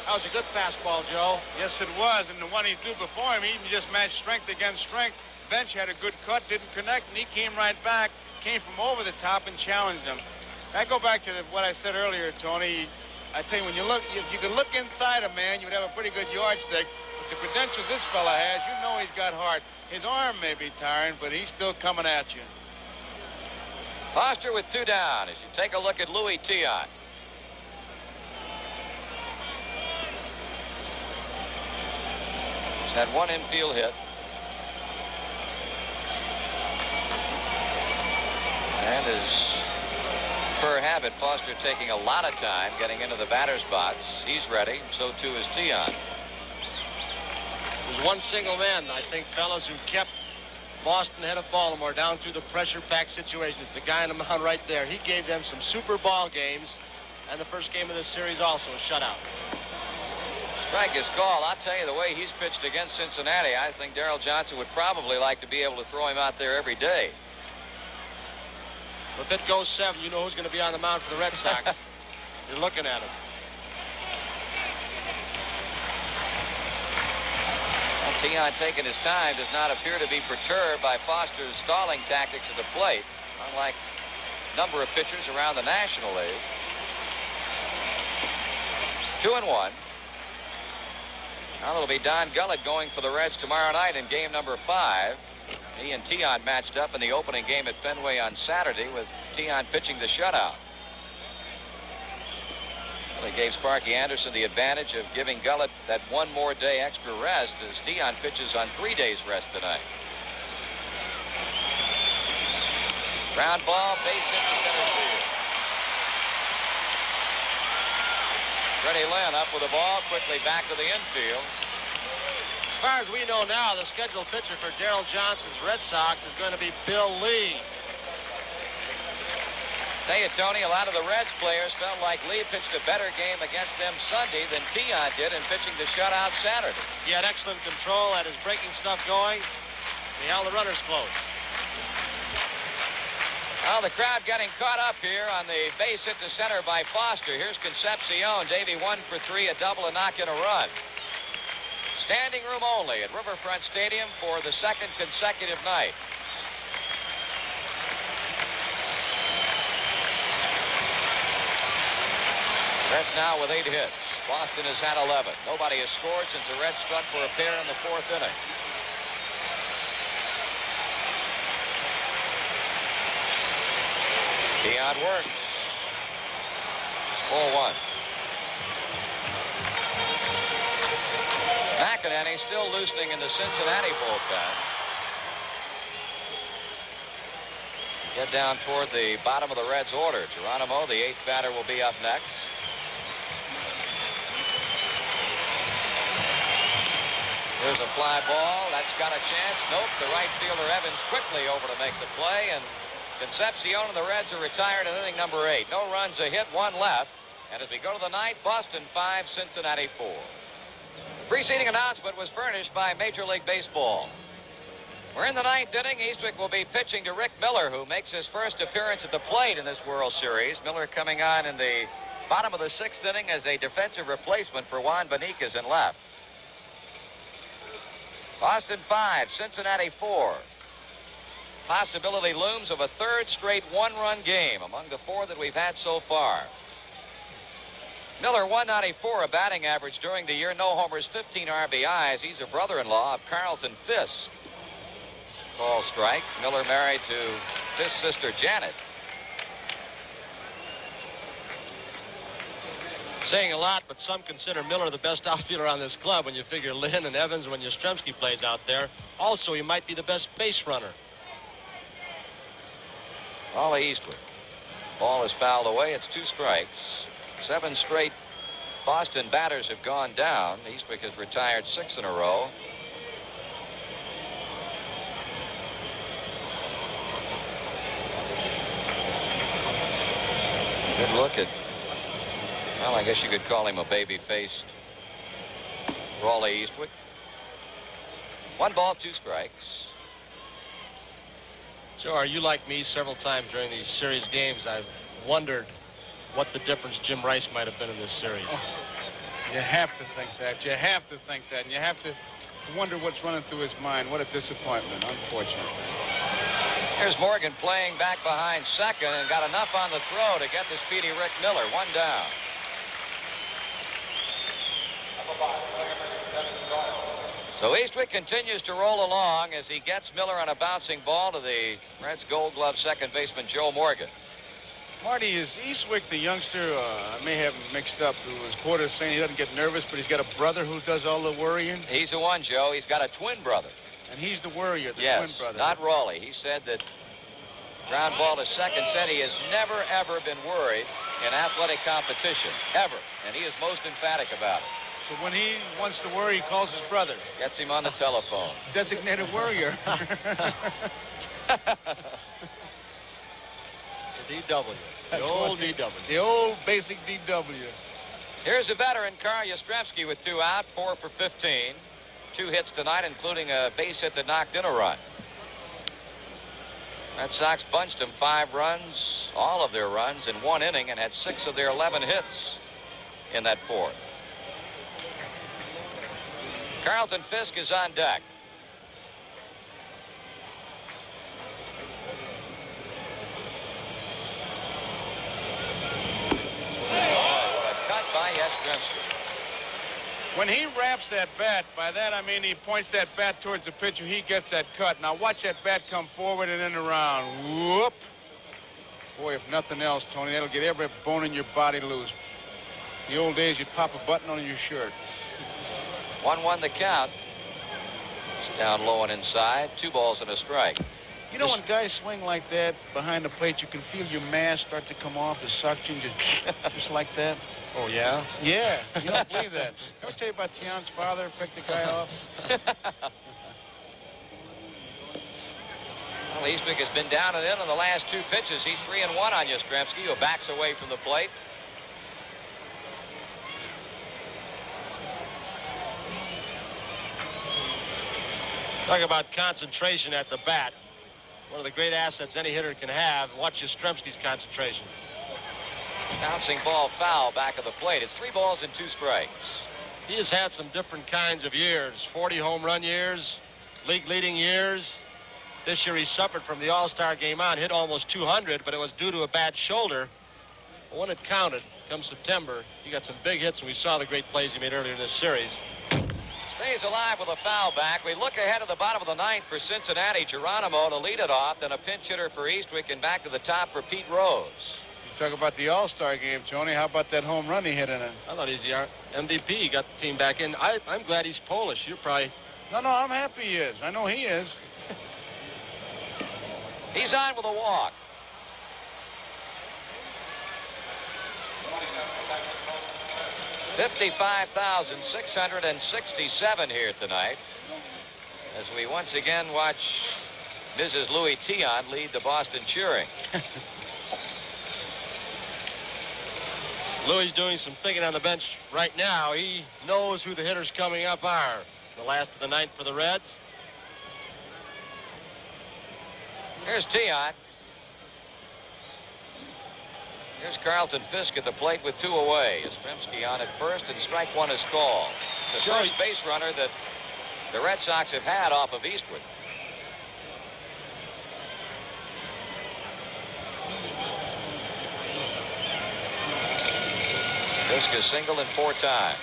That was a good fastball, Joe. Yes, it was, and the one he threw before him, he even just matched strength against strength. Bench had a good cut, didn't connect, and he came right back, came from over the top and challenged him. I go back to what I said earlier, Tony. I tell you, when you look, if you could look inside a man, you would have a pretty good yardstick. But the credentials this fella has, you know he's got heart. His arm may be tiring, but he's still coming at you. Foster with 2 down as you take a look at Louis Tiant. He's had 1 infield hit. And as per habit, Foster taking a lot of time getting into the batter's box. He's ready, so too is Tiant. There's one single man, I think, fellas, who kept Boston ahead of Baltimore down through the pressure-packed situation. It's the guy on the mound right there. He gave them some super ball games, and the first game of this series also a shutout. Strike is called. I'll tell you, the way he's pitched against Cincinnati, I think Darrell Johnson would probably like to be able to throw him out there every day. If it goes 7, you know who's going to be on the mound for the Red Sox. You're looking at him. Tiant taking his time does not appear to be perturbed by Foster's stalling tactics at the plate, unlike number of pitchers around the National League. 2-1. Now it'll be Don Gullett going for the Reds tomorrow night in game number 5. He and Tiant matched up in the opening game at Fenway on Saturday, with Tiant pitching the shutout. Well, they gave Sparky Anderson the advantage of giving Gullett that one more day extra rest, as Tiant pitches on 3 days rest tonight. Ground ball, base hit to center field. Freddie Lynn up with the ball, quickly back to the infield. As far as we know now, the scheduled pitcher for Darrell Johnson's Red Sox is going to be Bill Lee. Tell you, Tony, a lot of the Reds players felt like Lee pitched a better game against them Sunday than Tiant did in pitching the shutout Saturday. He had excellent control, had his breaking stuff going. He held the runners close. Well, the crowd getting caught up here on the base hit to center by Foster. Here's Concepcion. Davey 1 for 3, a double, and knock in a run. Standing room only at Riverfront Stadium for the second consecutive night. Reds now with 8 hits. Boston has had 11. Nobody has scored since the Reds struck for a pair in the 4th inning. Tiant works. 4-1. McInerney still loosening in the Cincinnati bullpen. Get down toward the bottom of the Reds' order. Geronimo, the 8th batter, will be up next. Here's a fly ball. That's got a chance. Nope. The right fielder Evans quickly over to make the play, and Concepcion and the Reds are retired in inning number 8. No runs, a hit, 1 left. And as we go to the ninth, Boston 5, Cincinnati 4. The preceding announcement was furnished by Major League Baseball. We're in the 9th inning. Eastwick will be pitching to Rick Miller, who makes his first appearance at the plate in this World Series. Miller coming on in the bottom of the 6th inning as a defensive replacement for Juan Benitez in left. Boston 5, Cincinnati 4. Possibility looms of a 3rd straight 1-run game among the 4 that we've had so far. Miller, 194, a batting average during the year. No homers, 15 RBIs. He's a brother-in-law of Carlton Fisk. Call strike. Miller married to Fisk's sister Janet. Saying a lot, but some consider Miller the best outfielder on this club when you figure Lynn and Evans when Yastrzemski plays out there. Also, he might be the best base runner. Ollie Eastwick. Ball is fouled away. It's 2 strikes. 7 straight Boston batters have gone down. Eastwick has retired 6 in a row. Good look at, well, I guess you could call him a baby-faced Raleigh Eastwick. 1 ball, 2 strikes. Joe, are you like me? Several times during these series games, I've wondered what the difference Jim Rice might have been in this series. Oh, you have to think that. You have to think that. And you have to wonder what's running through his mind. What a disappointment, unfortunately. Here's Morgan playing back behind second and got enough on the throw to get the speedy Rick Miller. 1 down. So Eastwick continues to roll along as he gets Miller on a bouncing ball to the Reds Gold Glove second baseman Joe Morgan. Marty, is Eastwick the youngster? I may have him mixed up. Who was quoted saying he doesn't get nervous, but he's got a brother who does all the worrying? He's the one, Joe. He's got a twin brother. And he's the worrier, the yes, twin brother. Not Raleigh. He said that ground ball to second, said he has never, ever been worried in athletic competition, ever. And he is most emphatic about it. So when he wants to worry, he calls his brother. Gets him on the telephone. Designated worrier. The DW. The old DW. The old basic DW. Here's a veteran, Carl Yastrzemski, with 2 out, 4 for 15. 2 hits tonight, including a base hit that knocked in a run. Red Sox bunched him 5 runs, all of their runs, in 1 inning, and had 6 of their 11 hits in that 4th. Carlton Fisk is on deck. Yastrzemski. When he raps that bat, by that I mean he points that bat towards the pitcher, he gets that cut. Now watch that bat come forward and then around. Whoop. Boy, if nothing else, Tony, that'll get every bone in your body loose. The old days, you'd pop a button on your shirt. 1-1 the count. It's down low and inside. 2 balls and a strike. You know, when guys swing like that behind the plate, you can feel your mask start to come off, the suction, just like that. Oh, yeah? Yeah, you don't believe that. Ever tell you about Tian's father picked the guy off? Well, Eastwick has been down and in on the last 2 pitches. He's 3-1 on Yastrzemski, who backs away from the plate. Talk about concentration at the bat. One of the great assets any hitter can have. Watch Yastrzemski's concentration. Bouncing ball foul back of the plate. It's 3 balls and 2 strikes. He has had some different kinds of years. 40 home run years, league leading years. This year he suffered from the All-Star game on, hit almost 200, but it was due to a bad shoulder. But when it counted, come September, he got some big hits, and we saw the great plays he made earlier in this series. Stays alive with a foul back. We look ahead to the bottom of the 9th for Cincinnati. Geronimo to lead it off, then a pinch hitter for Eastwick, and back to the top for Pete Rose. Talk about the All-Star game, Tony. How about that home run he hit in it? I thought he's the MVP. He got the team back in. I'm glad he's Polish. You're probably... No, I'm happy he is. I know he is. He's on with a walk. $55,667 here tonight as we once again watch Mrs. Louis Tiant lead the Boston cheering. Louis doing some thinking on the bench right now. He knows who the hitters coming up are. The last of the 9th for the Reds. Here's Tiant. Here's Carlton Fisk at the plate with 2 away. Yastrzemski on at first, and strike 1 is called. The first base runner that the Red Sox have had off of Eastwood. Fisk has singled in 4 times.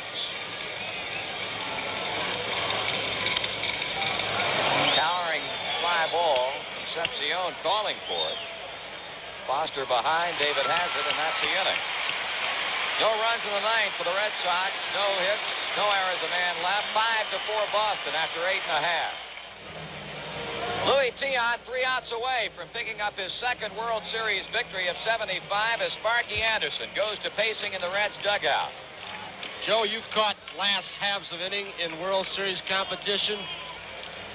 Towering fly ball. Concepcion calling for it. Foster behind. David has it, and that's the inning. No runs in the 9th for the Red Sox. No hits. No errors. A man left. 5-4 Boston after 8.5. Louis Tiant 3 outs away from picking up his 2nd World Series victory of 75 as Sparky Anderson goes to pacing in the Reds dugout. Joe, you caught last halves of inning in World Series competition.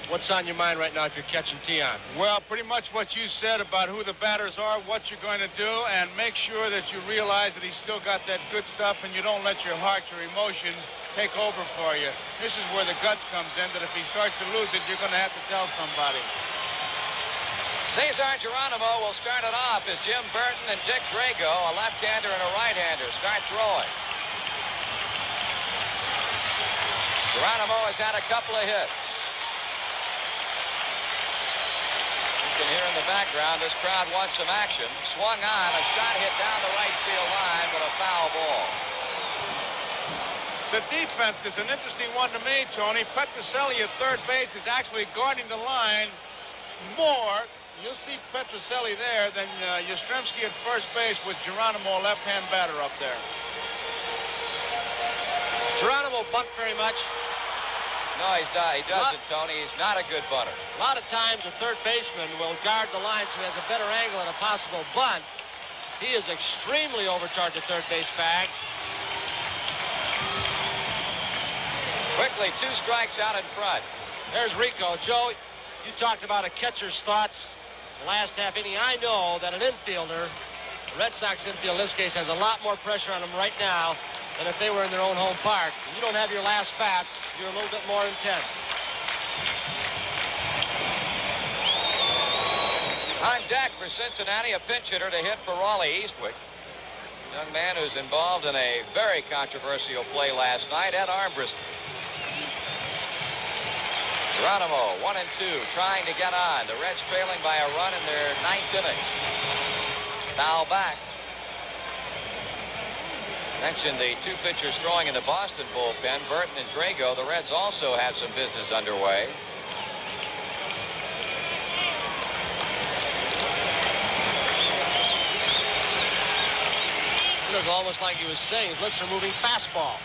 What's on your mind right now if you're catching Tiant? Well, pretty much what you said about who the batters are, what you're going to do, and make sure that you realize that he's still got that good stuff and you don't let your heart, your emotions take over for you. This is where the guts comes in, that if he starts to lose it, you're going to have to tell somebody. Cesar Geronimo will start it off as Jim Burton and Dick Drago, a left-hander and a right-hander, start throwing. Geronimo has had a couple of hits. You can hear in the background, this crowd wants some action. Swung on, a shot hit down the right field line, but a foul ball. The defense is an interesting one to me, Tony. Petrocelli at third base is actually guarding the line more. You'll see Petrocelli there than Yastrzemski at first base with Geronimo, left-hand batter up there. Geronimo bunt very much. No, he's not. He doesn't, Tony. He's not a good bunter. A lot of times a third baseman will guard the line so he has a better angle and a possible bunt. He is extremely overcharged at third base bag. Quickly, 2 strikes out in front. There's Rico. Joe, you talked about a catcher's thoughts the last half inning. I know that an infielder, the Red Sox infield in this case, has a lot more pressure on them right now than if they were in their own home park. When you don't have your last bats, you're a little bit more intense. On deck for Cincinnati, a pinch hitter to hit for Raleigh Eastwick. Young man who's involved in a very controversial play last night, Ed Armbruster. Geronimo, 1-2, trying to get on. The Reds trailing by a run in their 9th inning. Foul back. Mentioned the two pitchers throwing in the Boston bullpen, Burton and Drago. The Reds also have some business underway. It looked almost like he was saying his lips are moving fastball.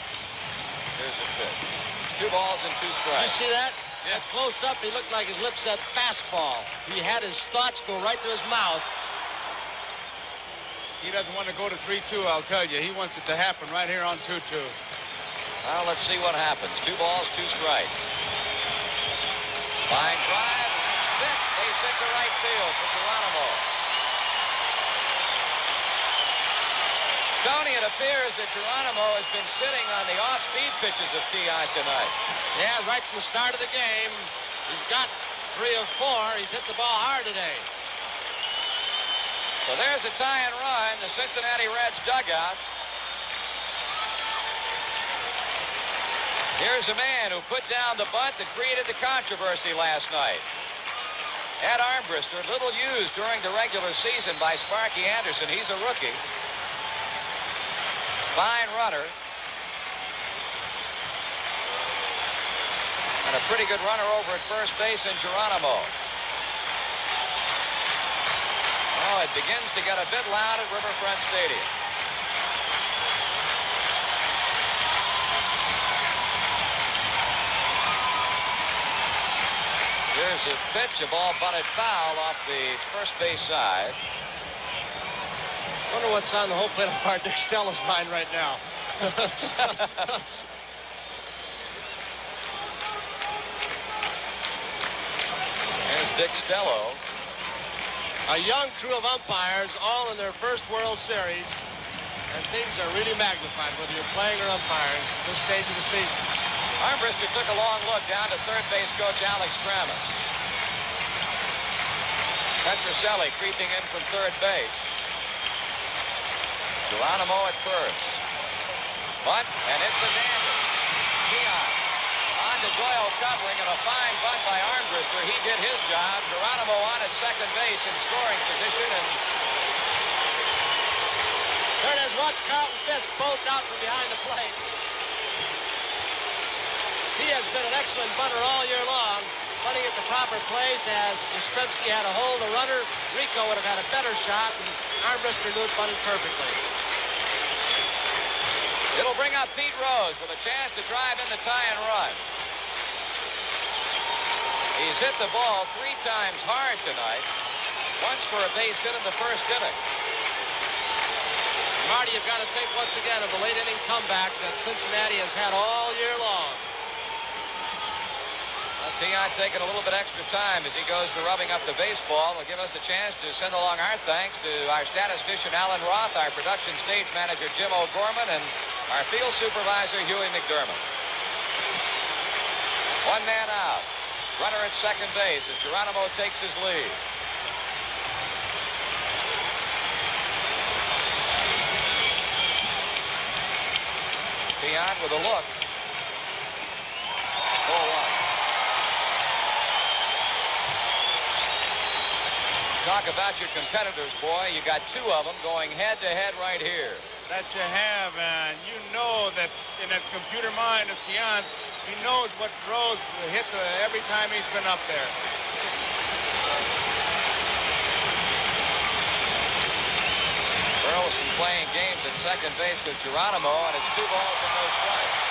Here's a pitch. 2 balls and 2 Did strikes. you see that? Yeah. At close up, he looked like his lips said fastball. He had his thoughts go right to his mouth. He doesn't want to go to 3-2, I'll tell you. He wants it to happen right here on 2-2. Well, let's see what happens. 2 balls, 2 strikes. Line drive. Hit. Base hit to right field for Geronimo. Tony, it appears that Geronimo has been sitting on the off-speed pitches of Tiant tonight. Yeah, right from the start of the game. He's got 3 of 4. He's hit the ball hard today. So there's a tie and run, the Cincinnati Reds dugout. Here's a man who put down the bunt that created the controversy last night. Ed Armbrister, little used during the regular season by Sparky Anderson. He's a rookie. Fine runner. And a pretty good runner over at first base in Geronimo. Oh, it begins to get a bit loud at Riverfront Stadium. Here's a pitch, a ball bunted foul off the first base side. Wonder what's on the home plate umpire Dick Stella's mind right now. Here's Dick Stello. A young crew of umpires, all in their first World Series, and things are really magnified, whether you're playing or umpiring, this stage of the season. Armbrister took a long look down to third base coach Alex Kramer. Petrocelli creeping in from third base. Geronimo at first. Bunt, and it's a danger. Tiant on to Doyle covering, and a fine bunt by Armbrister. He did his job. Geronimo on at second base in scoring position, and there it is. Watch Carlton Fisk bolt out from behind the plate. He has been an excellent bunter all year long, bunting at the proper place. As Yastrzemski had a hold the runner, Rico would have had a better shot, and Armbrister knew it bunted perfectly. it'll bring up Pete Rose with a chance to drive in the tie and run. He's hit the ball 3 times hard tonight. Once for a base hit in the first inning. Marty, you've got to think once again of the late inning comebacks that Cincinnati has had all year long. Tiant taking a little bit extra time as he goes to rubbing up the baseball. Will give us a chance to send along our thanks to our statistician Alan Roth, our production stage manager Jim O'Gorman, and our field supervisor Huey McDermott. 1 man out. Runner at second base as Geronimo takes his lead. Tiant with a look. 4-1. Talk about your competitors, boy. You got 2 of them going head-to-head right here. That you have, and you know that in that computer mind of Tiant's, he knows what Rose hit every time he's been up there. Burleson playing games at second base with Geronimo, and it's 2 balls and no strikes.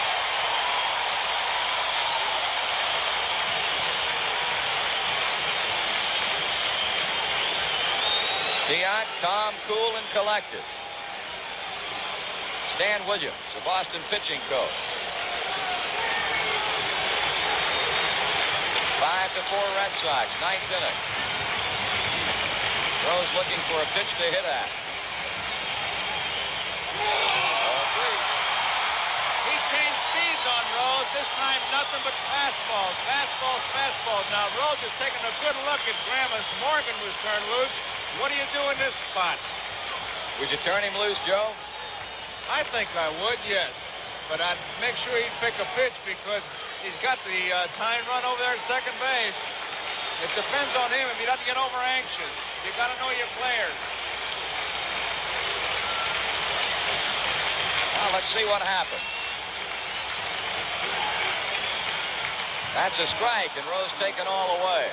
Tiant, calm, cool, and collected. Stan Williams, the Boston pitching coach. 5-4 Red Sox, 9th inning. Rose looking for a pitch to hit at. He changed speeds on Rose. This time, nothing but fastballs. Fastballs, fastballs. Now, Rose is taking a good look at Grammas. Morgan was turned loose. What do you do in this spot? Would you turn him loose, Joe? I think I would, yes. But I'd make sure he'd pick a pitch because he's got the tying run over there at second base. It depends on him if he doesn't get over anxious. You got to know your players. Well, let's see what happens. That's a strike, and Rose taken all away.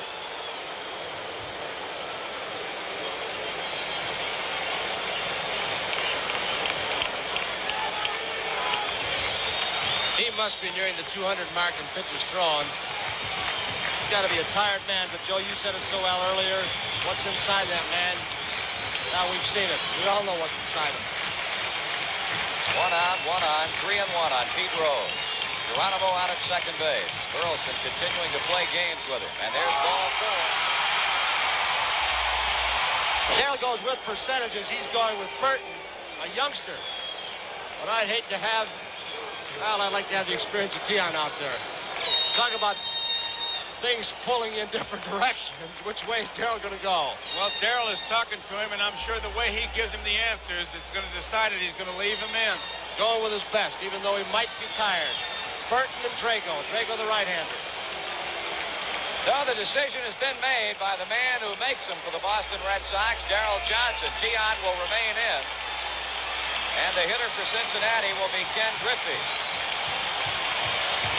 He must be nearing the 200 mark in pitches thrown. He's got to be a tired man, but Joe, you said it so well earlier. What's inside that man? Now we've seen it. We all know what's inside him. 1 out, 1 on, 3 and 1 on Pete Rose. Geronimo out at second base. Burleson continuing to play games with him. And there's ball 4. Darrell goes with percentages. He's going with Burton, a youngster. But I'd hate to have, well, I'd like to have the experience of Tian out there. Talk about things pulling in different directions. Which way is Darrell going to go? Well, Darrell is talking to him, and I'm sure the way he gives him the answers is going to decide it. He's going to leave him in. Going with his best, even though he might be tired. Burton and Drago. Drago the right-hander. So the decision has been made by the man who makes them for the Boston Red Sox, Darrell Johnson. Tian will remain in. And the hitter for Cincinnati will be Ken Griffey.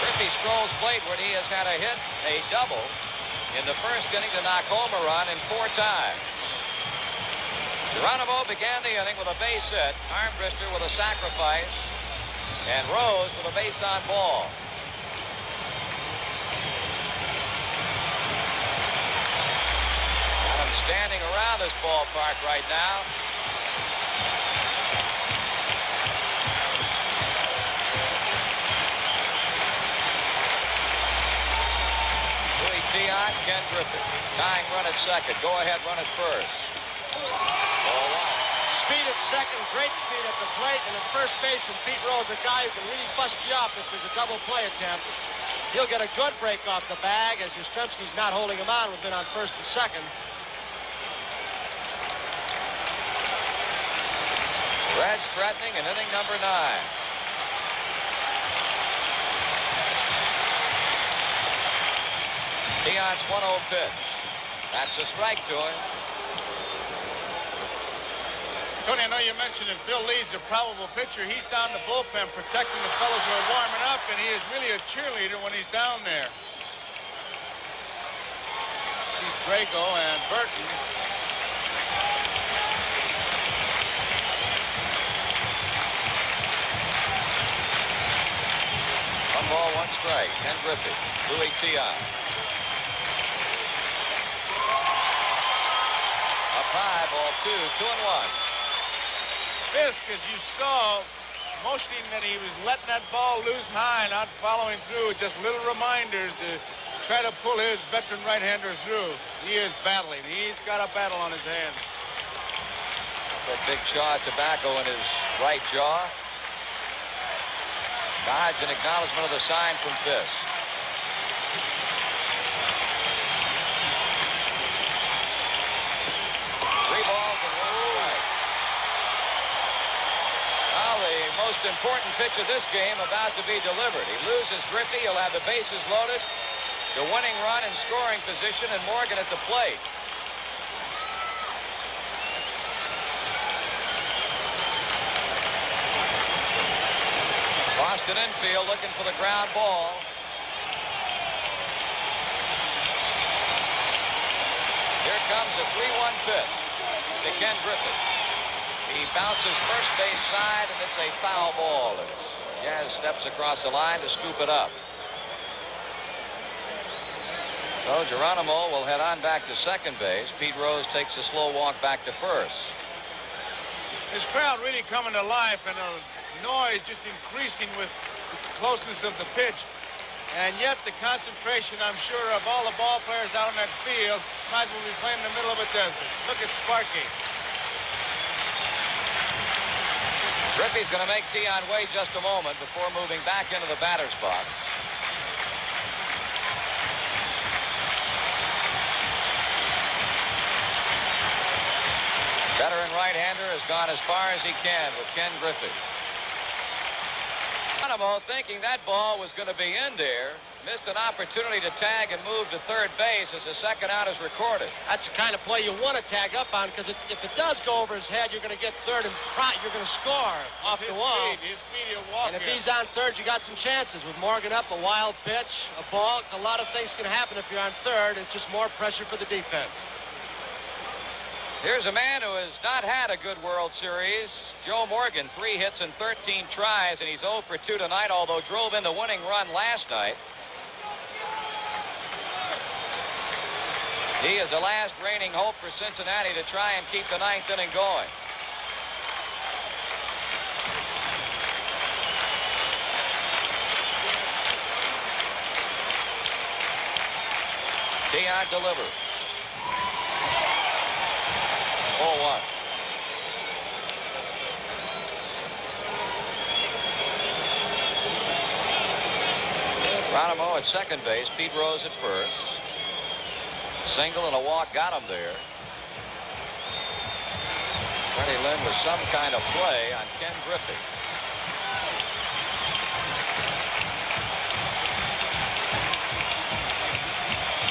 Griffey strolls plateward. He has had a hit, a double, in the first inning to knock home a run in 4 times. Geronimo began the inning with a base hit, Armbruster with a sacrifice, and Rose with a base on ball. Got him standing around this ballpark right now. Louis Tiant, Ken Griffey. Tying run at second. Go ahead, run at first. Ball 1. Speed at second, great speed at the plate, and at first base, and Pete Rose, a guy who can really bust you up if there's a double play attempt. He'll get a good break off the bag, as Yastrzemski's not holding him on. We've been on first and second. Reds threatening in inning number 9. Tiant's 1-0 pitch. That's a strike to him. Tony, I know you mentioned that Bill Lee's a probable pitcher. He's down the bullpen protecting the fellows who are warming up, and he is really a cheerleader when he's down there. See Drago and Burton. One ball, one strike. Ken Griffey. Louis Tiant. Up high, ball 2, 2 and 1. Fisk, as you saw, motioning that he was letting that ball loose high, not following through. Just little reminders to try to pull his veteran right-hander through. He is battling. He's got a battle on his hands. That big chaw of tobacco in his right jaw. Dodge an acknowledgement of the sign from Fisk. Most important pitch of this game about to be delivered. He loses Griffey. He'll have the bases loaded. The winning run in scoring position, and Morgan at the plate. Boston infield looking for the ground ball. Here comes a 3-1 pitch to Ken Griffey. He bounces first base side, and it's a foul ball. As Jazz steps across the line to scoop it up. So Geronimo will head on back to second base. Pete Rose takes a slow walk back to first. This crowd really coming to life, and the noise just increasing with the closeness of the pitch. And yet the concentration, I'm sure, of all the ball players out on that field might as well be playing in the middle of a desert. Look at Sparky. Griffey's going to make Tian wait just a moment before moving back into the batter's box. Veteran right-hander has gone as far as he can with Ken Griffey. Geronimo, thinking that ball was going to be in there, missed an opportunity to tag and move to third base as the second out is recorded. That's the kind of play you want to tag up on, because if it does go over his head, you're going to get third and you're going to score off the wall. His speed, he'll walk And if in. he's on third, you got some chances. With Morgan up, a wild pitch, a balk, a lot of things can happen if you're on third. It's just more pressure for the defense. Here's a man who has not had a good World Series. Joe Morgan, 3 hits and 13 tries, and he's 0 for 2 tonight, although drove in the winning run last night. He is the last reigning hope for Cincinnati to try and keep the 9th inning going. Tiant delivers. 0-1. Geronimo at second base. Pete Rose at first. Single and a walk got him there. Freddie Lynn with some kind of play on Ken Griffey.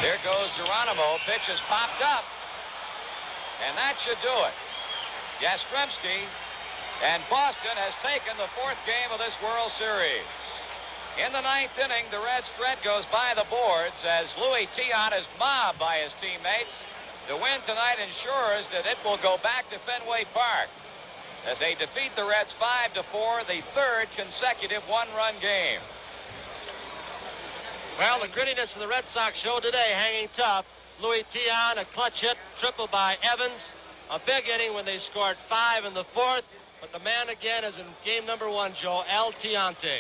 Here goes Geronimo. Pitch is popped up. And that should do it. Yastrzemski, and Boston has taken the 4th game of this World Series. In the 9th inning, the Reds' threat goes by the boards as Louis Tiant is mobbed by his teammates. The win tonight ensures that it will go back to Fenway Park as they defeat the Reds 5-4, the 3rd consecutive one-run game. Well, the grittiness of the Red Sox show today, hanging tough. Louis Tiant, a clutch hit, triple by Evans. A big inning when they scored 5 in the 4th. But the man again is in game number 1, Joe, El Tiante.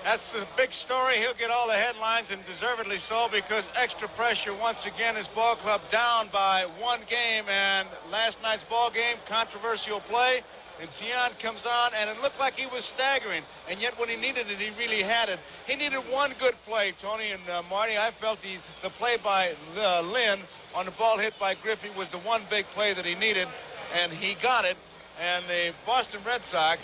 That's the big story. He'll get all the headlines, and deservedly so, because extra pressure once again. His ball club down by 1 game, and last night's ball game, controversial play. And Tiant comes on, and it looked like he was staggering. And yet when he needed it, he really had it. He needed one good play, Tony and Marty. I felt the play by Lynn on the ball hit by Griffey was the one big play that he needed, and he got it. And the Boston Red Sox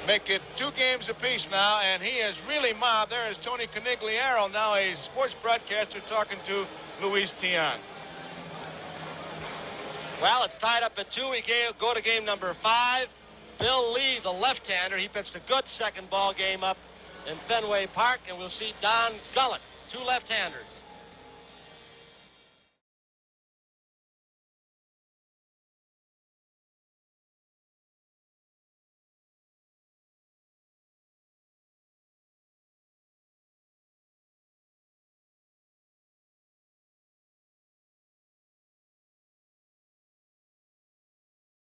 make it 2 games apiece now, and he is really mobbed. There is Tony Conigliaro, now a sports broadcaster, talking to Luis Tiant. Well, it's tied up at 2. We go to game number 5. Bill Lee, the left-hander, he pitched a good second ball game up in Fenway Park, and we'll see Don Gullett, 2 left-handers.